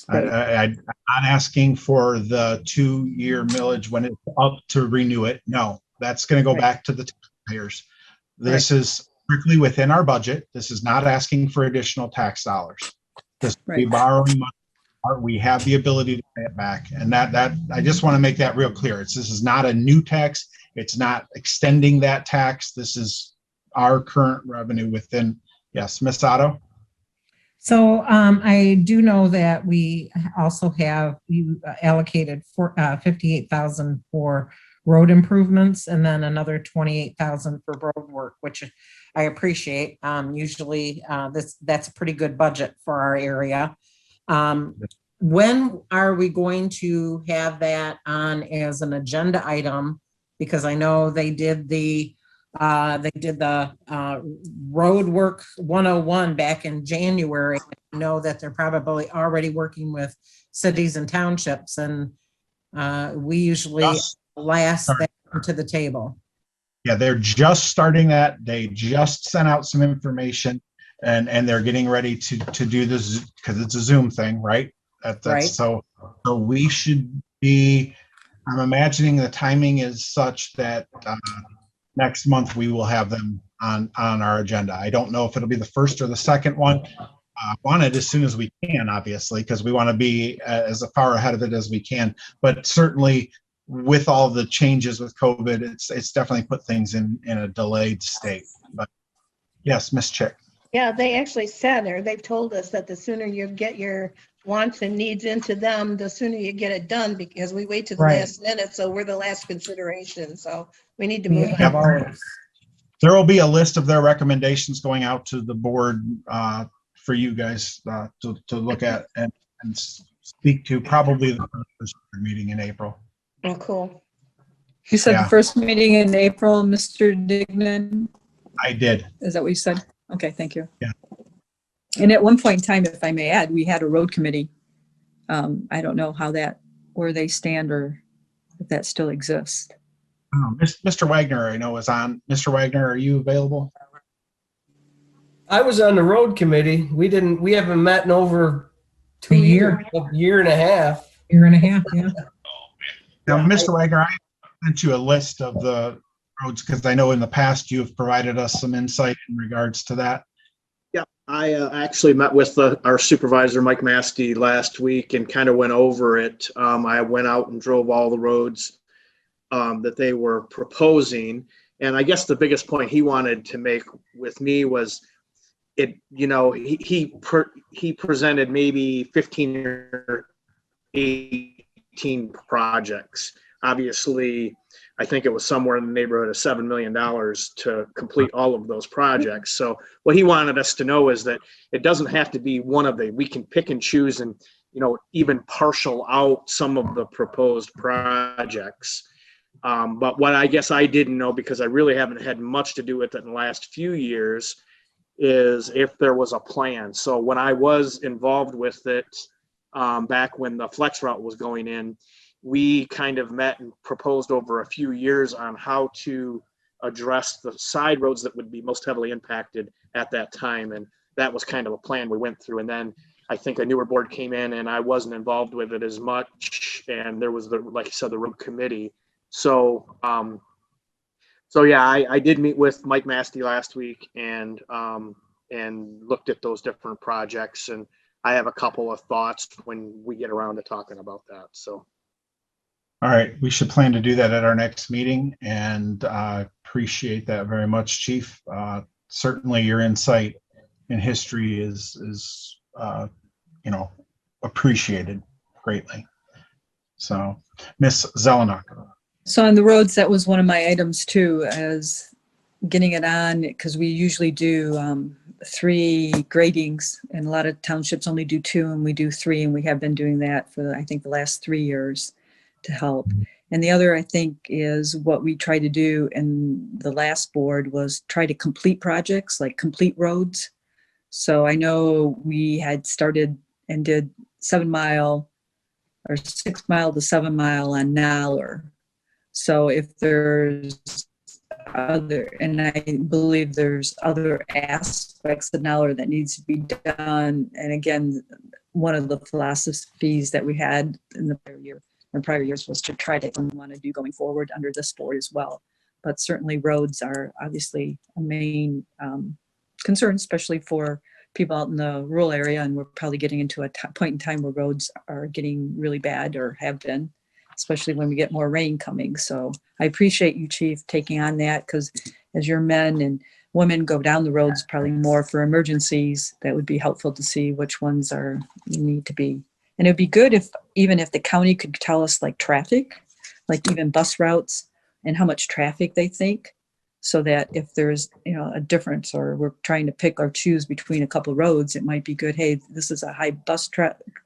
Right. I'm not asking for the 2-year millage when it's up to renew it. No, that's going to go back to the taxpayers. This is strictly within our budget. This is not asking for additional tax dollars. This will be borrowing money. We have the ability to pay it back. And that I just want to make that real clear. This is not a new tax. It's not extending that tax. This is our current revenue within. Yes, Ms. Otto? So I do know that we also have allocated for 58,000 for road improvements, and then another 28,000 for road work, which I appreciate. Usually that's a pretty good budget for our area. When are we going to have that on as an agenda item? Because I know they did the road work 101 back in January. I know that they're probably already working with cities and townships, and we usually last that to the table. Yeah, they're just starting that. They just sent out some information, and they're getting ready to do this because it's a Zoom thing, right? That's so we should be. I'm imagining the timing is such that next month we will have them on our agenda. I don't know if it'll be the first or the second one. Want it as soon as we can, obviously, because we want to be as far ahead of it as we can. But certainly with all the changes with COVID, it's definitely put things in a delayed state. But yes, Miss Chick. Yeah, they actually said, or they've told us that the sooner you get your wants and needs into them, the sooner you get it done, because we wait to the Right. last minute, so we're the last consideration, so we need to We move have ahead. ours. There will be a list of their recommendations going out to the board for you guys to look at and speak to, probably the first meeting in April. Oh, cool. You said Yeah. the first meeting in April, Mr. Dignan? I did. Is that what you said? Okay, thank you. Yeah. And at one point in time, if I may add, we had a road committee. I don't know where they stand or if that still exists. Mr. Wagner, I know, is on. Mr. Wagner, are you available? I was on the road committee. We haven't met in over A year. a year and a half. Year and a half, yeah. Now, Mr. Wagner, I sent you a list of the roads because I know in the past you have provided us some insight in regards to that. Yeah, I actually met with our supervisor, Mike Masti, last week and kind of went over it. I went out and drove all the roads that they were proposing. And I guess the biggest point he wanted to make with me was he presented maybe 15 or 18 projects. Obviously, I think it was somewhere in the neighborhood of $7 million to complete all of those projects. So what he wanted us to know is that it doesn't have to be we can pick and choose and, even partial out some of the proposed projects. But what I guess I didn't know, because I really haven't had much to do with it in the last few years, is if there was a plan. So when I was involved with it, back when the flex route was going in, we kind of met and proposed over a few years on how to address the side roads that would be most heavily impacted at that time. And that was kind of a plan we went through. And then I think a newer board came in and I wasn't involved with it as much. And there was like you said, the road committee. So yeah, I did meet with Mike Masti last week and looked at those different projects. And I have a couple of thoughts when we get around to talking about that. So. All right, we should plan to do that at our next meeting, and appreciate that very much, Chief. Certainly your insight in history is appreciated greatly. So, Ms. Zelenak. So on the roads, that was one of my items too, as getting it on, because we usually do 3 gradings, and a lot of townships only do 2, and we do 3, and we have been doing that for, I think, the last 3 years to help. And the other, I think, is what we tried to do in the last board was try to complete projects, like complete roads. So I know we had started and did 7 mile or 6 mile to 7 mile on Naller. So if there's and I believe there's other aspects of Naller that needs to be done. And again, one of the philosophies that we had in the prior years was to try to want to do going forward under this board as well. But certainly roads are obviously a main concern, especially for people out in the rural area. And we're probably getting into a point in time where roads are getting really bad or have been, especially when we get more rain coming. So I appreciate you, Chief, taking on that, because as your men and women go down the roads, probably more for emergencies, that would be helpful to see which ones need to be. And it'd be good if the county could tell us like traffic, like even bus routes and how much traffic they think, so that if there's a difference or we're trying to pick or choose between a couple of roads, it might be good. Hey, this is a high bus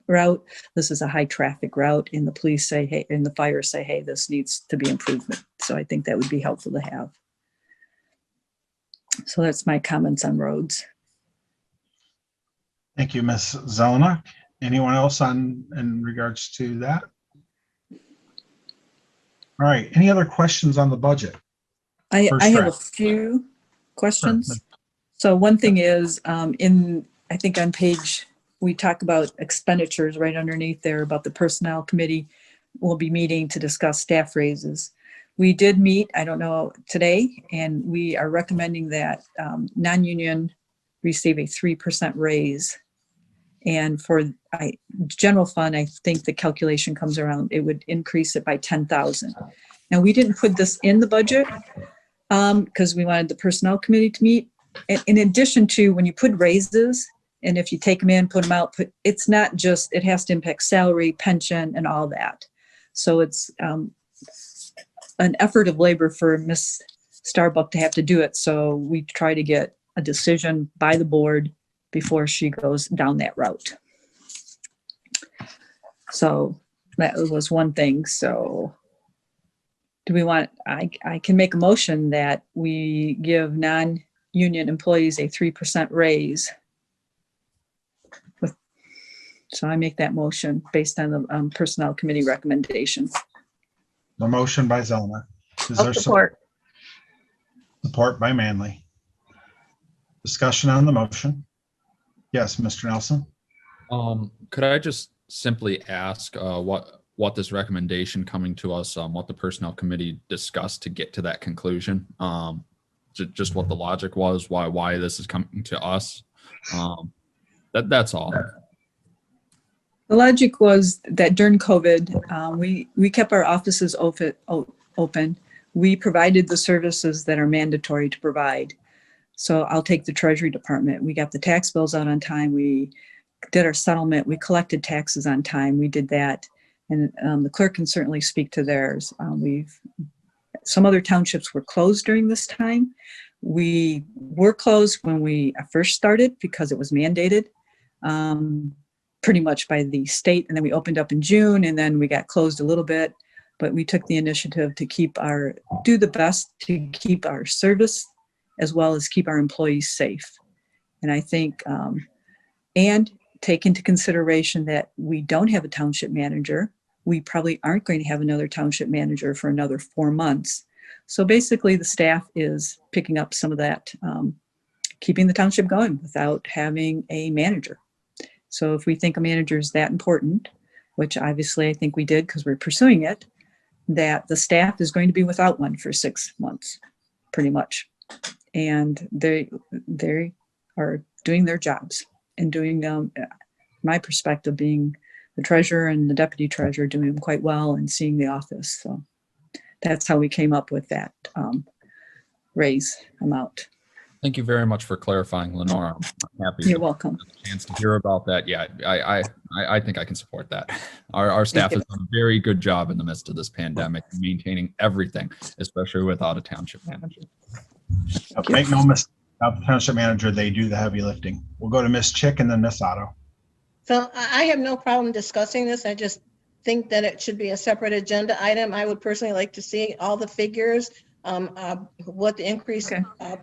route. This is a high traffic route. And the police say, hey, and the fire say, hey, this needs to be improvement. So I think that would be helpful to have. So that's my comments on roads. Thank you, Ms. Zelenak. Anyone else in regards to that? All right. Any other questions on the budget? I have a few questions. Sure. So one thing is I think on page, we talk about expenditures right underneath there about the personnel committee will be meeting to discuss staff raises. We did meet, I don't know, today, and we are recommending that non-union receive a 3% raise. And for general fund, I think the calculation comes around, it would increase it by 10,000. Now, we didn't put this in the budget because we wanted the personnel committee to meet. In addition to when you put raises, and if you take them in, put them out, it's not just, it has to impact salary, pension, and all that. So it's an effort of labor for Ms. Starbuck to have to do it. So we try to get a decision by the board before she goes down that route. So that was one thing. So do we want, I can make a motion that we give non-union employees a 3% raise. So I make that motion based on the personnel committee recommendation. The motion by Zellner. Is I'll there support. Support by Manley. Discussion on the motion. Yes, Mr. Nelson. Could I just simply ask what this recommendation coming to us, what the personnel committee discussed to get to that conclusion? Just what the logic was, why this is coming to us. That's all. The logic was that during COVID, we kept our offices open. We provided the services that are mandatory to provide. So I'll take the Treasury Department. We got the tax bills out on time. We did our settlement. We collected taxes on time. We did that. And the clerk can certainly speak to theirs. Some other townships were closed during this time. We were closed when we first started because it was mandated. Pretty much by the state, and then we opened up in June, and then we got closed a little bit, but we took the initiative to do the best to keep our service as well as keep our employees safe. And I think, and take into consideration that we don't have a township manager. We probably aren't going to have another township manager for another 4 months. So basically the staff is picking up some of that, keeping the township going without having a manager. So if we think a manager is that important, which obviously I think we did because we're pursuing it, that the staff is going to be without one for 6 months, pretty much. And they are doing their jobs and doing, my perspective being the treasurer and the deputy treasurer doing them quite well and seeing the office. So that's how we came up with that raise amount. Thank you very much for clarifying, Lenora. I'm happy. You're welcome. A chance to hear about that. Yeah, I think I can support that. Our staff has done a very good job in the midst of this pandemic, maintaining everything, especially without a township manager. Make no mistake, without the township manager, they do the heavy lifting. We'll go to Ms. Chick and then Ms. Otto. So I have no problem discussing this. I just think that it should be a separate agenda item. I would personally like to see all the figures, what the increase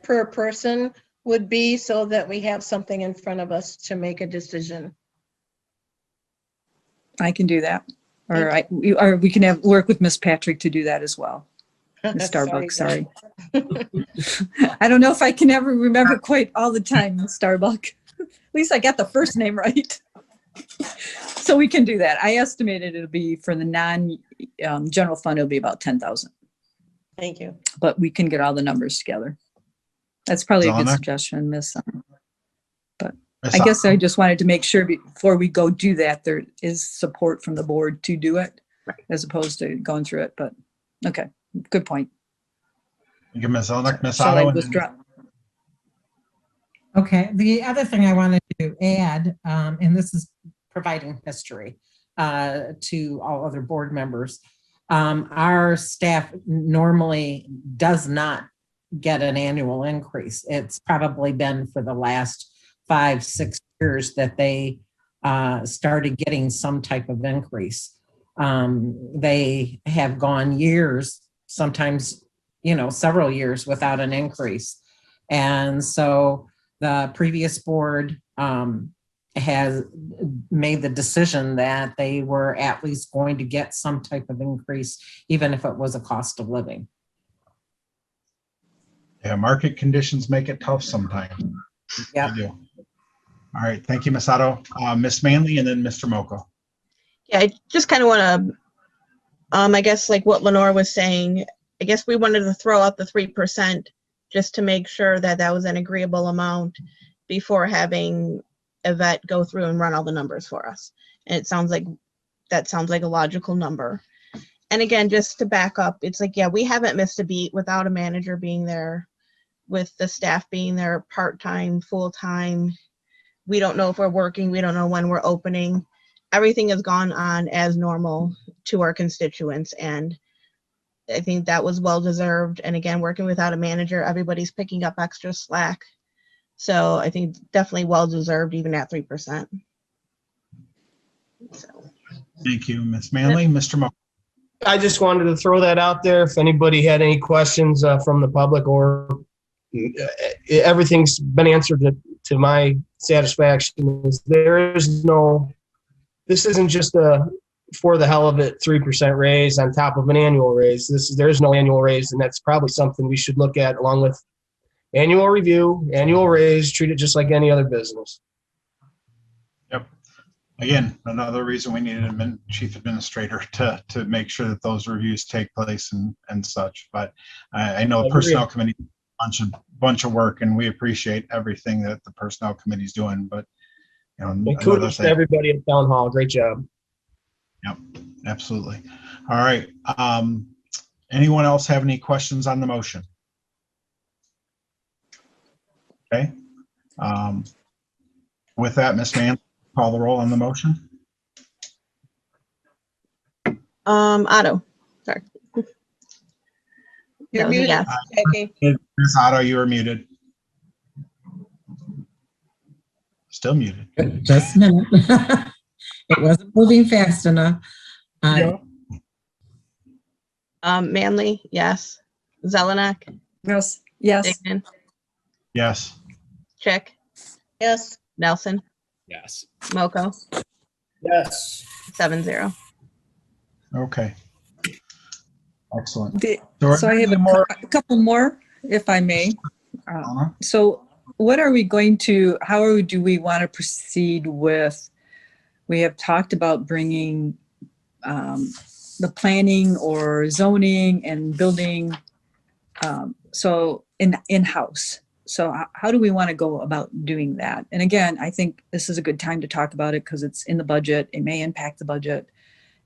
per person would be so that we have something in front of us to make a decision. I can do that. Or we can work with Miss Patrick to do that as well. Ms. Starbuck, sorry. I don't know if I can ever remember quite all the time, Ms. Starbuck. At least I got the first name right. So we can do that. I estimated it'll be for the non-general fund, it'll be about 10,000. Thank you. But we can get all the numbers together. That's probably a good suggestion, Miss. But I guess I just wanted to make sure before we go do that, there is support from the board to do it, as opposed to going through it. But okay, good point. Thank you, Ms. Elnick. Ms. Shall I Otto. withdraw? Okay, the other thing I wanted to add, and this is providing history to all other board members. Our staff normally does not get an annual increase. It's probably been for the last 5-6 years that they started getting some type of increase. They have gone years, sometimes, several years without an increase. And so the previous board has made the decision that they were at least going to get some type of increase, even if it was a cost of living. Yeah, market conditions make it tough sometimes. Yeah. They do. All right, thank you, Ms. Otto. Ms. Manley and then Mr. Moko. Yeah, I just kind of want to, I guess like what Lenore was saying, I guess we wanted to throw out the 3% just to make sure that that was an agreeable amount before having Yvette go through and run all the numbers for us. And that sounds like a logical number. And again, just to back up, it's like, yeah, we haven't missed a beat without a manager being there, with the staff being there part-time, full-time. We don't know if we're working. We don't know when we're opening. Everything has gone on as normal to our constituents. And I think that was well-deserved. And again, working without a manager, everybody's picking up extra slack. So I think definitely well-deserved, even at 3%. So. Thank you, Ms. Manley. Mr. Mo. I just wanted to throw that out there. If anybody had any questions from the public, or everything's been answered to my satisfaction. This isn't just a for the hell of it 3% raise on top of an annual raise. There's no annual raise, and that's probably something we should look at along with annual review, annual raise, treat it just like any other business. Yep. Again, another reason we needed a chief administrator to make sure that those reviews take place and such. But I know the personnel committee bunch of work, and we appreciate everything that the personnel committee is doing. But kudos to everybody at Town Hall. Great job. Yep, absolutely. All right. Anyone else have any questions on the motion? Okay. With that, Ms. Mann, call the roll on the motion. Otto, sorry. You're muted. Yes. Okay. Ms. Otto, you are muted. Still muted. Just a minute. It wasn't moving fast enough. Manley, yes. Zelenak, Yes. Yes. Dignan, Yes. Chick, Yes. Nelson, Yes. Moko, Yes. 7-0. Okay. Excellent. So I have a couple more, if I may. So what are we going to, do we want to proceed with? We have talked about bringing the planning or zoning and building so in-house. So how do we want to go about doing that? And again, I think this is a good time to talk about it because it's in the budget. It may impact the budget.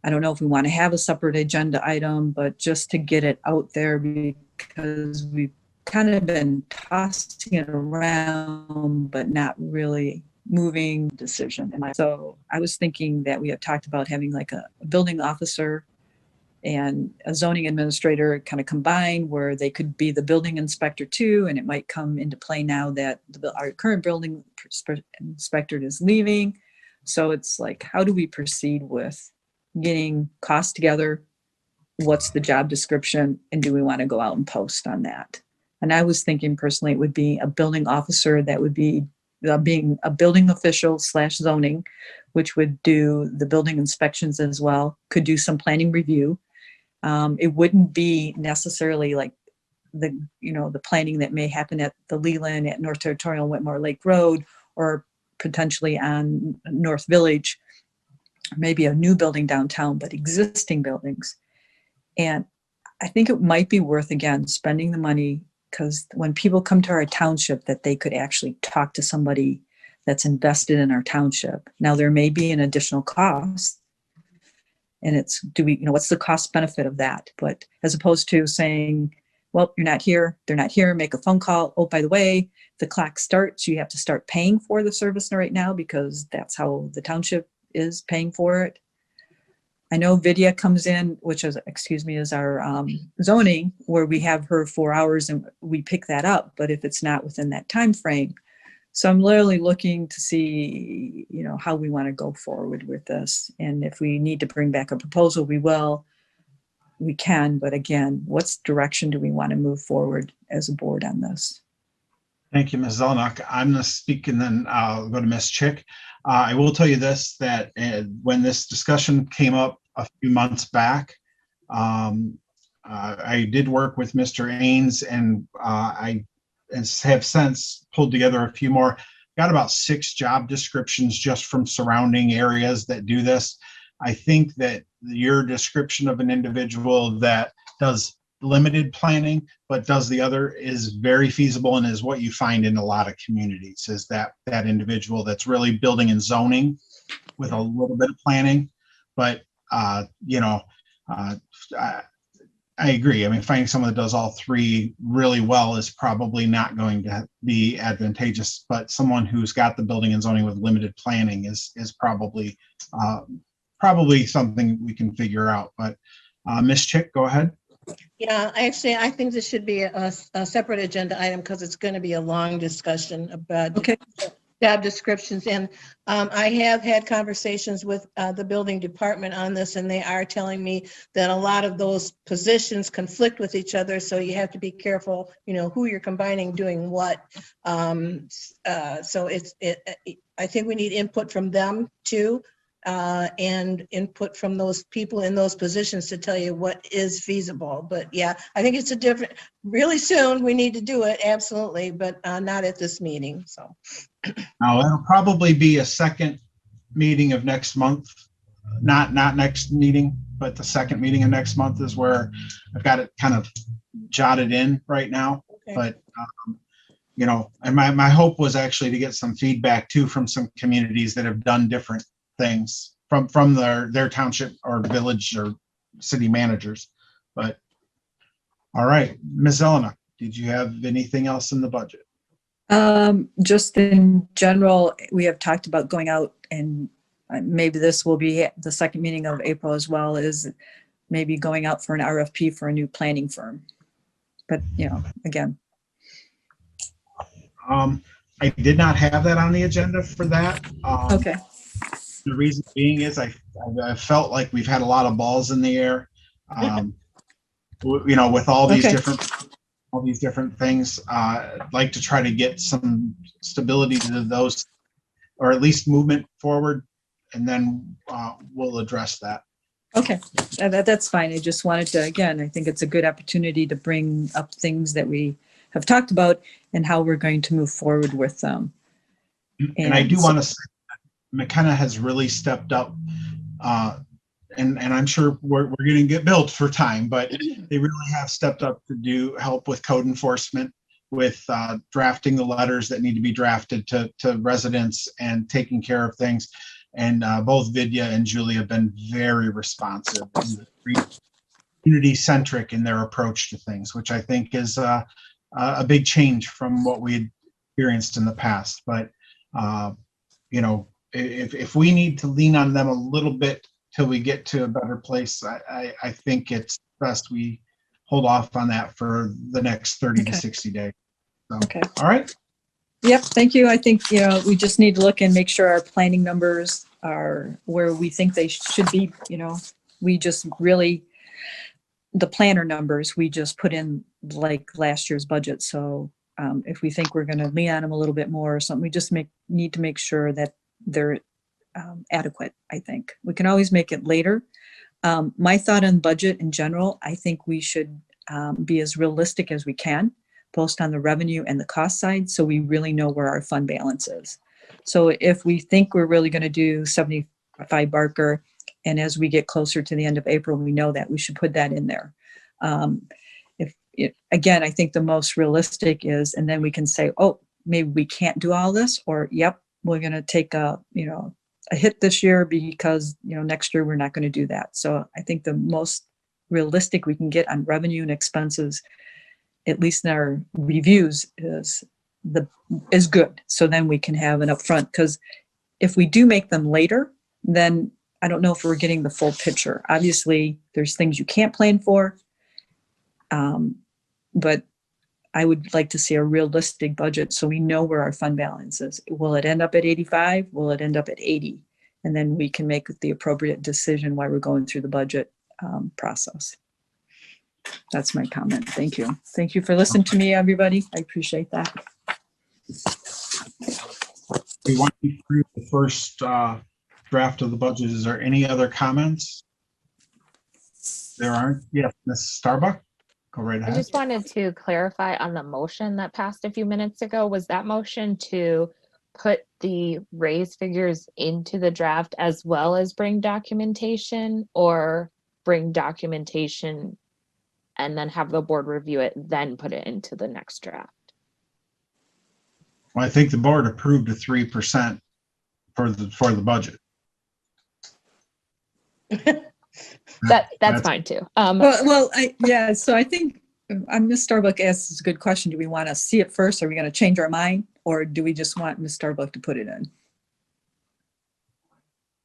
I don't know if we want to have a separate agenda item, but just to get it out there, because we've kind of been tossing it around, but not really moving decision. So I was thinking that we have talked about having like a building officer and a zoning administrator kind of combined, where they could be the building inspector too. And it might come into play now that our current building inspector is leaving. So it's like, how do we proceed with getting costs together? What's the job description? And do we want to go out and post on that? And I was thinking personally, it would be a building officer that would be being a building official / zoning, which would do the building inspections as well, could do some planning review. It wouldn't be necessarily like the planning that may happen at the Leland, at North Territorial, Whitmore Lake Road, or potentially on North Village, maybe a new building downtown, but existing buildings. And I think it might be worth, again, spending the money, because when people come to our township, that they could actually talk to somebody that's invested in our township. Now, there may be an additional cost, and it's, what's the cost benefit of that? But as opposed to saying, well, you're not here, they're not here, make a phone call. Oh, by the way, the clock starts, you have to start paying for the service right now, because that's how the township is paying for it. I know Vidya comes in, which is, is our zoning, where we have her 4 hours and we pick that up. But if it's not within that time frame, so I'm literally looking to see, how we want to go forward with this. And if we need to bring back a proposal, we can. But again, what's direction do we want to move forward as a board on this? Thank you, Ms. Zelenak. I'm going to speak, and then I'll go to Ms. Chick. I will tell you this, that when this discussion came up a few months back, I did work with Mr. Ains, and I have since pulled together a few more. Got about 6 job descriptions just from surrounding areas that do this. I think that your description of an individual that does limited planning, but does the other, is very feasible, and is what you find in a lot of communities, is that individual that's really building and zoning with a little bit of planning. But you know, I agree. I mean, finding someone that does all three really well is probably not going to be advantageous, but someone who's got the building and zoning with limited planning is probably something we can figure out. But Ms. Chick, go ahead. Yeah, actually, I think this should be a separate agenda item because it's going to be a long discussion about job descriptions. And I have had conversations with the building department on this, and they are telling me that a lot of those positions conflict with each other. So you have to be careful, you know, who you're combining doing what. So I think we need input from them too. And input from those people in those positions to tell you what is feasible. But yeah, I think it's really soon we need to do it, absolutely, but not at this meeting, so. Now, it'll probably be a second meeting of next month, not next meeting, but the second meeting of next month is where I've got it kind of jotted in right now. Okay. But, you know, and my hope was actually to get some feedback too from some communities that have done different things from their township or village or city managers. But all right, Ms. Elena, did you have anything else in the budget? Just in general, we have talked about going out, and maybe this will be the second meeting of April as well, is maybe going out for an RFP for a new planning firm. But, you know, again. I did not have that on the agenda for that. Okay. The reason being is I felt like we've had a lot of balls in the air, you know, with all these different things. I'd like to try to get some stability to those, or at least movement forward, and then we'll address that. Okay, that's fine. I just wanted to, again, I think it's a good opportunity to bring up things that we have talked about and how we're going to move forward with them. And I do want to say, McKenna has really stepped up, and I'm sure we're going to get billed for time, but they really have stepped up to help with code enforcement, with drafting the letters that need to be drafted to residents and taking care of things. And both Vidya and Julie have been very responsive and community-centric in their approach to things, which I think is a big change from what we had experienced in the past. But, you know, if we need to lean on them a little bit till we get to a better place, I think it's best we hold off on that for the next 30 to 60 days. So, okay. All right. Yep. Thank you. I think, you know, we just need to look and make sure our planning numbers are where we think they should be. You know, we just really, the planner numbers, we just put in like last year's budget. So if we think we're going to lean on them a little bit more or something, we just need to make sure that they're adequate. I think we can always make it later. My thought on budget in general, I think we should be as realistic as we can, both on the revenue and the cost side, so we really know where our fund balance is. So if we think we're really going to do 75 Barker, and as we get closer to the end of April, we know that we should put that in there. Again, I think the most realistic is, and then we can say, oh, maybe we can't do all this, or yep, we're going to take a hit this year because, you know, next year we're not going to do that. So I think the most realistic we can get on revenue and expenses, at least in our reviews, is good. So then we can have an upfront, because if we do make them later, then I don't know if we're getting the full picture. Obviously, there's things you can't plan for, but I would like to see a realistic budget so we know where our fund balance is. Will it end up at 85? Will it end up at 80? And then we can make the appropriate decision while we're going through the budget process. That's my comment. Thank you. Thank you for listening to me, everybody. I appreciate that. We want you through the first draft of the budget. Is there any other comments? There aren't. Yes, Ms. Starbuck, go right ahead. I just wanted to clarify on the motion that passed a few minutes ago. Was that motion to put the raise figures into the draft as well as bring documentation, or bring documentation and then have the board review it, then put it into the next draft. Well, I think the board approved a 3% for the budget. That's fine too. Yeah, so I think Ms. Starbuck asks a good question. Do we want to see it first? Are we going to change our mind, or do we just want Ms. Starbuck to put it in?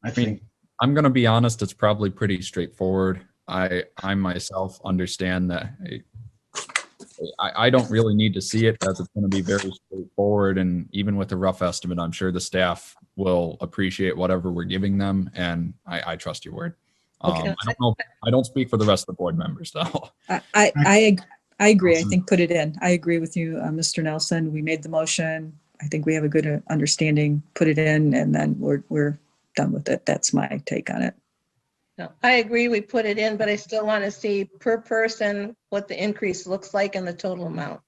I think I'm going to be honest, it's probably pretty straightforward. I myself understand that I don't really need to see it, as it's going to be very straightforward. And even with a rough estimate, I'm sure the staff will appreciate whatever we're giving them. And I trust your word. Okay. I don't know. I don't speak for the rest of the board members though. I agree. I Awesome. think put it in. I agree with you, Mr. Nelson. We made the motion. I think we have a good understanding. Put it in, and then we're done with it. That's my take on it. No, I agree, we put it in, but I still want to see per person what the increase looks like and the total amount.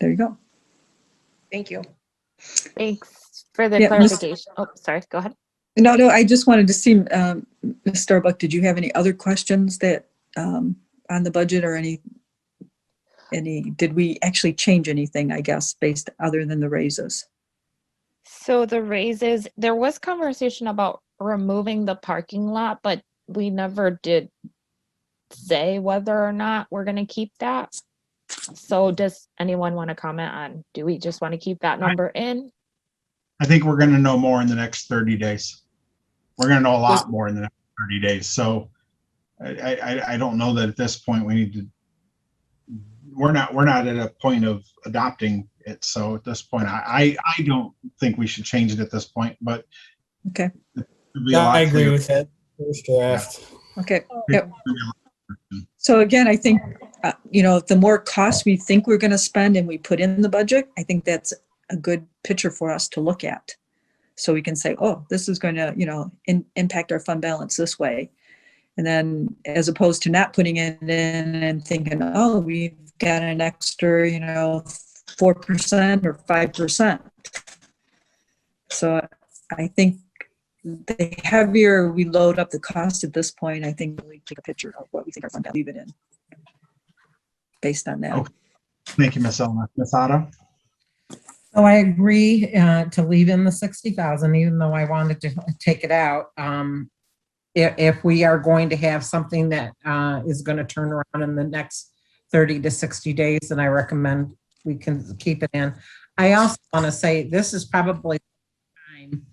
There you go. Thank you. Thanks for the Yeah, clarification. Oh, sorry, go ahead. No, I just wanted to see, Ms. Starbuck, did you have any other questions that on the budget, or any? Did we actually change anything, I guess, based other than the raises? So the raises, there was conversation about removing the parking lot, but we never did say whether or not we're going to keep that. So does anyone want to comment on, do we just want to keep that number in? I think we're going to know more in the next 30 days. We're going to know a lot more in the next 30 days. So I don't know that at this point we need to, we're not at a point of adopting it. So at this point, I don't think we should change it at this point, but okay. I agree with that. First draft. Okay. Yep. So again, I think, the more costs we think we're going to spend and we put in the budget, I think that's a good picture for us to look at. So we can say, oh, this is going to, impact our fund balance this way. And then as opposed to not putting it in and thinking, oh, we've got an extra, 4% or 5%. So I think the heavier we load up the cost at this point, I think we take a picture of what we think our fund balance, leave it in based on that. Okay. Thank you, Ms. Elma. Ms. Otto? So I agree to leave in the 60,000, even though I wanted to take it out. If we are going to have something that is going to turn around in the next 30 to 60 days, then I recommend we can keep it in. I also want to say this is probably time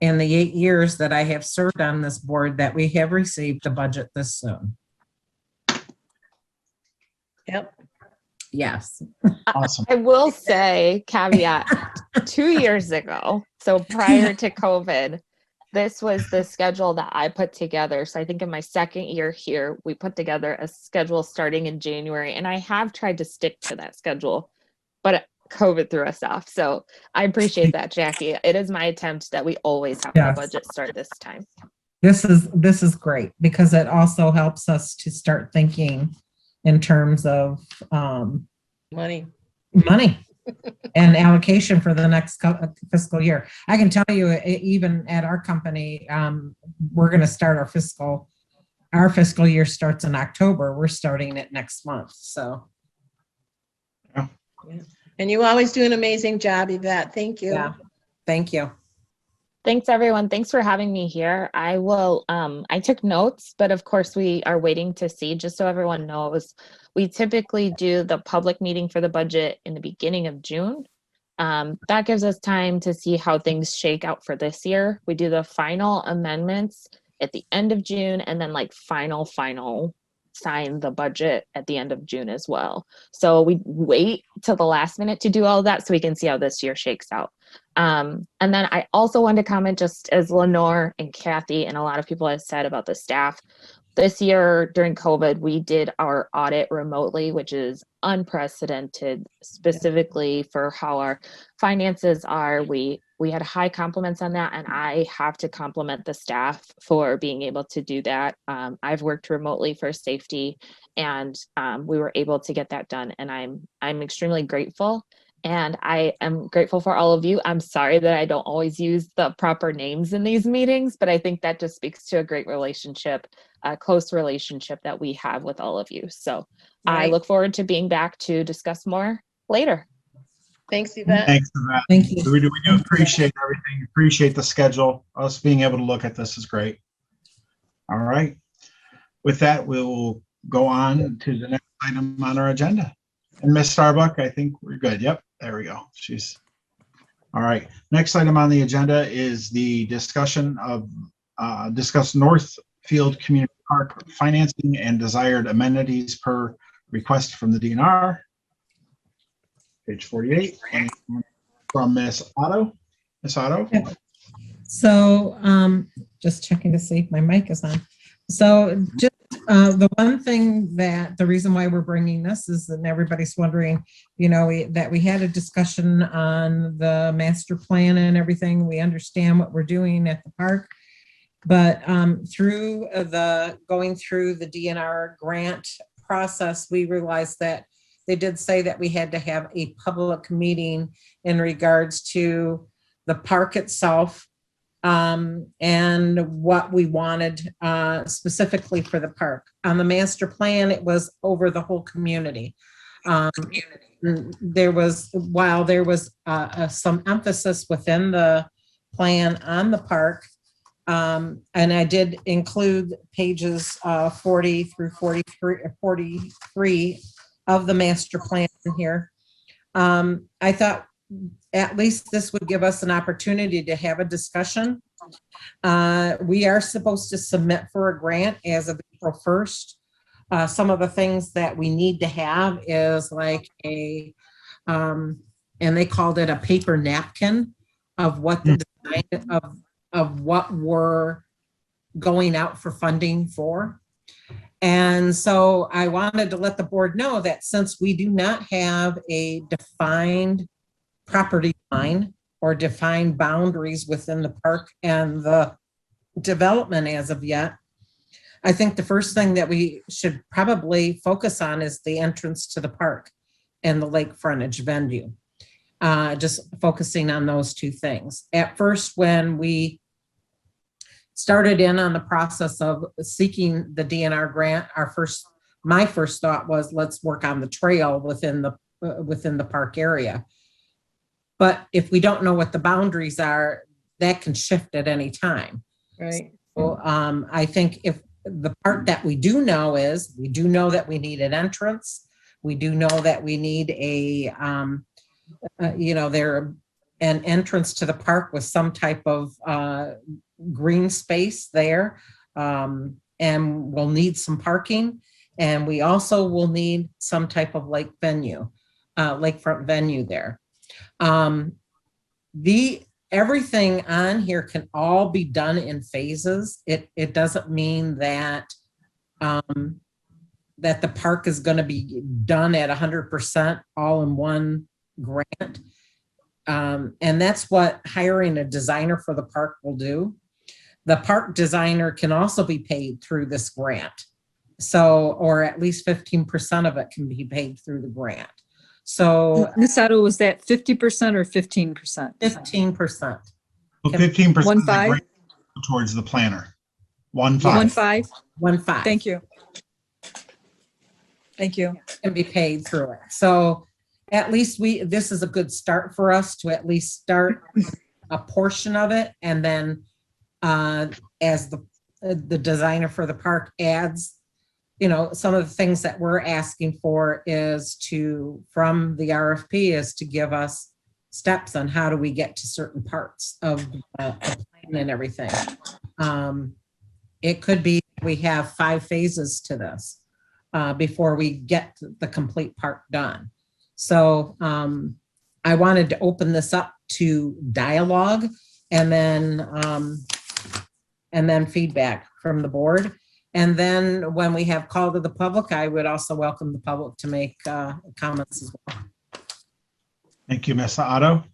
in the 8 years that I have served on this board that we have received a budget this soon. Yep. Yes. Awesome. I will say, caveat, 2 years ago, so prior to COVID, this was the schedule that I put together. So I think in my second year here, we put together a schedule starting in January, and I have tried to stick to that schedule, but COVID threw us off. So I appreciate that, Jackie. It is my attempt that we always have the budget start this time. This is great because it also helps us to start thinking in terms of Money and allocation for the next fiscal year. I can tell you, even at our company, we're going to start our fiscal year starts in October. We're starting it next month. So. Yeah. And you always do an amazing job, Yvette. Thank you. Yeah. Thank you. Thanks, everyone. Thanks for having me here. I will, I took notes, but of course we are waiting to see, just so everyone knows, we typically do the public meeting for the budget in the beginning of June. That gives us time to see how things shake out for this year. We do the final amendments at the end of June, and then like final sign the budget at the end of June as well. So we wait till the last minute to do all of that so we can see how this year shakes out. And then I also wanted to comment, just as Lenore and Kathy and a lot of people have said about the staff, this year during COVID, we did our audit remotely, which is unprecedented, specifically for how our finances are. We had high compliments on that, and I have to compliment the staff for being able to do that. I've worked remotely for safety, and we were able to get that done, and I'm extremely grateful. And I am grateful for all of you. I'm sorry that I don't always use the proper names in these meetings, but I think that just speaks to a great relationship, a close relationship that we have with all of you. So I Right. look forward to being back to discuss more later. Thanks, Yvette. Thanks for that. Thank you. We do appreciate everything. Appreciate the schedule. Us being able to look at this is great. All right. With that, we'll go on to the next item on our agenda. And Miss Starbuck, I think we're good. Yep, there we go. She's all right. Next item on the agenda is the discussion of discuss Northfield Community Park financing and desired amenities per request from the DNR. Page 48. And from Miss Otto. Miss Otto. So just checking to see if my mic is on. So just the one thing that the reason why we're bringing this is that everybody's wondering, you know, that we had a discussion on the master plan and everything. We understand what we're doing at the park, but through going through the DNR grant process, we realized that they did say that we had to have a public meeting in regards to the park itself, and what we wanted specifically for the park. On the master plan, it was over the whole community. There was some emphasis within the plan on the park, and I did include pages 40 through 43 of the master plan here. I thought at least this would give us an opportunity to have a discussion. We are supposed to submit for a grant as of April 1st. Some of the things that we need to have is like and they called it a paper napkin of what the design of what we're going out for funding for. And so I wanted to let the board know that since we do not have a defined property line or defined boundaries within the park and the development as of yet, I think the first thing that we should probably focus on is the entrance to the park and the lake frontage venue. Just focusing on those two things. At first, when we started in on the process of seeking the DNR grant, my first thought was, let's work on the trail within the park area. But if we don't know what the boundaries are, that can shift at any time. Right. So I think if the part that we do know is, we do know that we need an entrance. We do know that we need an entrance to the park with some type of green space there. And we'll need some parking. And we also will need some type of lakefront venue there. Everything on here can all be done in phases. It doesn't mean that that the park is going to be done at 100% all in one grant. And that's what hiring a designer for the park will do. The park designer can also be paid through this grant. So, or at least 15% of it can be paid through the grant. So Ms. Otto, was that 50% or 15%? 15%. Well, 15% 1.5 towards the planner. 1.5. 1.5. Thank you. Thank you. Can be paid through it. So at least this is a good start for us to at least start a portion of it. And then as the designer for the park adds, some of the things that we're asking for is from the RFP is to give us steps on how do we get to certain parts of the plan and everything. It could be we have 5 phases to this before we get the complete park done. So I wanted to open this up to dialogue and then feedback from the board. And then when we have call to the public, I would also welcome the public to make comments as well. Thank you, Ms. Otto.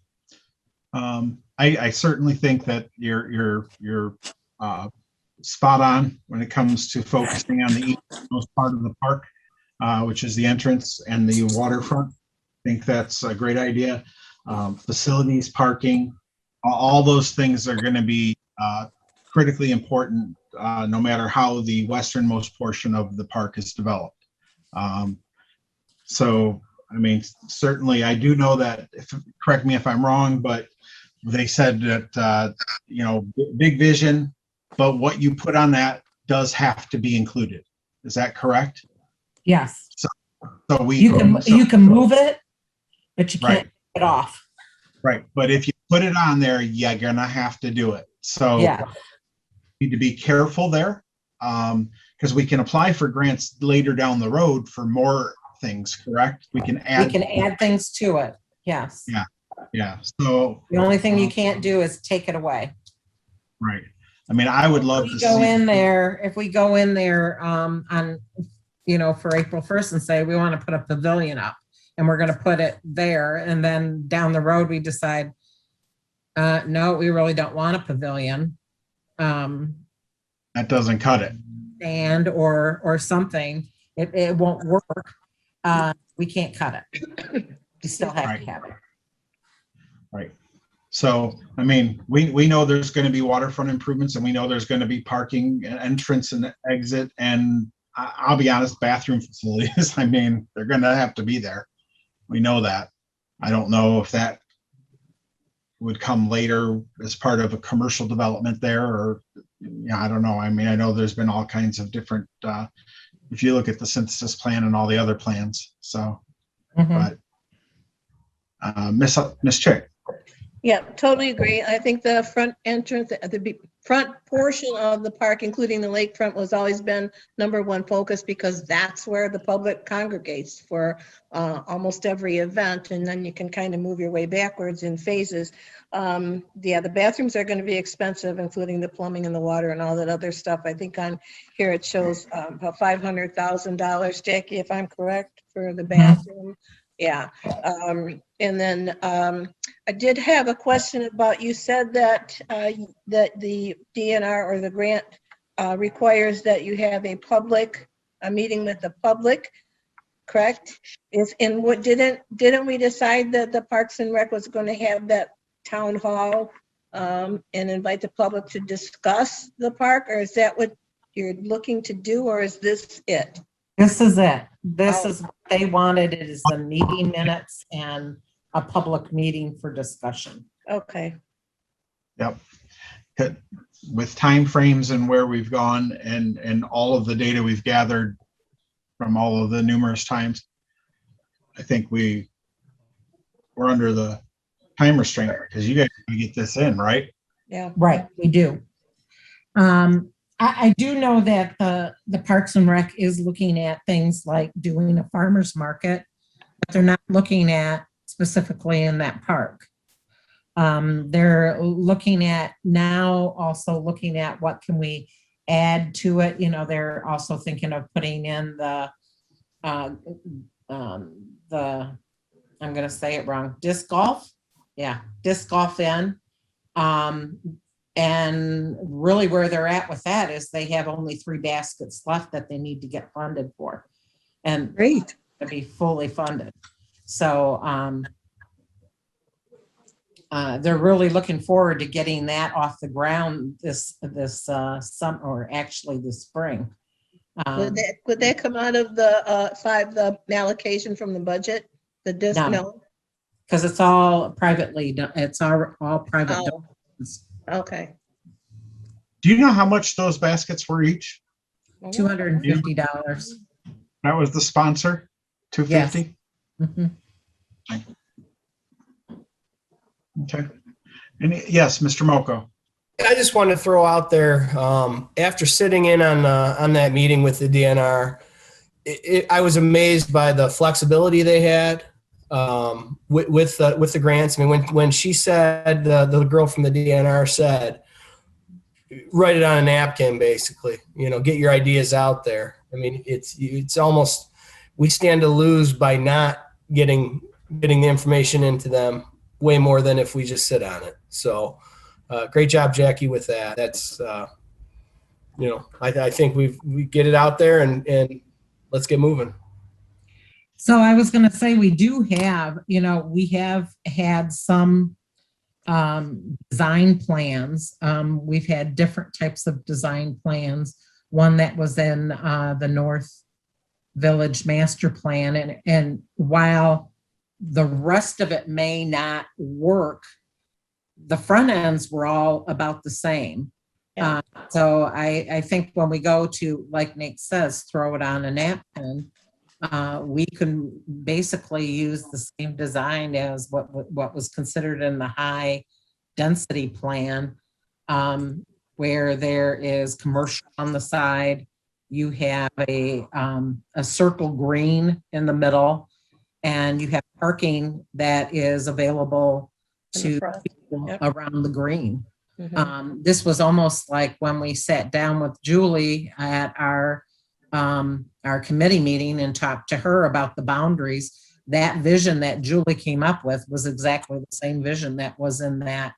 I certainly think that you're spot on when it comes to focusing on the easternmost part of the park, which is the entrance and the waterfront. think that's a great idea. Facilities, parking, all those things are going to be critically important, no matter how the westernmost portion of the park is developed. So, I mean, certainly, I do know that, correct me if I'm wrong, but they said that, you know, big vision, but what you put on that does have to be included. Is that correct? Yes. So You can move it, but you can't Right. take it off. Right, but if you put it on there, you're gonna have to do it. So Yeah. need to be careful there, because we can apply for grants later down the road for more things, correct? We can We add. can add things to it. Yes. Yeah, yeah, so. The only thing you can't do is take it away. Right, I mean, I would love If to we go see. in there, on, you know, for April 1st and say, we want to put a pavilion up and we're going to put it there. And then down the road, we decide, no, we really don't want a pavilion. That doesn't cut it. And, or something, it won't work. We can't cut it. We still have to have it. Right. So, I mean, we know there's going to be waterfront improvements, and we know there's going to be parking, entrance and exit, and I'll be honest, bathroom facilities. I mean, they're going to have to be there. We know that. I don't know if that would come later as part of a commercial development there, or, I don't know. I mean, I know there's been all kinds of different, if you look at the synthesis plan and all the other plans. So, but Miss Chick. Yeah, totally agree. I think the front entrance, the front portion of the park, including the lakefront, was always been #1 focus, because that's where the public congregates for almost every event. And then you can kind of move your way backwards in phases. Yeah, the bathrooms are going to be expensive, including the plumbing and the water and all that other stuff. I think on here it shows about $500,000, Jackie, if I'm correct, for the bathroom. Yeah. And then I did have a question about, you said that that the DNR or the grant requires that you have a meeting with the public, correct? Didn't we decide that the Parks and Rec was going to have that town hall and invite the public to discuss the park? Or is that what you're looking to do, or is this it? This is it. This is what they wanted. It is the meeting minutes and a public meeting for discussion. Okay. Yep. With timeframes and where we've gone and all of the data we've gathered from all of the numerous times, I think we're under the time restraint, because you guys can get this in, right? Yeah. Right, we do. I do know that the Parks and Rec is looking at things like doing a farmer's market, but they're not looking at specifically in that park. They're looking at now, also looking at what can we add to it. You know, they're also thinking of putting in I'm going to say it wrong, disc golf. Yeah, disc golf in. And really where they're at with that is they have only 3 baskets left that they need to get funded for. And great to be fully funded. So they're really looking forward to getting that off the ground this summer, or actually this spring. Would that come out of the allocation from the budget? The disc? No. Because it's all privately done. It's all private. Oh. Okay. Do you know how much those baskets were each? $250. That was the sponsor? $250? Yes. Mm-hmm. Okay. And yes, Mr. Moko. I just want to throw out there, after sitting in on that meeting with the DNR, I was amazed by the flexibility they had with the grants. I mean, when she said, the girl from the DNR said, write it on a napkin, basically, get your ideas out there. I mean, it's almost, we stand to lose by not getting the information into them way more than if we just sit on it. So great job, Jackie, with that. That's, I think we get it out there and let's get moving. So I was going to say, we do have, we have had some design plans. We've had different types of design plans. One that was in the North Village Master Plan. And while the rest of it may not work, the front ends were all about the same. Yeah. So I think when we go to, like Nate says, throw it on a napkin, we can basically use the same design as what was considered in the high density plan, where there is commercial on the side. You have a circle green in the middle, and you have parking that is available to people around the green. This was almost like when we sat down with Julie at our committee meeting and talked to her about the boundaries. That vision that Julie came up with was exactly the same vision that was in that.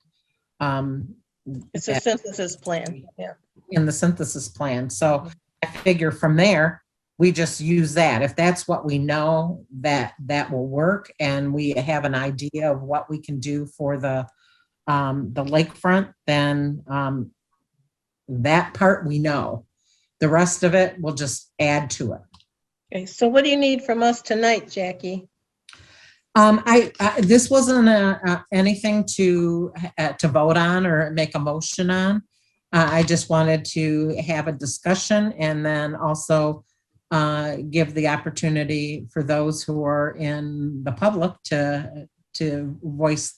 It's a synthesis plan. Yeah. In the synthesis plan. So I figure from there, we just use that. If that's what we know that will work, and we have an idea of what we can do for the lakefront, then that part we know. The rest of it, we'll just add to it. Okay, so what do you need from us tonight, Jackie? This wasn't anything to vote on or make a motion on. I just wanted to have a discussion, and then also give the opportunity for those who are in the public to voice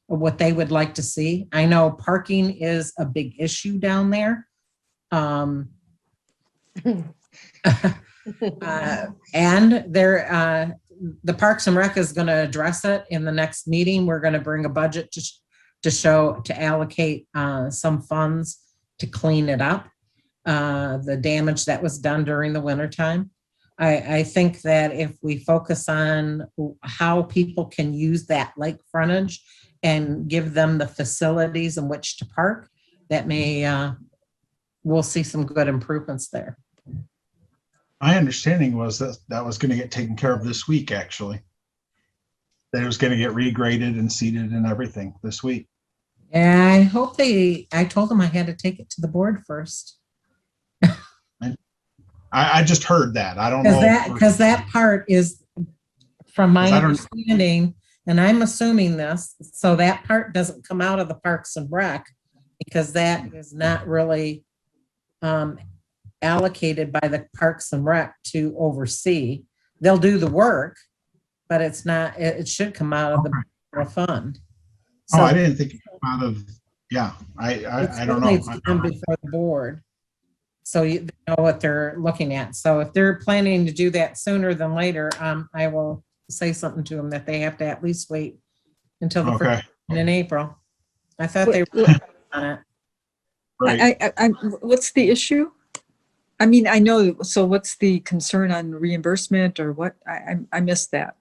what they would like to see. I know parking is a big issue down there. And the Parks and Rec is going to address it in the next meeting. We're going to bring a budget to allocate some funds to clean it up, the damage that was done during the wintertime. I think that if we focus on how people can use that lake frontage and give them the facilities in which to park, that we'll see some good improvements there. My understanding was that was going to get taken care of this week, actually. That it was going to get regraded and seeded and everything this week. And I told them I had to take it to the board first. I just heard that. I don't know. Because that part is, from my understanding, and I'm assuming this, so that part doesn't come out of the Parks and Rec, because that is not really allocated by the Parks and Rec to oversee. They'll do the work, but it's not, it should come out of the general fund. So I didn't think it came out of, I don't know. It's done before the board. So you know what they're looking at. So if they're planning to do that sooner than later, I will say something to them that they have to at least wait until the first in April. I thought they were on it. Right. What's the issue? I mean, I know, so what's the concern on reimbursement or what? I missed that.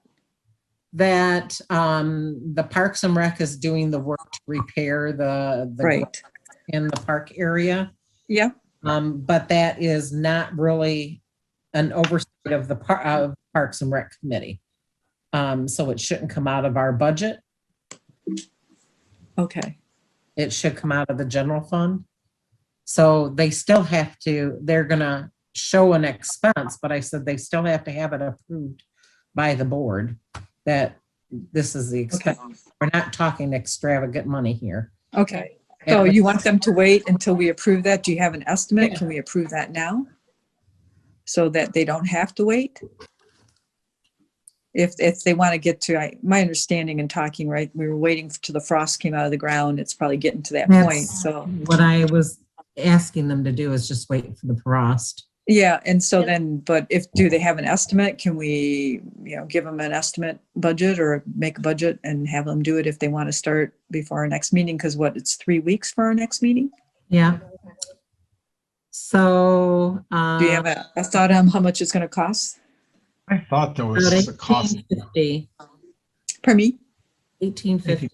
That the Parks and Rec is doing the work to repair the right in the park area. Yeah. But that is not really an oversight of the Parks and Rec Committee. So it shouldn't come out of our budget. Okay. It should come out of the general fund. So they still have to, they're going to show an expense, but I said they still have to have it approved by the board that this is the expense. Okay. We're not talking extravagant money here. Okay. So you want them to wait until we approve that? Do you have an estimate? Can we approve that now? So that they don't have to wait? If they want to get to, my understanding and talking, right, we were waiting till the frost came out of the ground. It's probably getting to that point. So what I was asking them to do is just wait for the frost. Yeah. And so then, but do they have an estimate? Can we, give them an estimate budget or make a budget and have them do it if they want to start before our next meeting? Because it's 3 weeks for our next meeting? Yeah. So do you have a thought on how much it's going to cost? I thought there was a cost. Pardon me? $1,850.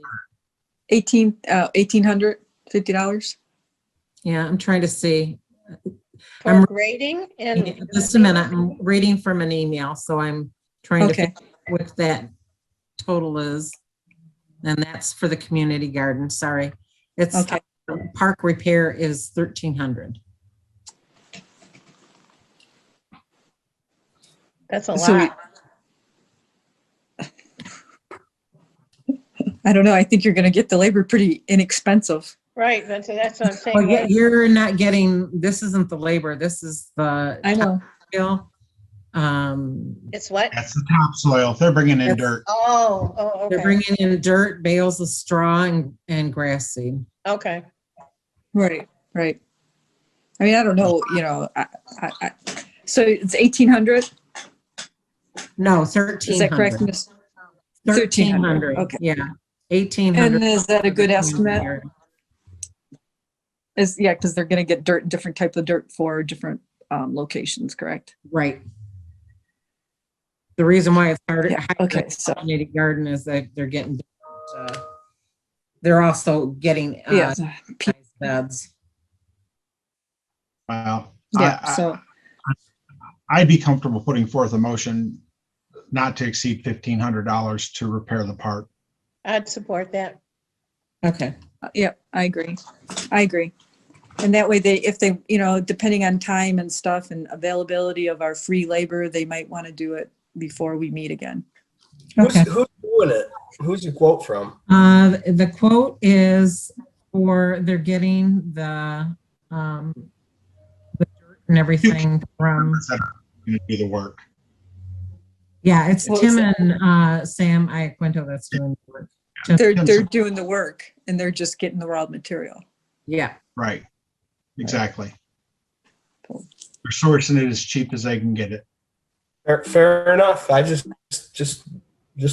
$1,850. Yeah, I'm trying to see. I'm rating and just a minute. I'm reading from an email, so I'm trying to Okay. figure out what that total is. And that's for the community garden, sorry. It's, Okay. park repair is 1,300. That's a So lot. I don't know. I think you're going to get the labor pretty inexpensive. Right, that's what I'm saying. Well, right? you're not getting, this isn't the labor, this is the. I know. topsoil. It's what? That's the topsoil. They're bringing in That's- dirt. Oh, They're okay, bringing in dirt, bales of straw and grass seed. okay. Right. Right. I mean, I don't know, so it's 1,800? No, Is that correct? 1,300. Miss? 1,300. 1,300, Okay. yeah. 1,800. And is that a good for the estimate? community garden. Yeah, because they're going to get dirt, different type of dirt for different locations, correct? Right. The reason why it's harder. Yeah, okay, so- Community garden is that they're getting, they're also getting, Yeah. beds. Wow. Yeah, so, I'd be comfortable putting forth a motion not to exceed $1,500 to repair the park. I'd support that. Okay. yeah, I agree. I agree. And that way if they, depending on time and stuff and availability of our free labor, they might want to do it before we meet again. Who's, Okay. who's doing it? Who's the quote from? The quote is they're getting the dirt and everything from, That are going to do the work. yeah, it's What Tim was and Sam Iaquinto that's doing the work. They're doing the work and they're just getting the raw material. Yeah. Right. Exactly. Cool. They're sourcing it as cheap as they can get it. Fair enough. I just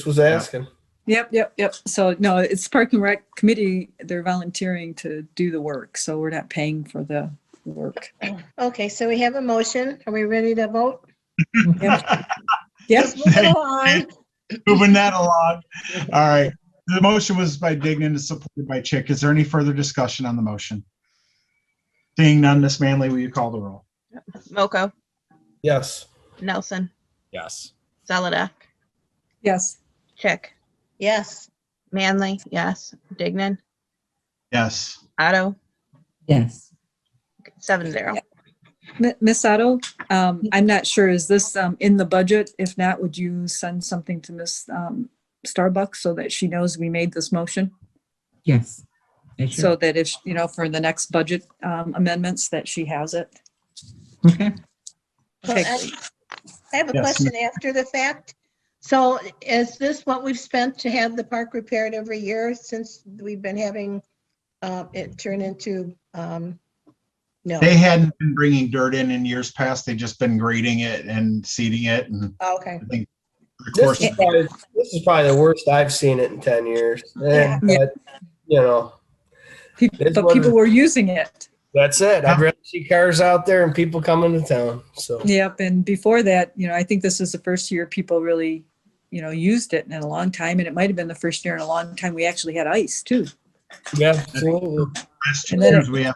was asking. Yep. So no, it's Park and Rec Committee. They're volunteering to do the work. So we're not paying for the work. Okay, so we have a motion. Are we ready to vote? Yep. Just moving along. Moving that along. All right. The motion was by Dignan and supported by Chick. Is there any further discussion on the motion? Seeing none, Miss Manley, will you call the roll? Moko, Yes. Nelson, Yes. Zeledak, Yes. Chick, Yes, Manley, yes, Dignan, Yes. Otto, Yes. 7-0. Miss Otto, I'm not sure, is this in the budget? If not, would you send something to Miss Starbucks so that she knows we made this motion? Yes. So that if, for the next budget amendments, that she has it. Okay. Okay, Well, great. I have a Yes, question after the fact. So is this what we've spent to have the park repaired every year since we've been having it turn into, no? They hadn't been bringing dirt in years past. They've just been grading it and seeding it. And Okay, I think of course, This is probably the worst I've seen it in 10 years. Yeah. But, It's But what people it- were using it. that's it. I'd rather see cars out there and people coming to town. So Yep. And before that, I think this is the first year people really, used it in a long time. And it might have been the first year in a long time we actually had ice too. yeah, absolutely. last 2 And then years we have.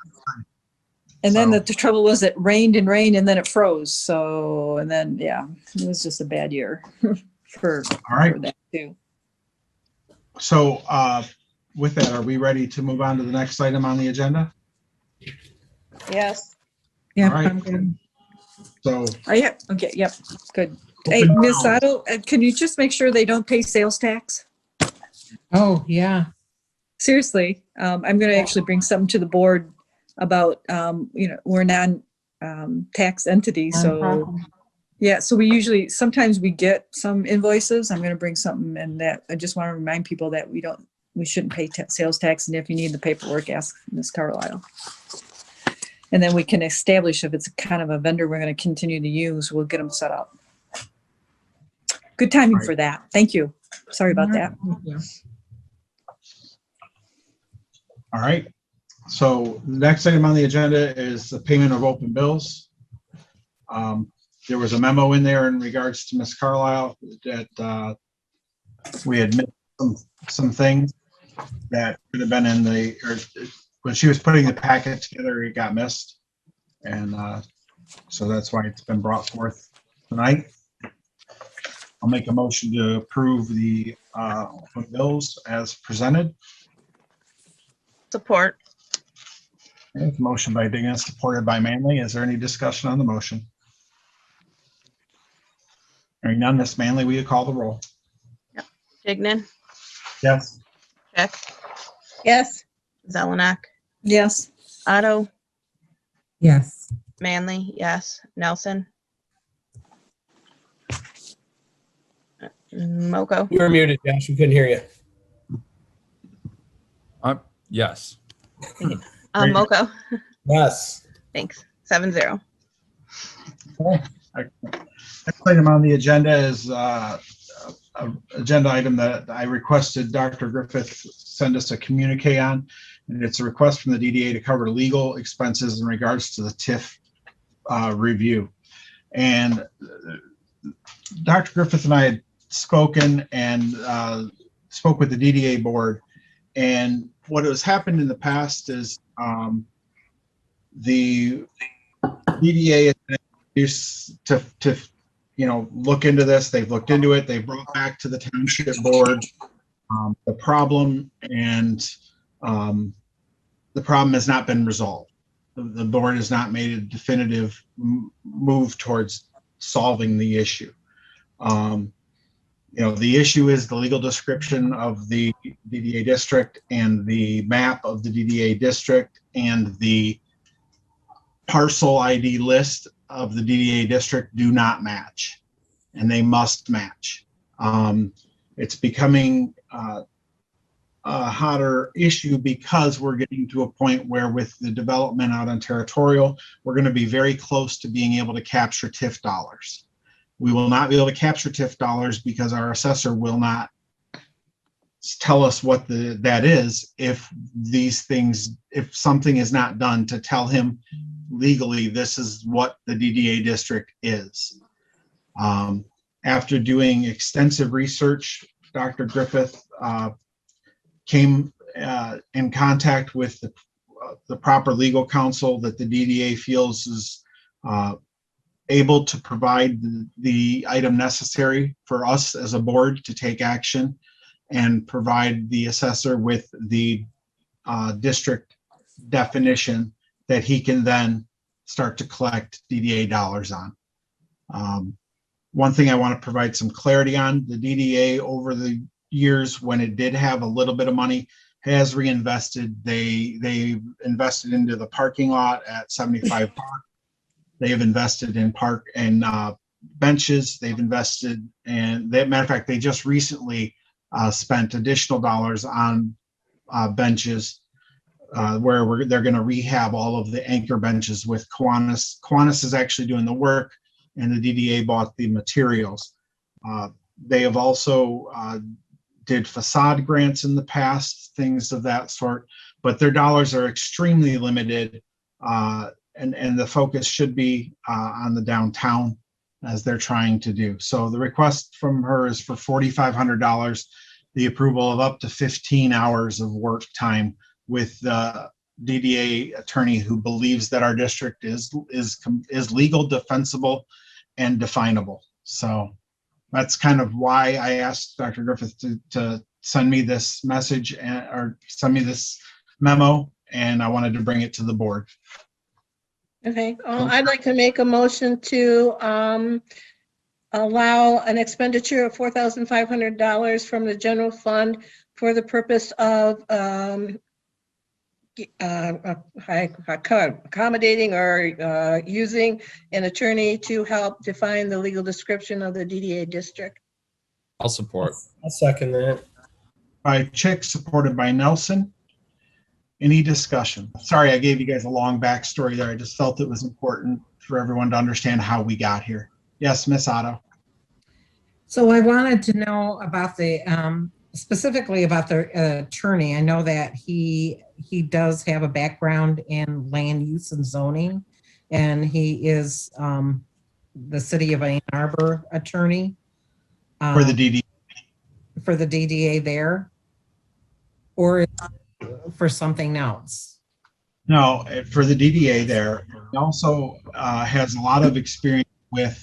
And then So- the trouble was it rained and rained and then it froze. So, and then, yeah, it was just a bad year for All right. that too. So with that, are we ready to move on to the next item on the agenda? yes. Yeah, All right. I'm good. So Oh, yeah. Okay. Yep. Good. Hey, Open Miss round. Otto, can you just make sure they don't pay sales tax? Oh, yeah. Seriously, I'm going to actually bring something to the board about, we're tax entities. So Nonprofit. yeah, so sometimes we get some invoices. I'm going to bring something and that I just want to remind people that we shouldn't pay sales tax. And if you need the paperwork, ask Ms. Carlisle. And then we can establish if it's kind of a vendor we're going to continue to use, we'll get them set up. Good timing Right. for that. Thank you. Sorry about that. Yeah. All right. So the next item on the agenda is the payment of open bills. There was a memo in there in regards to Ms. Carlisle that we had missed some things that could have been when she was putting the packet together, it got missed. And so that's why it's been brought forth tonight. I'll make a motion to approve the bills as presented. Support. Okay, motion by Dingus, supported by Manley. Is there any discussion on the motion? Hearing none, Ms. Manley, will you call the roll? Dignan, Yes. Chick, Yes. Zelenak, Yes. Otto, Yes. Manley, yes. Nelson. Moko. You were muted, Josh. We couldn't hear you. Yes. Moko. Yes. Thanks. 7-0. Next item on the agenda is an agenda item that I requested Dr. Griffith send us a communique on. And it's a request from the DDA to cover legal expenses in regards to the TIF review. And Dr. Griffith and I had spoken and spoke with the DDA board. And what has happened in the past is the DDA has been used to look into this. They've looked into it. They brought back to the township board the problem, and the problem has not been resolved. The board has not made a definitive move towards solving the issue. The issue is the legal description of the DDA district and the map of the DDA district and the parcel ID list of the DDA district do not match, and they must match. It's becoming a hotter issue because we're getting to a point where with the development out on Territorial, we're going to be very close to being able to capture TIF dollars. We will not be able to capture TIF dollars because our assessor will not tell us what that is if something is not done to tell him legally this is what the DDA district is. After doing extensive research, Dr. Griffith came in contact with the proper legal counsel that the DDA feels is able to provide the item necessary for us as a board to take action and provide the assessor with the district definition that he can then start to collect DDA dollars on. One thing I want to provide some clarity on, the DDA over the years when it did have a little bit of money has reinvested. They invested into the parking lot at 75 Park. They have invested in park and benches. They've invested, and matter of fact, they just recently spent additional dollars on benches where they're going to rehab all of the anchor benches with Kiwanis. Kiwanis is actually doing the work, and the DDA bought the materials. They have also did facade grants in the past, things of that sort, but their dollars are extremely limited. And the focus should be on the downtown as they're trying to do. So the request from her is for $4,500, the approval of up to 15 hours of work time with the DDA attorney who believes that our district is legal, defensible, and definable. So that's kind of why I asked Dr. Griffith to send me this message or send me this memo, and I wanted to bring it to the board. Okay, I'd like to make a motion to allow an expenditure of $4,500 from the general fund for the purpose of accommodating or using an attorney to help define the legal description of the DDA district. I'll support. I'll second that. By Chick, supported by Nelson. Any discussion? Sorry, I gave you guys a long backstory there. I just felt it was important for everyone to understand how we got here. Yes, Miss Otto. So I wanted to know about the, specifically about the attorney. I know that he does have a background in land use and zoning, and he is the city of Ann Arbor attorney. For the DDA. For the DDA there? Or for something else? No, for the DDA there. He also has a lot of experience with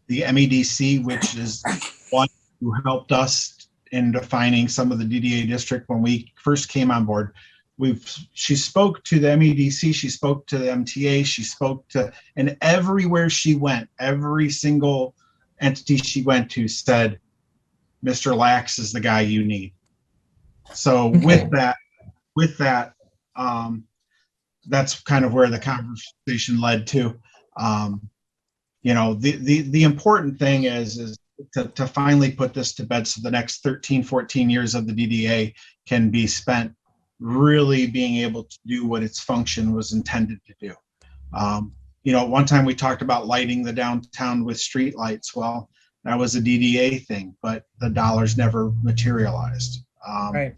the MEDC, which is one who helped us in defining some of the DDA district when we first came on board. She spoke to the MEDC, she spoke to the MTA, she spoke to, and everywhere she went, every single entity she went to said, Mr. Lax is the guy you need. So with that, that's kind of where the conversation led to. You know, the important thing is to finally put this to bed, so the next 13, 14 years of the DDA can be spent really being able to do what its function was intended to do. You know, one time we talked about lighting the downtown with street lights. Well, that was a DDA thing, but the dollars never materialized. Right.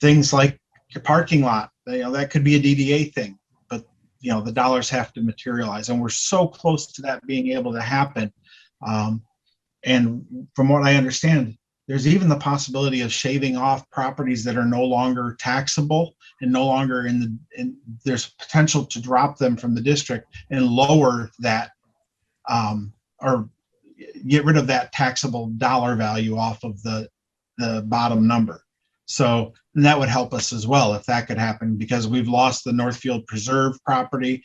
Things like your parking lot, you know, that could be a DDA thing, but you know, the dollars have to materialize, and we're so close to that being able to happen. And from what I understand, there's even the possibility of shaving off properties that are no longer taxable and no longer there's potential to drop them from the district and lower that, or get rid of that taxable dollar value off of the bottom number. So that would help us as well if that could happen, because we've lost the Northfield Preserve property,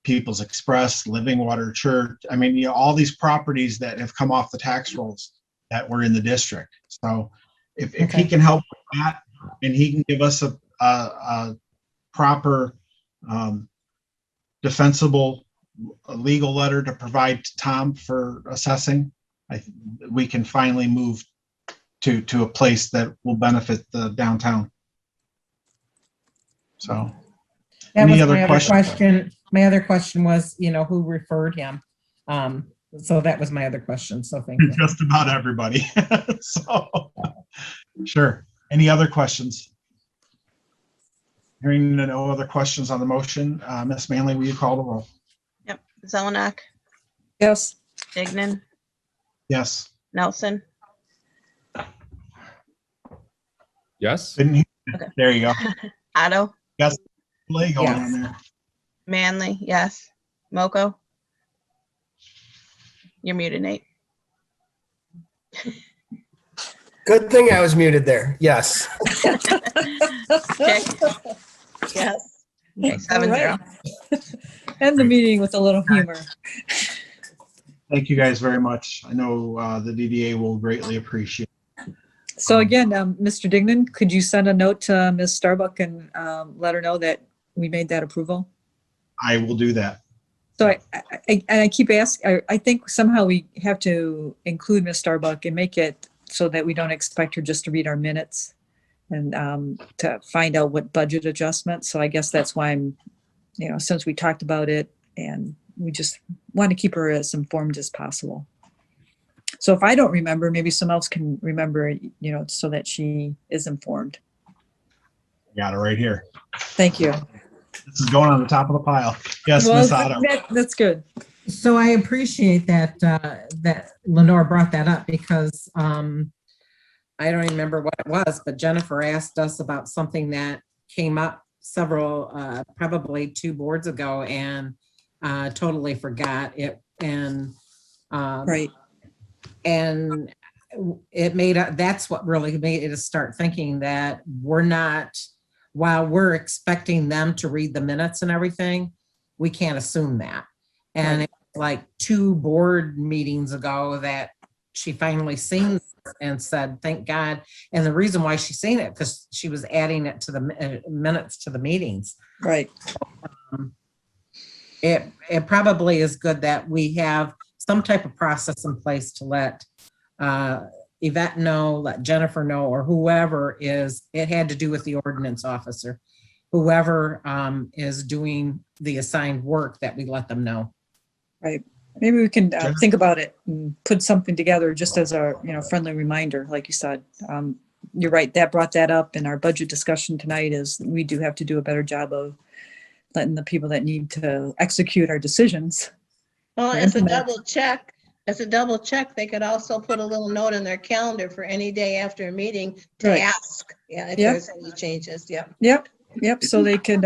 People's Express, Living Water Church. I mean, you know, all these properties that have come off the tax rolls that were in the district. So if he can help with that, and he can give us a proper defensible legal letter to provide to Tom for assessing, we can finally move to a place that will benefit the downtown. So That any was other my questions? other question. My other question was, you know, who referred him? So that was my other question. So thank you. Just about everybody. So sure. Any other questions? Hearing no other questions on the motion, Ms. Manley, will you call the roll? Yep. Zelenak, Yes. Dignan, Yes. Nelson, Yes. Didn't he? Okay. There you go. Otto, Yes. Delay going Yes. on there. Manley, yes. Moko. You're muted, Nate. Good thing I was muted there. Yes. Chick, Yes. okay, 7-0. End the meeting with a little humor. Thank you guys very much. I know the DDA will greatly appreciate it. So again, Mr. Dignan, could you send a note to Ms. Starbuck and let her know that we made that approval? I will do that. So I keep asking, I think somehow we have to include Ms. Starbuck and make it so that we don't expect her just to read our minutes and to find out what budget adjustments. So I guess that's why I'm, you know, since we talked about it, and we just want to keep her as informed as possible. So if I don't remember, maybe someone else can remember, you know, so that she is informed. Got it right here. Thank you. This is going on the top of the pile. Yes, Well, Ms. Otto. that's good. So I appreciate that that Lenore brought that up, because I don't even remember what it was, but Jennifer asked us about something that came up several, probably 2 boards ago, and totally forgot it. And Right. and it made that's what really made us start thinking that we're not, while we're expecting them to read the minutes and everything, we can't assume that. And it's like 2 board meetings ago that she finally seen and said, thank God. And the reason why she's seen it, because she was adding it to the minutes to the meetings. Right. It probably is good that we have some type of process in place to let Yvette know, let Jennifer know, or whoever is, it had to do with the ordinance officer, whoever is doing the assigned work, that we let them know. Right. Maybe we can think about it and put something together just as a, you know, friendly reminder, like you said. You're right, that brought that up in our budget discussion tonight, is we do have to do a better job of letting the people that need to execute our decisions. Well, as a double check, they could also put a little note in their calendar for any day after a meeting to Right. ask, if Yep. there's any changes. Yep. Yep. So they could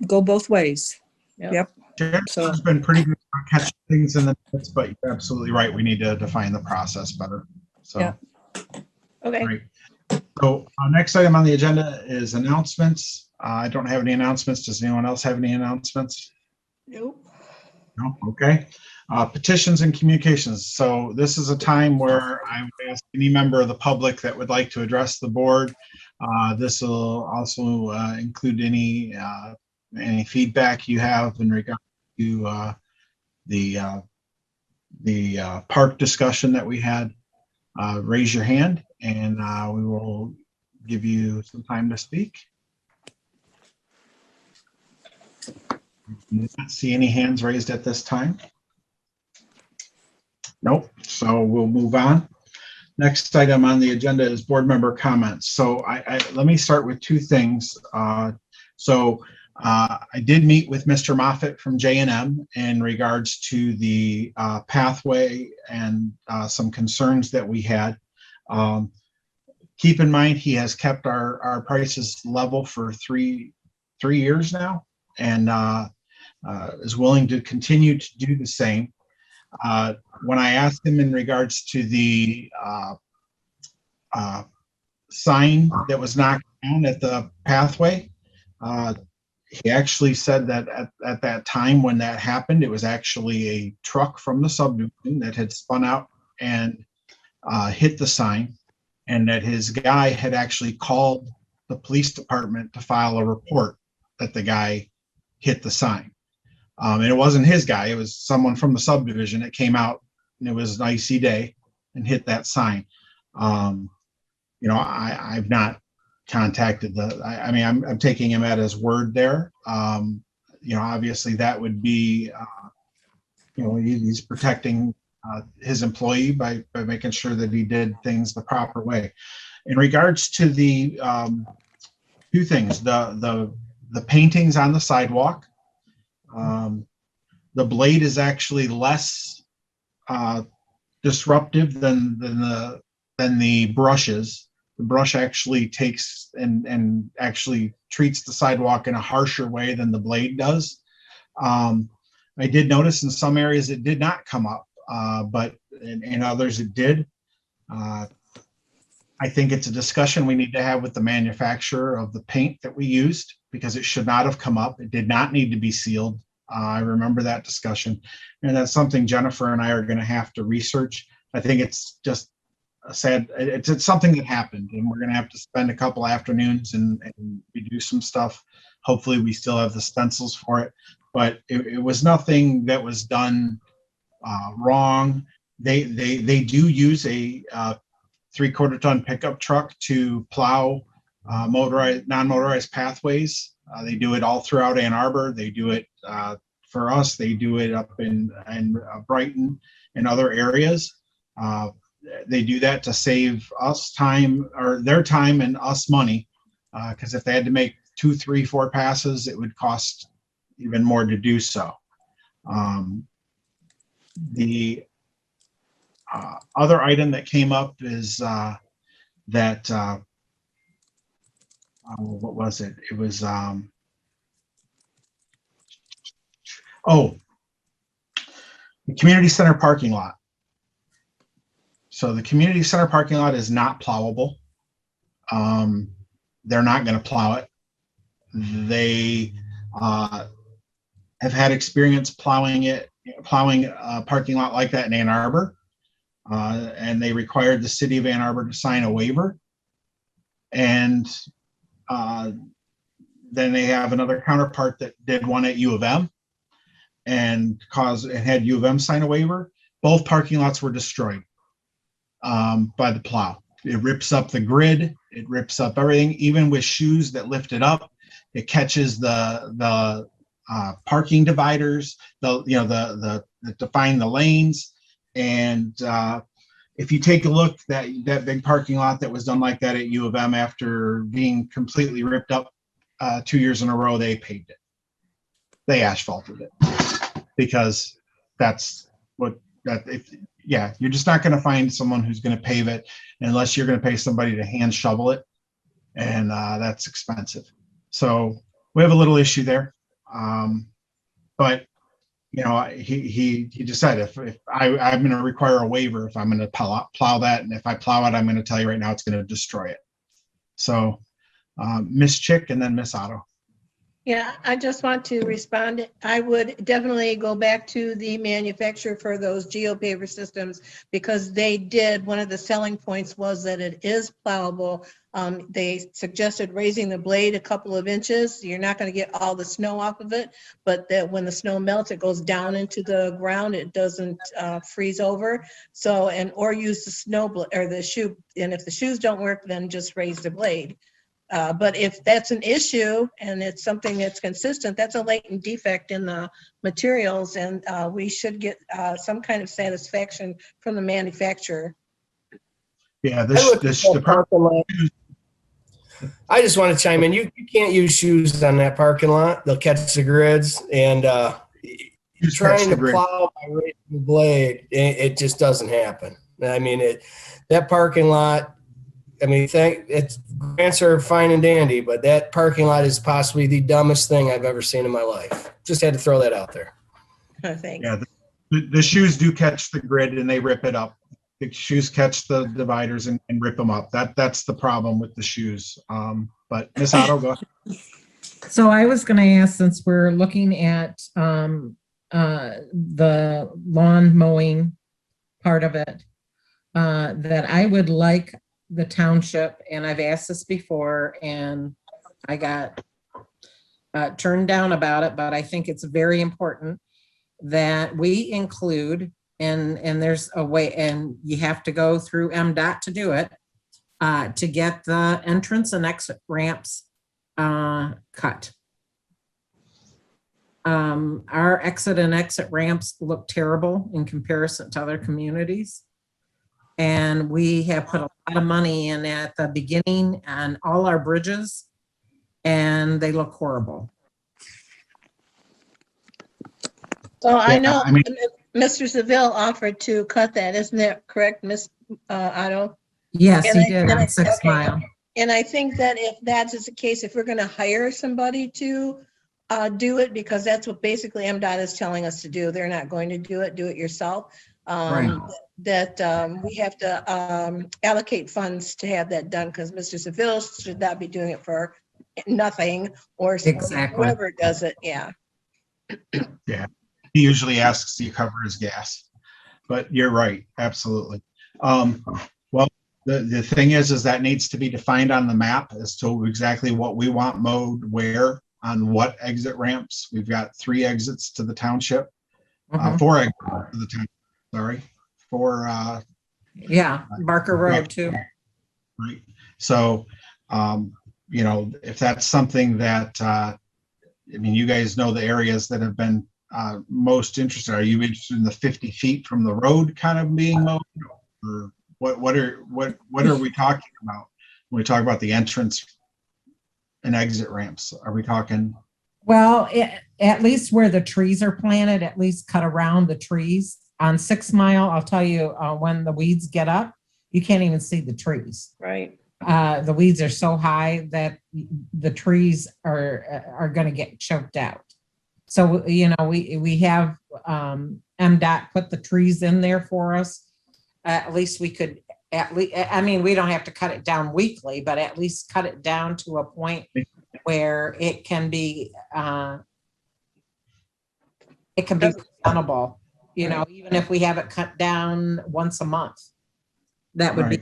go both ways. Yep. Yep. Jennifer's been pretty good at catching things in the minutes, but you're absolutely right. We need to define the process better. So, Yeah. Okay. great. So next item on the agenda is announcements. I don't have any announcements. Does anyone else have any announcements? Nope. No, okay. Petitions and communications. So this is a time where I would ask any member of the public that would like to address the board. This will also include any feedback you have in regard to the park discussion that we had. Raise your hand and we will give you some time to speak. I do not see any hands raised at this time. Nope. So we'll move on. Next item on the agenda is board member comments. So let me start with two things. I did meet with Mr. Moffett from J&M in regards to the pathway and some concerns that we had. Keep in mind, he has kept our prices level for three years now, and is willing to continue to do the same. When I asked him in regards to the sign that was knocked down at the pathway, he actually said that at that time when that happened, it was actually a truck from the subdivision that had spun out and hit the sign, and that his guy had actually called the police department to file a report that the guy hit the sign. And it wasn't his guy, it was someone from the subdivision that came out, and it was an icy day, and hit that sign. I've not contacted I'm taking him at his word there. Obviously that would be, he's protecting his employee by making sure that he did things the proper way. In regards to the two things, the paintings on the sidewalk, the blade is actually less disruptive than the brushes. The brush actually takes and actually treats the sidewalk in a harsher way than the blade does. I did notice in some areas it did not come up, but in others it did. I think it's a discussion we need to have with the manufacturer of the paint that we used, because it should not have come up. It did not need to be sealed. I remember that discussion, and that's something Jennifer and I are going to have to research. I think it's just sad. It's something that happened, and we're going to have to spend a couple afternoons and redo some stuff. Hopefully we still have the stencils for it, but it was nothing that was done wrong. They do use a 3/4 ton pickup truck to plow non-motorized pathways. They do it all throughout Ann Arbor. They do it for us. They do it up in Brighton and other areas. They do that to save us time, or their time and us money, because if they had to make 2, 3, 4 passes, it would cost even more to do so. The other item that came up is that what was it? It was the community center parking lot. So the community center parking lot is not plowable. They're not going to plow it. They have had experience plowing a parking lot like that in Ann Arbor, and they required the city of Ann Arbor to sign a waiver. And then they have another counterpart that did one at U of M and had U of M sign a waiver. Both parking lots were destroyed by the plow. It rips up the grid. It rips up everything, even with shoes that lift it up. It catches the parking dividers, that define the lanes. And if you take a look, that big parking lot that was done like that at U of M, after being completely ripped up 2 years in a row, they paved it. They asphalted it, because that's what you're just not going to find someone who's going to pave it unless you're going to pay somebody to hand shovel it, and that's expensive. So we have a little issue there, but you know, he decided if I'm going to require a waiver if I'm going to plow that, and if I plow it, I'm going to tell you right now it's going to destroy it. So, Miss Chick and then Miss Otto. Yeah, I just want to respond. I would definitely go back to the manufacturer for those geopaver systems because they did, one of the selling points was that it is plowable. They suggested raising the blade a couple of inches. You're not going to get all the snow off of it, but that when the snow melts, it goes down into the ground. It doesn't freeze over. So, or use the snow or the shoe. And if the shoes don't work, then just raise the blade. But if that's an issue and it's something that's consistent, that's a latent defect in the materials, and we should get some kind of satisfaction from the manufacturer. Yeah, I just want to chime in. You can't use shoes on that parking lot. They'll catch the grids, and trying to plow by raising the blade, it just doesn't happen. I mean, that parking lot. I mean, grants are fine and dandy, but that parking lot is possibly the dumbest thing I've ever seen in my life. Just had to throw that out there. Thanks. Yeah, the shoes do catch the grid and they rip it up. The shoes catch the dividers and rip them up. That's the problem with the shoes. But Miss Otto, go ahead. So I was going to ask, since we're looking at the lawn mowing part of it, that I would like the township, and I've asked this before and I got turned down about it, but I think it's very important that we include, and there's a way, and you have to go through MDOT to do it, to get the entrance and exit ramps cut. Our exit ramps look terrible in comparison to other communities. And we have put a lot of money in at the beginning on all our bridges, and they look horrible. So I know Mr. Seville offered to cut that, isn't that correct, Ms. Otto? Yes, he did on 6 Mile. And I think that if that is the case, if we're going to hire somebody to do it, because that's what basically MDOT is telling us to do, they're not going to do it yourself. Right. That we have to allocate funds to have that done, because Mr. Seville should not be doing it for nothing, or exactly whoever does it. Yeah. Yeah, he usually asks you cover his gas, but you're right, absolutely. Well, the thing is that needs to be defined on the map as to exactly what we want mowed where on what exit ramps. We've got 3 exits to the township, 4 exits to the township. Sorry, for Barker Road too. Right. So, you know, if that's something that I mean, you guys know the areas that have been most interested. Are you interested in the 50 feet from the road kind of being mowed, or what are we talking about when we talk about the entrance and exit ramps? Are we talking? Well, at least where the trees are planted, at least cut around the trees. On 6 Mile, I'll tell you, when the weeds get up, you can't even see the trees. Right. The weeds are so high that the trees are going to get choked out. So, you know, we have MDOT put the trees in there for us. At least we could, I mean, we don't have to cut it down weekly, but at least cut it down to a point where it can be presentable. You know, even if we have it cut down once a month, that would be.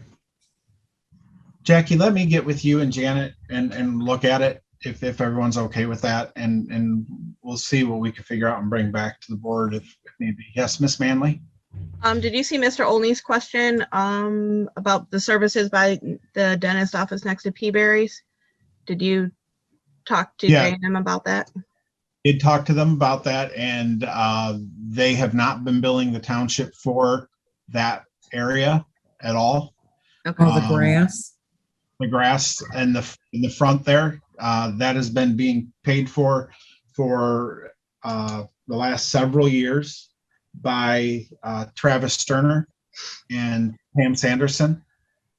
Jackie, let me get with you and Janet and look at it if everyone's okay with that, and we'll see what we can figure out and bring back to the board if need be. Yes, Miss Manley. Did you see Mr. Olney's question about the services by the dentist office next to Peaberry's? Did you talk to JM about that? Did talk to them about that, and they have not been billing the township for that area at all. Okay. Oh, the grass. The grass and in the front there, that has been being paid for the last several years by Travis Sterner and Pam Sanderson.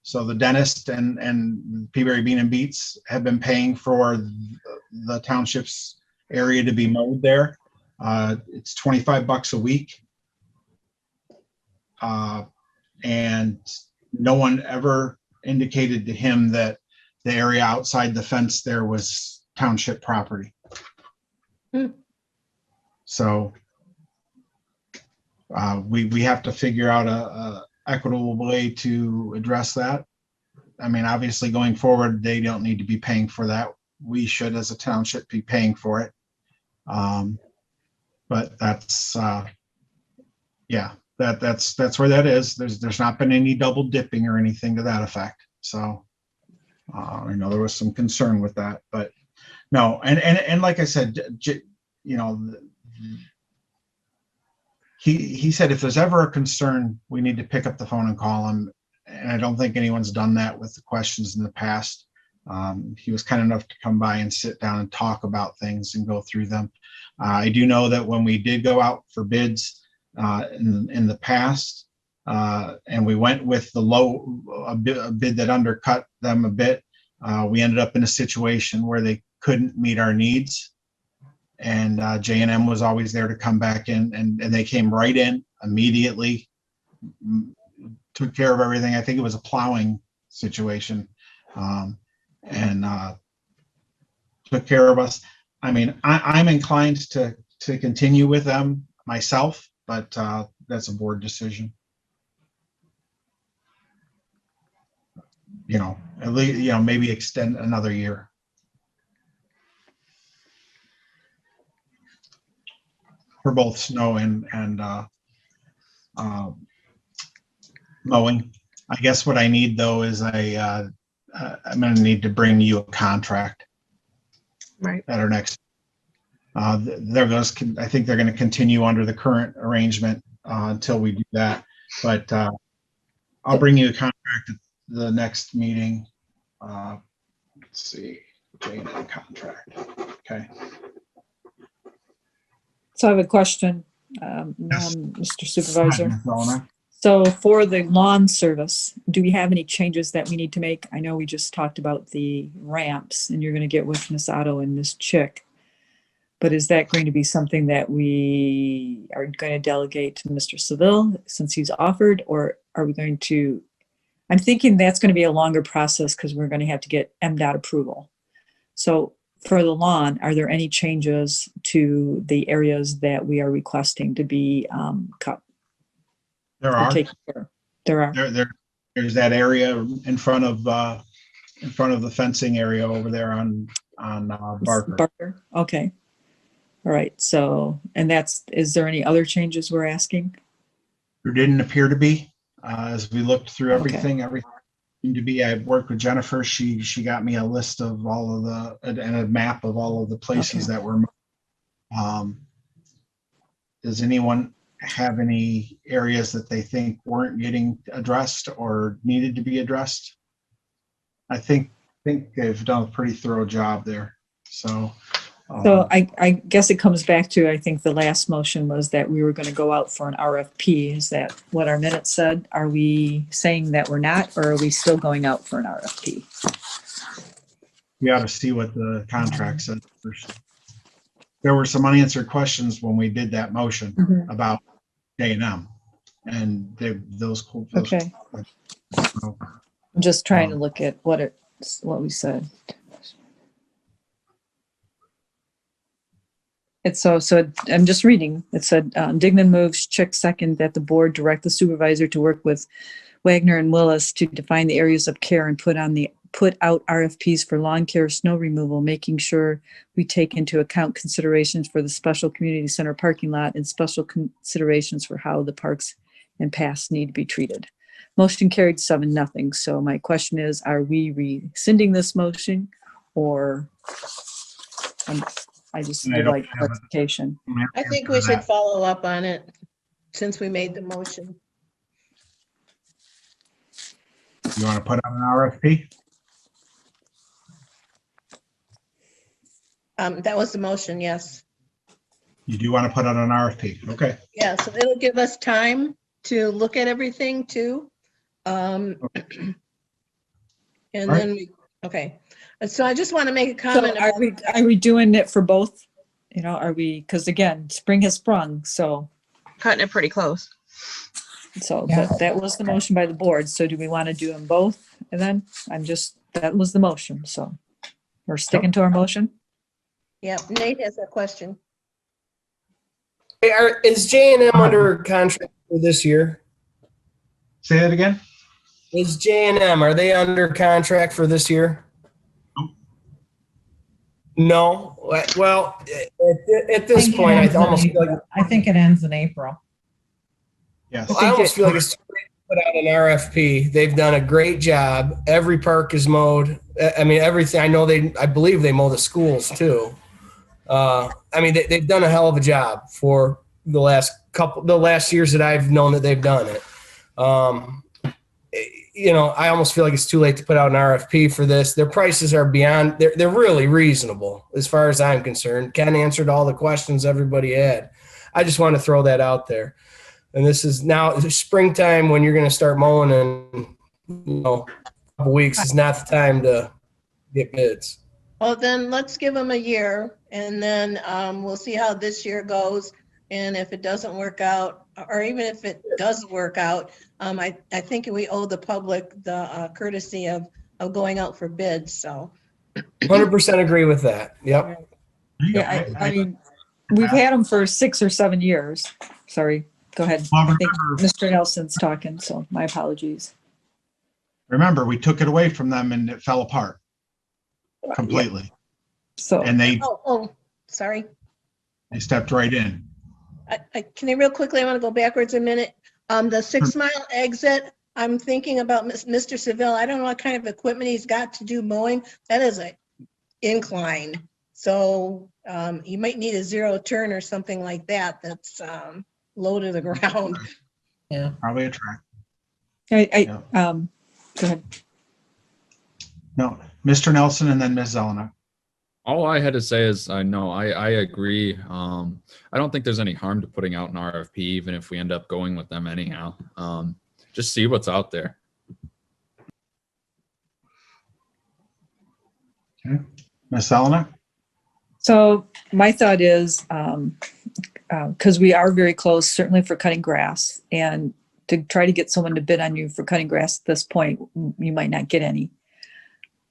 So the dentist and Peaberry Bean and Beats have been paying for the township's area to be mowed there. It's $25 a week. And no one ever indicated to him that the area outside the fence there was township property. So we have to figure out a equitable way to address that. I mean, obviously going forward, they don't need to be paying for that. We should, as a township, be paying for it. But that's, yeah, that's where that is. There's not been any double dipping or anything to that effect. So I know there was some concern with that, but no. And like I said, you know, he said if there's ever a concern, we need to pick up the phone and call him. And I don't think anyone's done that with the questions in the past. He was kind enough to come by and sit down and talk about things and go through them. I do know that when we did go out for bids in the past, and we went with a bid that undercut them a bit, we ended up in a situation where they couldn't meet our needs. And J&M was always there to come back in, and they came right in immediately, took care of everything. I think it was a plowing situation, and took care of us. I mean, I'm inclined to continue with them myself, but that's a board decision. You know, at least, you know, maybe extend another year. For both snow and mowing. I guess what I need though is I'm going to need to bring you a contract. Right. At our next. There goes. I think they're going to continue under the current arrangement until we do that. But I'll bring you a contract at the next meeting. Let's see, J&M contract. Okay. So I have a question, Yes. Mr. Supervisor. Ms. Eleanor. So for the lawn service, do we have any changes that we need to make? I know we just talked about the ramps and you're going to get with Ms. Otto and Ms. Chick. But is that going to be something that we are going to delegate to Mr. Seville since he's offered, or are we going to, I'm thinking that's going to be a longer process because we're going to have to get MDOT approval. So for the lawn, are there any changes to the areas that we are requesting to be cut? There are. There are. There's that area in front of the fencing area over there on Barker. Okay. All right. So, and is there any other changes we're asking? There didn't appear to be, as we looked through everything. Everything seemed to be. I worked with Jennifer. She got me a list of all of and a map of all of the places that were. Does anyone have any areas that they think weren't getting addressed or needed to be addressed? I think they've done a pretty thorough job there. So I guess it comes back to, I think the last motion was that we were going to go out for an RFP. Is that what our minutes said? Are we saying that we're not, or are we still going out for an RFP? We ought to see what the contract said first. There were some unanswered questions when we did that motion about J&M, and those. Okay. I'm just trying to look at what we said. It's so I'm just reading. It said Dignan moves, Chick second, that the board direct the supervisor to work with Wagner and Willis to define the areas of care and put out RFPs for lawn care, snow removal, making sure we take into account considerations for the special community center parking lot and special considerations for how the parks and paths need to be treated. Motion carried 7-0. So my question is, are we rescinding this motion, or I just would like clarification. I think we should follow up on it since we made the motion. You want to put out an RFP? That was the motion, yes. You do want to put out an RFP, okay? Yeah, so it'll give us time to look at everything too. And then okay. So I just want to make a comment. So are we doing it for both are we, because again, spring has sprung, so, Cutting it pretty close. Yeah. but that was the motion by the board. So do we want to do them both? And then that was the motion, so we're sticking to our motion. Yeah, Nate has a question. Hey, is J&M under contract for this year? Say that again? Is J&M, are they under contract for this year? No. Well, at this point, I almost feel like I think it ends in April. Yes. I almost feel like it's too late to put out an RFP. They've done a great job. Every park is mowed. I mean, everything. I believe they mow the schools too. I mean, they've done a hell of a job for the last years that I've known that they've done it. I almost feel like it's too late to put out an RFP for this. Their prices are beyond, they're really reasonable as far as I'm concerned. Ken answered all the questions everybody had. I just want to throw that out there. And this is now springtime when you're going to start mowing in a couple weeks is not the time to get bids. Well, then let's give them a year and then we'll see how this year goes. And if it doesn't work out, or even if it does work out, I think we owe the public the courtesy of going out for bids, so. 100% agree with that. Yep. Yeah, I mean, we've had them for 6 or 7 years. Sorry, go ahead. I think Mr. Nelson's talking, so my apologies. Remember, we took it away from them and it fell apart completely. So. And they Sorry. stepped right in. Can I real quickly, I want to go backwards a minute. The 6 Mile exit, I'm thinking about Mr. Seville. I don't know what kind of equipment he's got to do mowing. That is an incline. So you might need a 0 turn or something like that. That's low to the ground. Yeah. Probably a track. Go ahead. No, Mr. Nelson and then Ms. Zelena. All I had to say is I agree. I don't think there's any harm to putting out an RFP, even if we end up going with them anyhow. Just see what's out there. Okay. Ms. Zelena? So my thought is, because we are very close, certainly for cutting grass, and to try to get someone to bid on you for cutting grass at this point, you might not get any.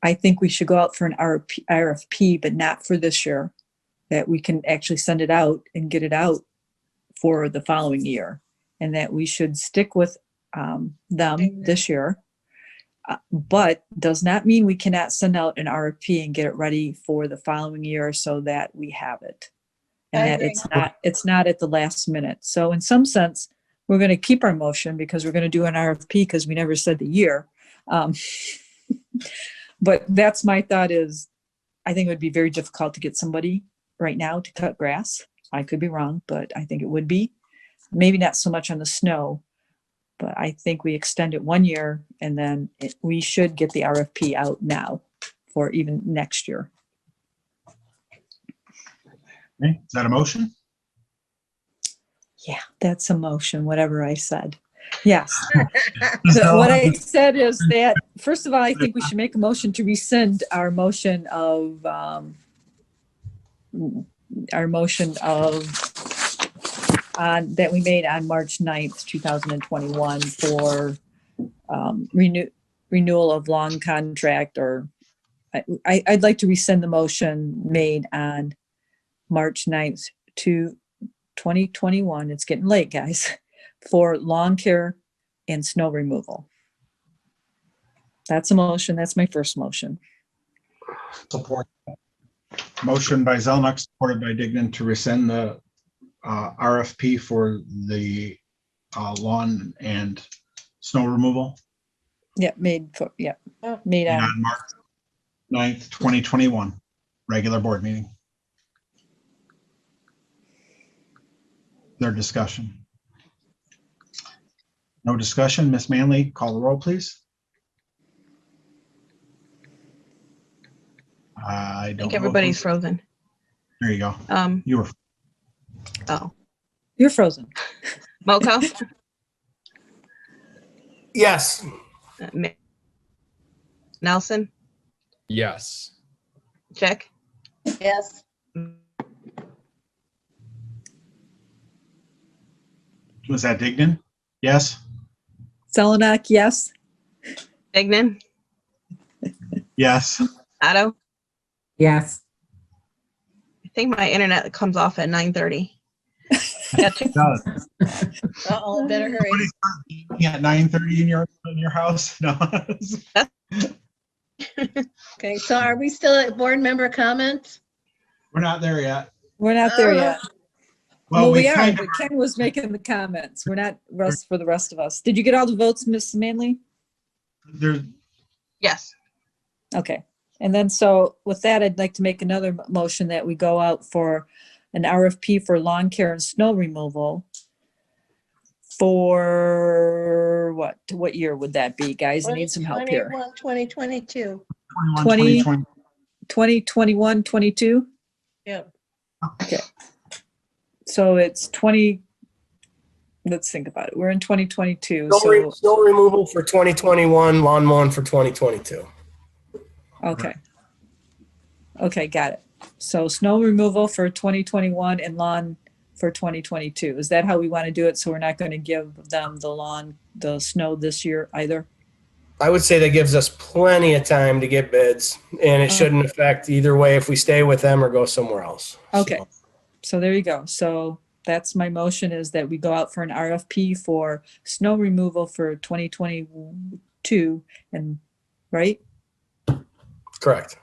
I think we should go out for an RFP, but not for this year, that we can actually send it out and get it out for the following year, and that we should stick with them this year. But does not mean we cannot send out an RFP and get it ready for the following year so that we have it. And that it's not at the last minute. So in some sense, we're going to keep our motion because we're going to do an RFP because we never said the year. But that's my thought is, I think it would be very difficult to get somebody right now to cut grass. I could be wrong, but I think it would be. Maybe not so much on the snow, but I think we extend it 1 year and then we should get the RFP out now for even next year. Okay. Is that a motion? Yeah, that's a motion, whatever I said. Yes. What I said is that, first of all, I think we should make a motion to rescind our motion of that we made on March 9th, 2021 for renewal of long contract, or I'd like to rescind the motion made on March 9th to 2021. It's getting late, guys. For lawn care and snow removal. That's a motion. That's my first motion. Support. Motion by Zelnok, supported by Dignan, to rescind the RFP for the lawn and snow removal. Yeah, made on March 9th, 2021, regular board meeting. Their discussion. No discussion. Ms. Manley, call the roll, please. I think everybody's frozen. There you go. You were. Oh. You're frozen. Moko? Yes. Nelson? Yes. Check? Yes. Was that Dignan? Yes? Zelenak, yes. Dignan, Yes. Otto. Yes. I think my internet comes off at 9:30. Yeah, It does. Uh-oh, better hurry. Somebody start eating at 9:30 in your house? No. Okay, so are we still at board member comments? We're not there yet. We're not there yet. Well, Well, we we are, kind but Ken was making the comments. We're not rest for the rest of us. Did you get all the votes, Ms. Manley? of, there's, yes. Okay. And then, so with that, I'd like to make another motion that we go out for an RFP for lawn care and snow removal for what year would that be, guys? I need some help here. 2022. 2021, 22? Yep. Okay. So it's 20, let's think about it. We're in 2022, so, Snow removal for 2021, lawn mowing for 2022. okay. Okay, got it. So snow removal for 2021 and lawn for 2022. Is that how we want to do it? So we're not going to give them the snow this year either? I would say that gives us plenty of time to get bids, and it shouldn't affect either way if we stay with them or go somewhere else. Okay. So there you go. So that's my motion, is that we go out for an RFP for snow removal for 2022 and, right? Correct.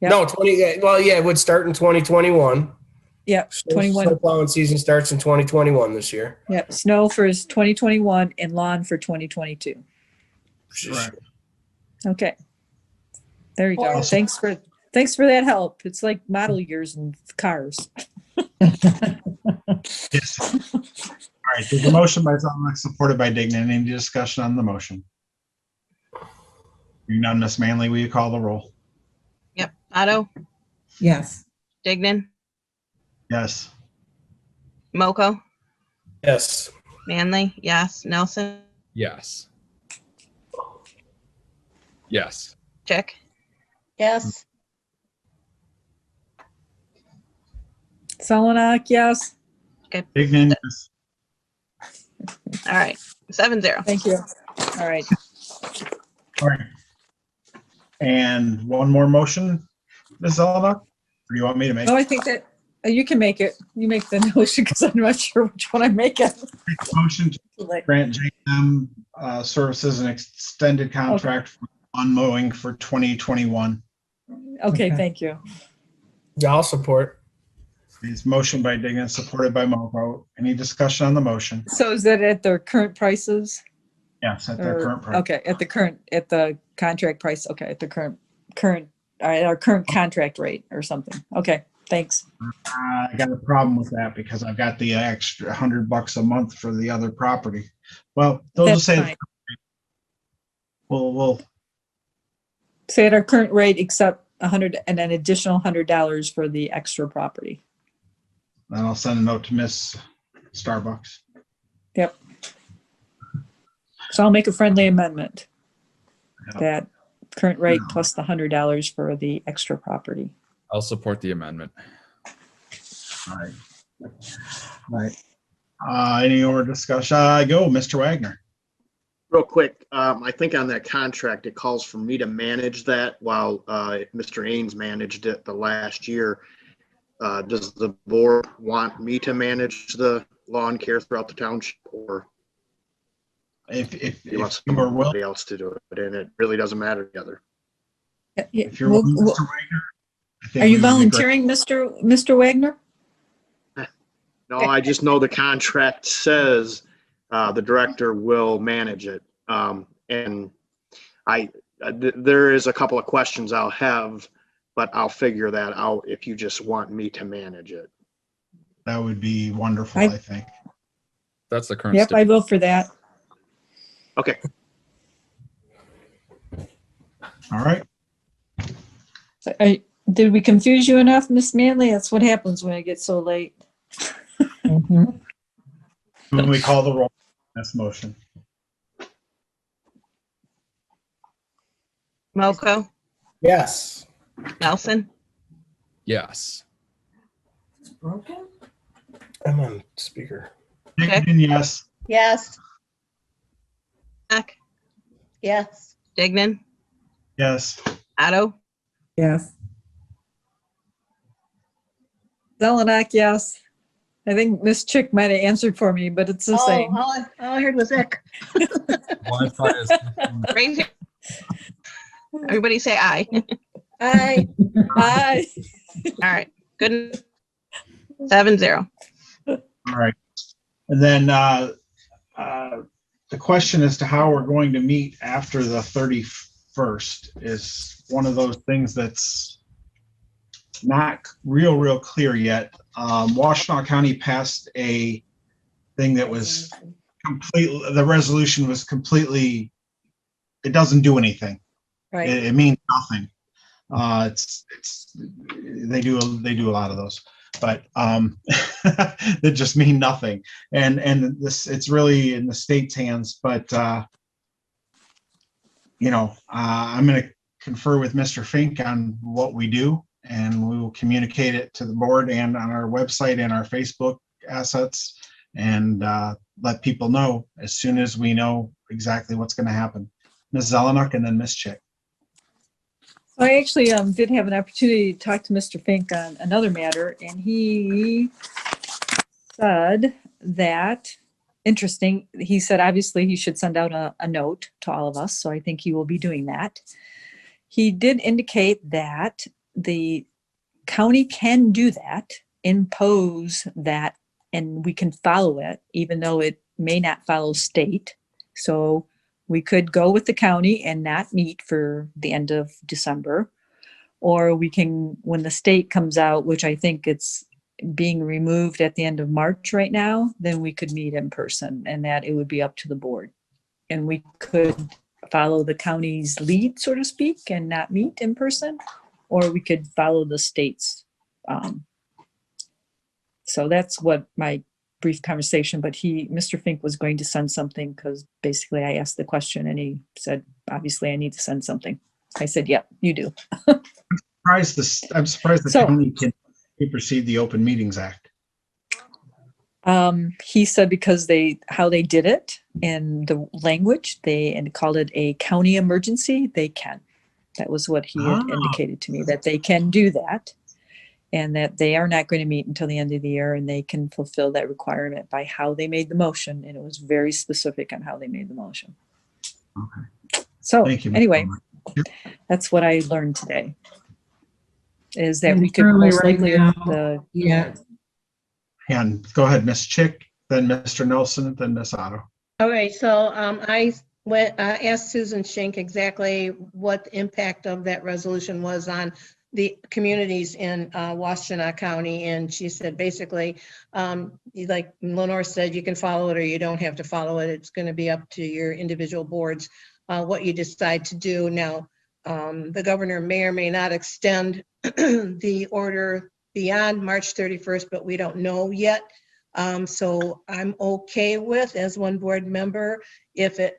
Yep. No, 20, well, yeah, it would start in 2021. Yeah, 21. Snow plowing season starts in 2021 this year. Yeah, snow for 2021 and lawn for 2022. Correct. Okay. There you go. Or- Thanks for that help. It's like model years and cars. Yes. All right. There's a motion by Zelenak, supported by Dignan. Any discussion on the motion? Hearing none, Ms. Manley, will you call the roll? Yep. Otto, Yes. Dignan, Yes. Moko, Yes. Manley, yes. Nelson, Yes. Yes. Chick, Yes. Zelenak, yes. Dignan, yes. all right. 7-0. Thank you. All right. All right. And one more motion, Ms. Zelenak? Or do you want me to make Oh, I think that you can make it. You make the motion because I'm not sure which one I'm making. a motion to grant JM Services an extended contract for lawn mowing for 2021? Okay, thank you. Yeah, I'll support. It's motion by Dignan, supported by Moko. Any discussion on the motion? So is that at their current prices? Yes, at their Or- current price. Okay, at the contract price. Okay, at the current, at our current contract rate or something. Okay, thanks. I got a problem with that because I've got the extra $100 a month for the other property. Well, they'll just That's say, fine. we'll Say at our current rate, except 100 and an additional $100 for the extra property. then I'll send a note to Miss Starbucks. Yep. So I'll make a friendly amendment. Yep. That current rate plus the $100 for the extra property. I'll support the amendment. All right. All right. Any more discussion? Go, Mr. Wagner. Real quick, I think on that contract, it calls for me to manage that while Mr. Ains managed it the last year. Does the board want me to manage the lawn care throughout the township, or If you want you are willing, somebody else to do it? And it really doesn't matter together. if you're willing, Mr. Wagner. I think Are you we would be great. volunteering, Mr. Wagner? No, I just know the contract says the director will manage it. And there is a couple of questions I'll have, but I'll figure that out if you just want me to manage it. That would be wonderful, I think. That's the current. Yep, I vote for that. Okay. All right. Did we confuse you enough, Miss Manley? That's what happens when it gets so late. When we call the roll, that's motion. Moko, Yes. Nelson, Yes. It's broken? I'm on speaker. Dignan, yes. Yes. Mac, Yes. Dignan, Yes. Otto, Yes. Zelenak, yes. I think Miss Chick might have answered for me, but it's the same. All I heard was Ick. Wi-Fi is raise your, everybody say aye. Aye. Aye. All right, good. 7-0. All right. And then the question as to how we're going to meet after the 31st is one of those things that's not real clear yet. Washtenaw County passed a thing that was completely, the resolution was completely, it doesn't do anything. Right. It means nothing. They do a lot of those, but that just mean nothing. And this, it's really in the state's hands. But I'm going to confer with Mr. Fink on what we do, and we will communicate it to the board and on our website and our Facebook assets, and let people know as soon as we know exactly what's going to happen. Ms. Zelenak and then Ms. Chick. So I actually did have an opportunity to talk to Mr. Fink on another matter, and he said that, interesting, he said obviously he should send out a note to all of us, so I think he will be doing that. He did indicate that the county can do that, impose that, and we can follow it, even though it may not follow state. So we could go with the county and not meet for the end of December, or we can, when the state comes out, which I think it's being removed at the end of March right now, then we could meet in person, and that it would be up to the board. And we could follow the county's lead, so to speak, and not meet in person, or we could follow the state's. So that's what my brief conversation, but Mr. Fink was going to send something, because basically I asked the question and he said, obviously I need to send something. I said, yep, you do. I'm surprised the county can supersede the Open Meetings Act. He said because how they did it in the language, and called it a county emergency, they can. That was what he had indicated to me, that they can do that, and that they are not going to meet until the end of the year, and they can fulfill that requirement by how they made the motion. And it was very specific on how they made the motion. Okay. So Thank you, Ms. anyway, Palmer. that's what I learned today, is that we could Currently most right likely, now, yeah. And go ahead, Ms. Chick, then Mr. Nelson, then Ms. Otto. All right, so I asked Susan Schenk exactly what the impact of that resolution was on the communities in Washtenaw County, and she said basically, like Lenore said, you can follow it or you don't have to follow it. It's going to be up to your individual boards what you decide to do. Now, the governor may or may not extend the order beyond March 31st, but we don't know yet. So I'm okay with, as one board member, if it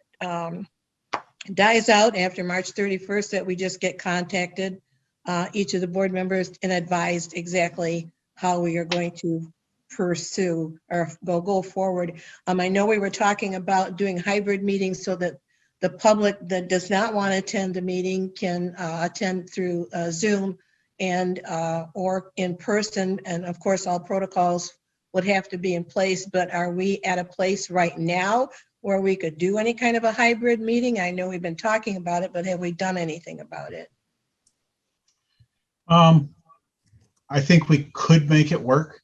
dies out after March 31st, that we just get contacted, each of the board members, and advised exactly how we are going to pursue or go forward. I know we were talking about doing hybrid meetings so that the public that does not want to attend the meeting can attend through Zoom and or in person. And of course, all protocols would have to be in place, but are we at a place right now where we could do any kind of a hybrid meeting? I know we've been talking about it, but have we done anything about it? I think we could make it work.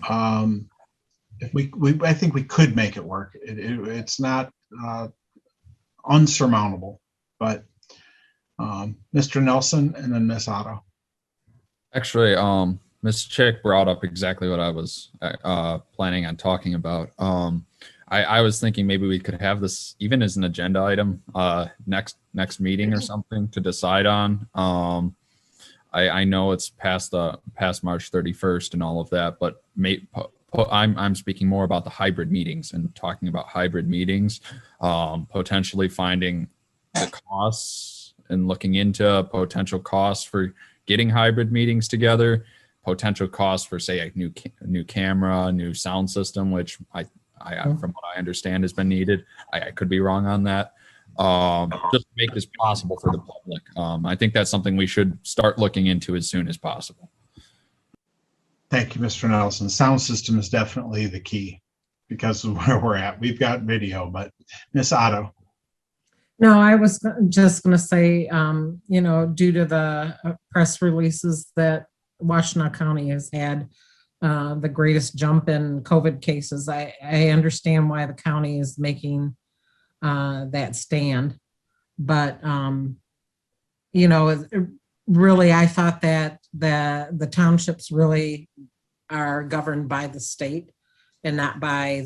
I think we could make it work. It's not unsurmountable, but Mr. Nelson and then Ms. Otto. Actually, Ms. Chick brought up exactly what I was planning on talking about. I was thinking maybe we could have this even as an agenda item next meeting or something to decide on. I know it's past March 31st and all of that, but I'm speaking more about the hybrid meetings and talking about hybrid meetings, potentially finding the costs and looking into potential costs for getting hybrid meetings together, potential costs for, say, a new camera, new sound system, which From what I understand, has been needed. I could be wrong on that. Just to make this possible for the public. I think that's something we should start looking into as soon as possible. Thank you, Mr. Nelson. Sound system is definitely the key because of where we're at. We've got video, but Miss Otto. No, I was just going to say, due to the press releases that Washtenaw County has had the greatest jump in COVID cases, I understand why the county is making that stand. But, really, I thought that the townships really are governed by the state and not by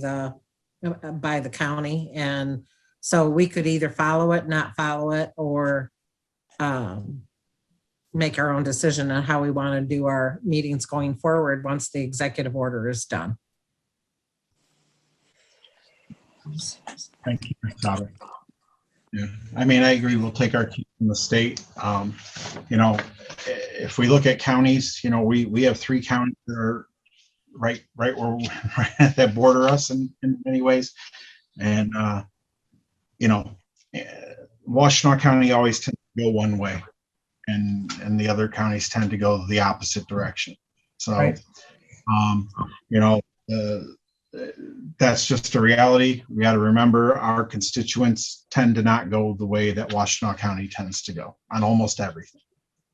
the county. And so we could either follow it, not follow it, or make our own decision on how we want to do our meetings going forward once the executive order is done. Thank you, Ms. Otto. Yeah, I mean, I agree. We'll take our cue from the state. If we look at counties, we have 3 counties that are right where that border us in many ways. And, Washtenaw County always tends to go one way and the other counties tend to go the opposite direction. So, right. That's just a reality. We got to remember our constituents tend to not go the way that Washtenaw County tends to go on almost everything.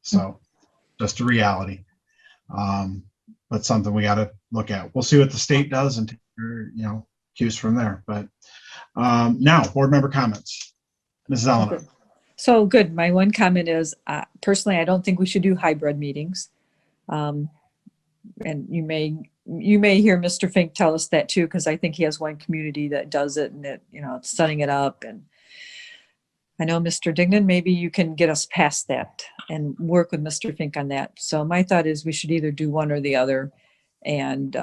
So just a reality. But something we got to look at. We'll see what the state does and take cues from there. But now board member comments. Mrs. Eleanor. Okay. So good. My one comment is personally, I don't think we should do hybrid meetings. And you may hear Mr. Fink tell us that too, because I think he has one community that does it and it's setting it up. And I know Mr. Dignan, maybe you can get us past that and work with Mr. Fink on that. So my thought is we should either do one or the other and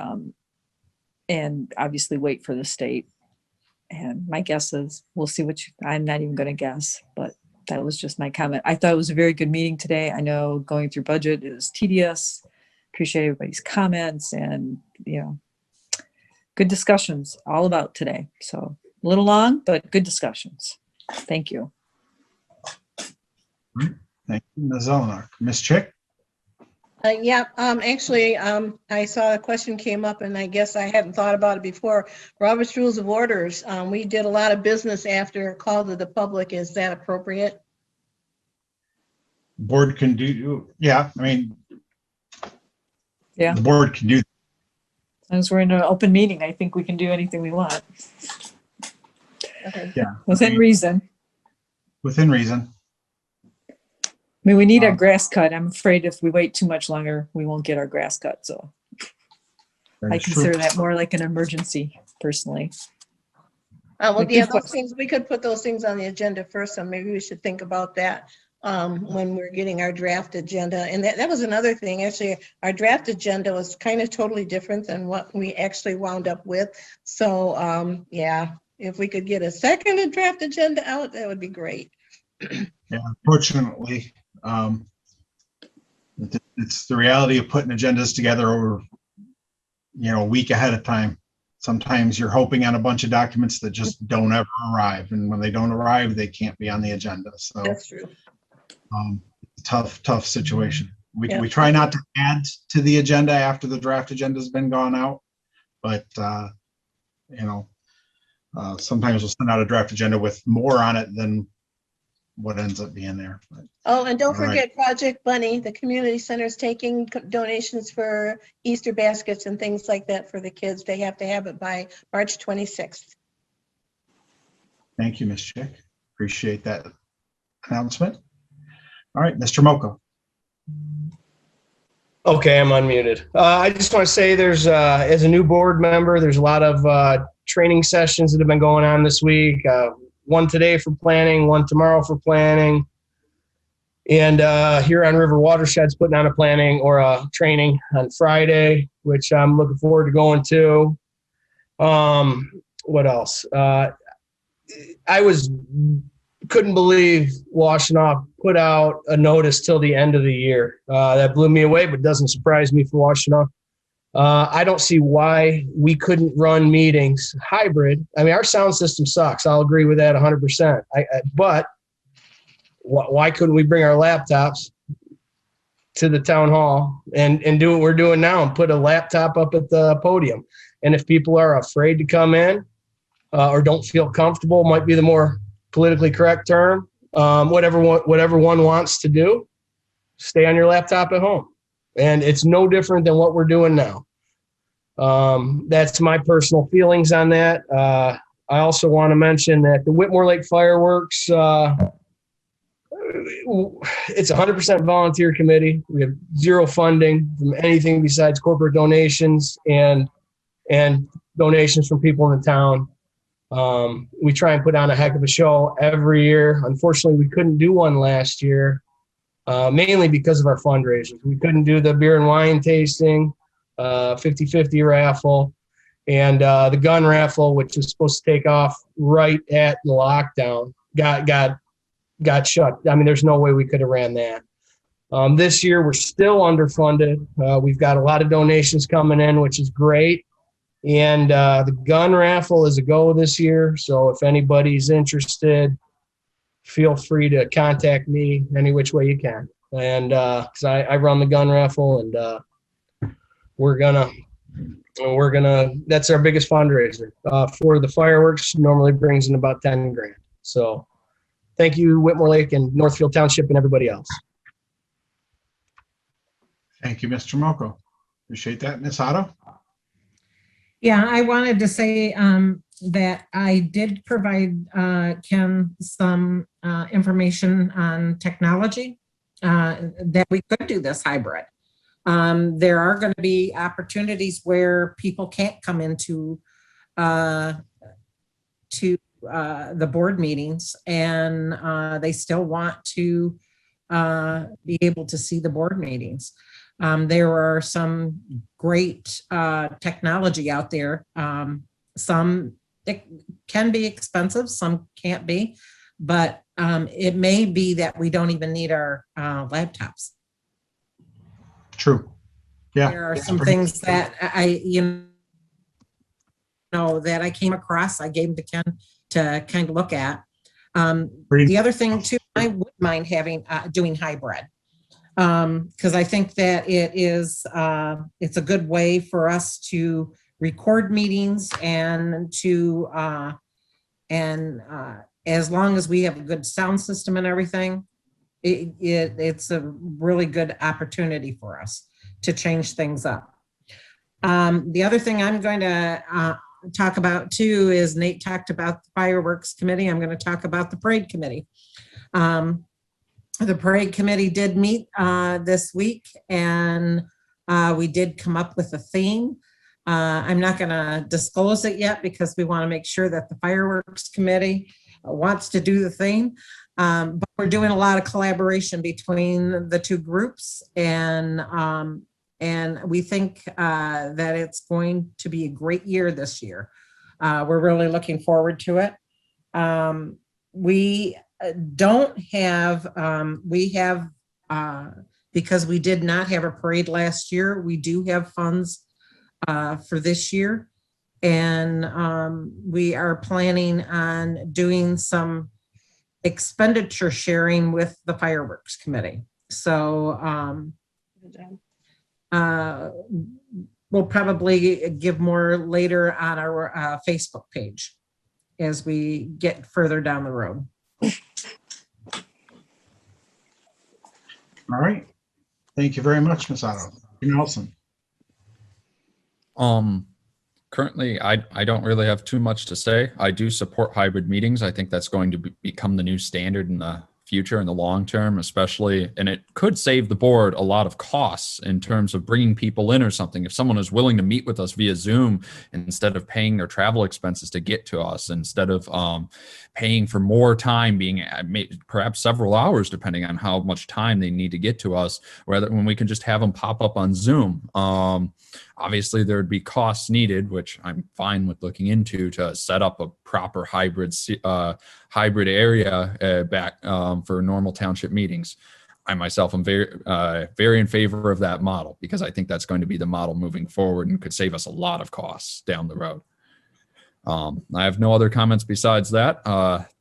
obviously wait for the state. And my guess is we'll see I'm not even going to guess, but that was just my comment. I thought it was a very good meeting today. I know going through budget is tedious. Appreciate everybody's comments and, good discussions all about today. So a little long, but good discussions. Thank you. Thank you, Ms. Eleanor. Ms. Chick? Actually, I saw a question came up and I guess I hadn't thought about it before. Robert's Rules of Orders. We did a lot of business after a call to the public. Is that appropriate? Board can do, yeah. I mean, yeah, the board can do. As long as we're in an open meeting, I think we can do anything we want. Okay. Yeah. Within reason. Within reason. I mean, we need our grass cut. I'm afraid if we wait too much longer, we won't get our grass cut. So I consider that more like an emergency personally. Those things, we could put those things on the agenda first, so maybe we should think about that when we're getting our draft agenda. And that was another thing. Actually, our draft agenda was kind of totally different than what we actually wound up with. So if we could get a second draft agenda out, that would be great. Yeah, unfortunately, it's the reality of putting agendas together over, a week ahead of time. Sometimes you're hoping on a bunch of documents that just don't ever arrive. And when they don't arrive, they can't be on the agenda. So that's true. Tough situation. We try not to add to the agenda after the draft agenda has been gone out, but sometimes we'll send out a draft agenda with more on it than what ends up being there. But, and don't forget Project Bunny. The community center is taking donations for Easter baskets and things like that for the kids. They have to have it by March 26th. Thank you, Ms. Chick. Appreciate that announcement. All right, Mr. Moko. Okay, I'm unmuted. I just want to say there's, as a new board member, there's a lot of training sessions that have been going on this week. One today for planning, one tomorrow for planning. And here on River Watershed's putting on a planning or a training on Friday, which I'm looking forward to going to. What else? I couldn't believe Washtenaw put out a notice till the end of the year. That blew me away, but doesn't surprise me for Washtenaw. I don't see why we couldn't run meetings hybrid. I mean, our sound system sucks. I'll agree with that 100%. But why couldn't we bring our laptops to the town hall and do what we're doing now and put a laptop up at the podium? And if people are afraid to come in or don't feel comfortable, might be the more politically correct term, whatever one wants to do, stay on your laptop at home. And it's no different than what we're doing now. That's my personal feelings on that. I also want to mention that the Whitmore Lake Fireworks, it's 100% volunteer committee. We have zero funding from anything besides corporate donations and donations from people in the town. We try and put on a heck of a show every year. Unfortunately, we couldn't do one last year, mainly because of our fundraisers. We couldn't do the beer and wine tasting, 50-50 raffle, and the gun raffle, which was supposed to take off right at the lockdown, got shut. I mean, there's no way we could have ran that. This year, we're still underfunded. We've got a lot of donations coming in, which is great. And the gun raffle is a go this year. So if anybody's interested, feel free to contact me any which way you can. And 'cause I run the gun raffle, and we're gonna, that's our biggest fundraiser. For the fireworks, normally brings in about 10 grand. So thank you, Whitmore Lake and Northfield Township and everybody else. Thank you, Mr. Moko. Appreciate that. Ms. Otto? Yeah, I wanted to say that I did provide Ken some information on technology that we could do this hybrid. There are going to be opportunities where people can't come into the board meetings, and they still want to be able to see the board meetings. There are some great technology out there. Some it can be expensive, some can't be, but it may be that we don't even need our laptops. True. Yeah. There are some things that I that I came across. I gave them to Ken to kind of look at. The other thing too, I wouldn't mind having doing hybrid. Because I think that it's a good way for us to record meetings and to as long as we have a good sound system and everything, it's a really good opportunity for us to change things up. The other thing I'm going to talk about too is Nate talked about the fireworks committee. I'm going to talk about the parade committee. The parade committee did meet this week, and we did come up with a theme. I'm not going to disclose it yet because we want to make sure that the fireworks committee wants to do the theme. But we're doing a lot of collaboration between the two groups, and we think that it's going to be a great year this year. We're really looking forward to it. We don't have, because we did not have a parade last year, we do have funds for this year. And we are planning on doing some expenditure sharing with the fireworks committee. So we'll probably give more later on our Facebook page as we get further down the road. All right. Thank you very much, Ms. Otto. Nelson. Currently, I don't really have too much to say. I do support hybrid meetings. I think that's going to become the new standard in the future, in the long term, especially, and it could save the board a lot of costs in terms of bringing people in or something. If someone is willing to meet with us via Zoom instead of paying their travel expenses to get to us, instead of paying for more time, being perhaps several hours, depending on how much time they need to get to us, rather when we can just have them pop up on Zoom. Obviously, there would be costs needed, which I'm fine with looking into, to set up a proper hybrid area back for normal township meetings. I myself am very in favor of that model because I think that's going to be the model moving forward and could save us a lot of costs down the road. I have no other comments besides that.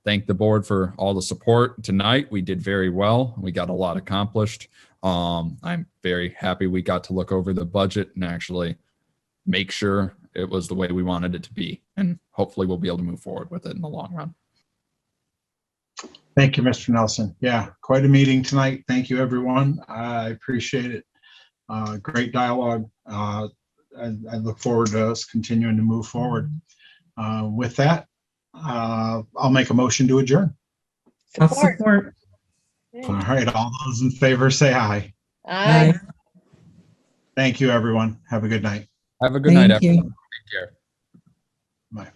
Thank the board for all the support tonight. We did very well. We got a lot accomplished. I'm very happy we got to look over the budget and actually make sure it was the way we wanted it to be. And hopefully we'll be able to move forward with it in the long run. Thank you, Mr. Nelson. Yeah, quite a meeting tonight. Thank you, everyone. I appreciate it. Great dialogue. I look forward to us continuing to move forward. With that, I'll make a motion to adjourn. I'll support. All right, all those in favor say aye. Aye. Thank you, everyone. Have a good night. Have a good night, Thank you. everyone. Take care. Bye.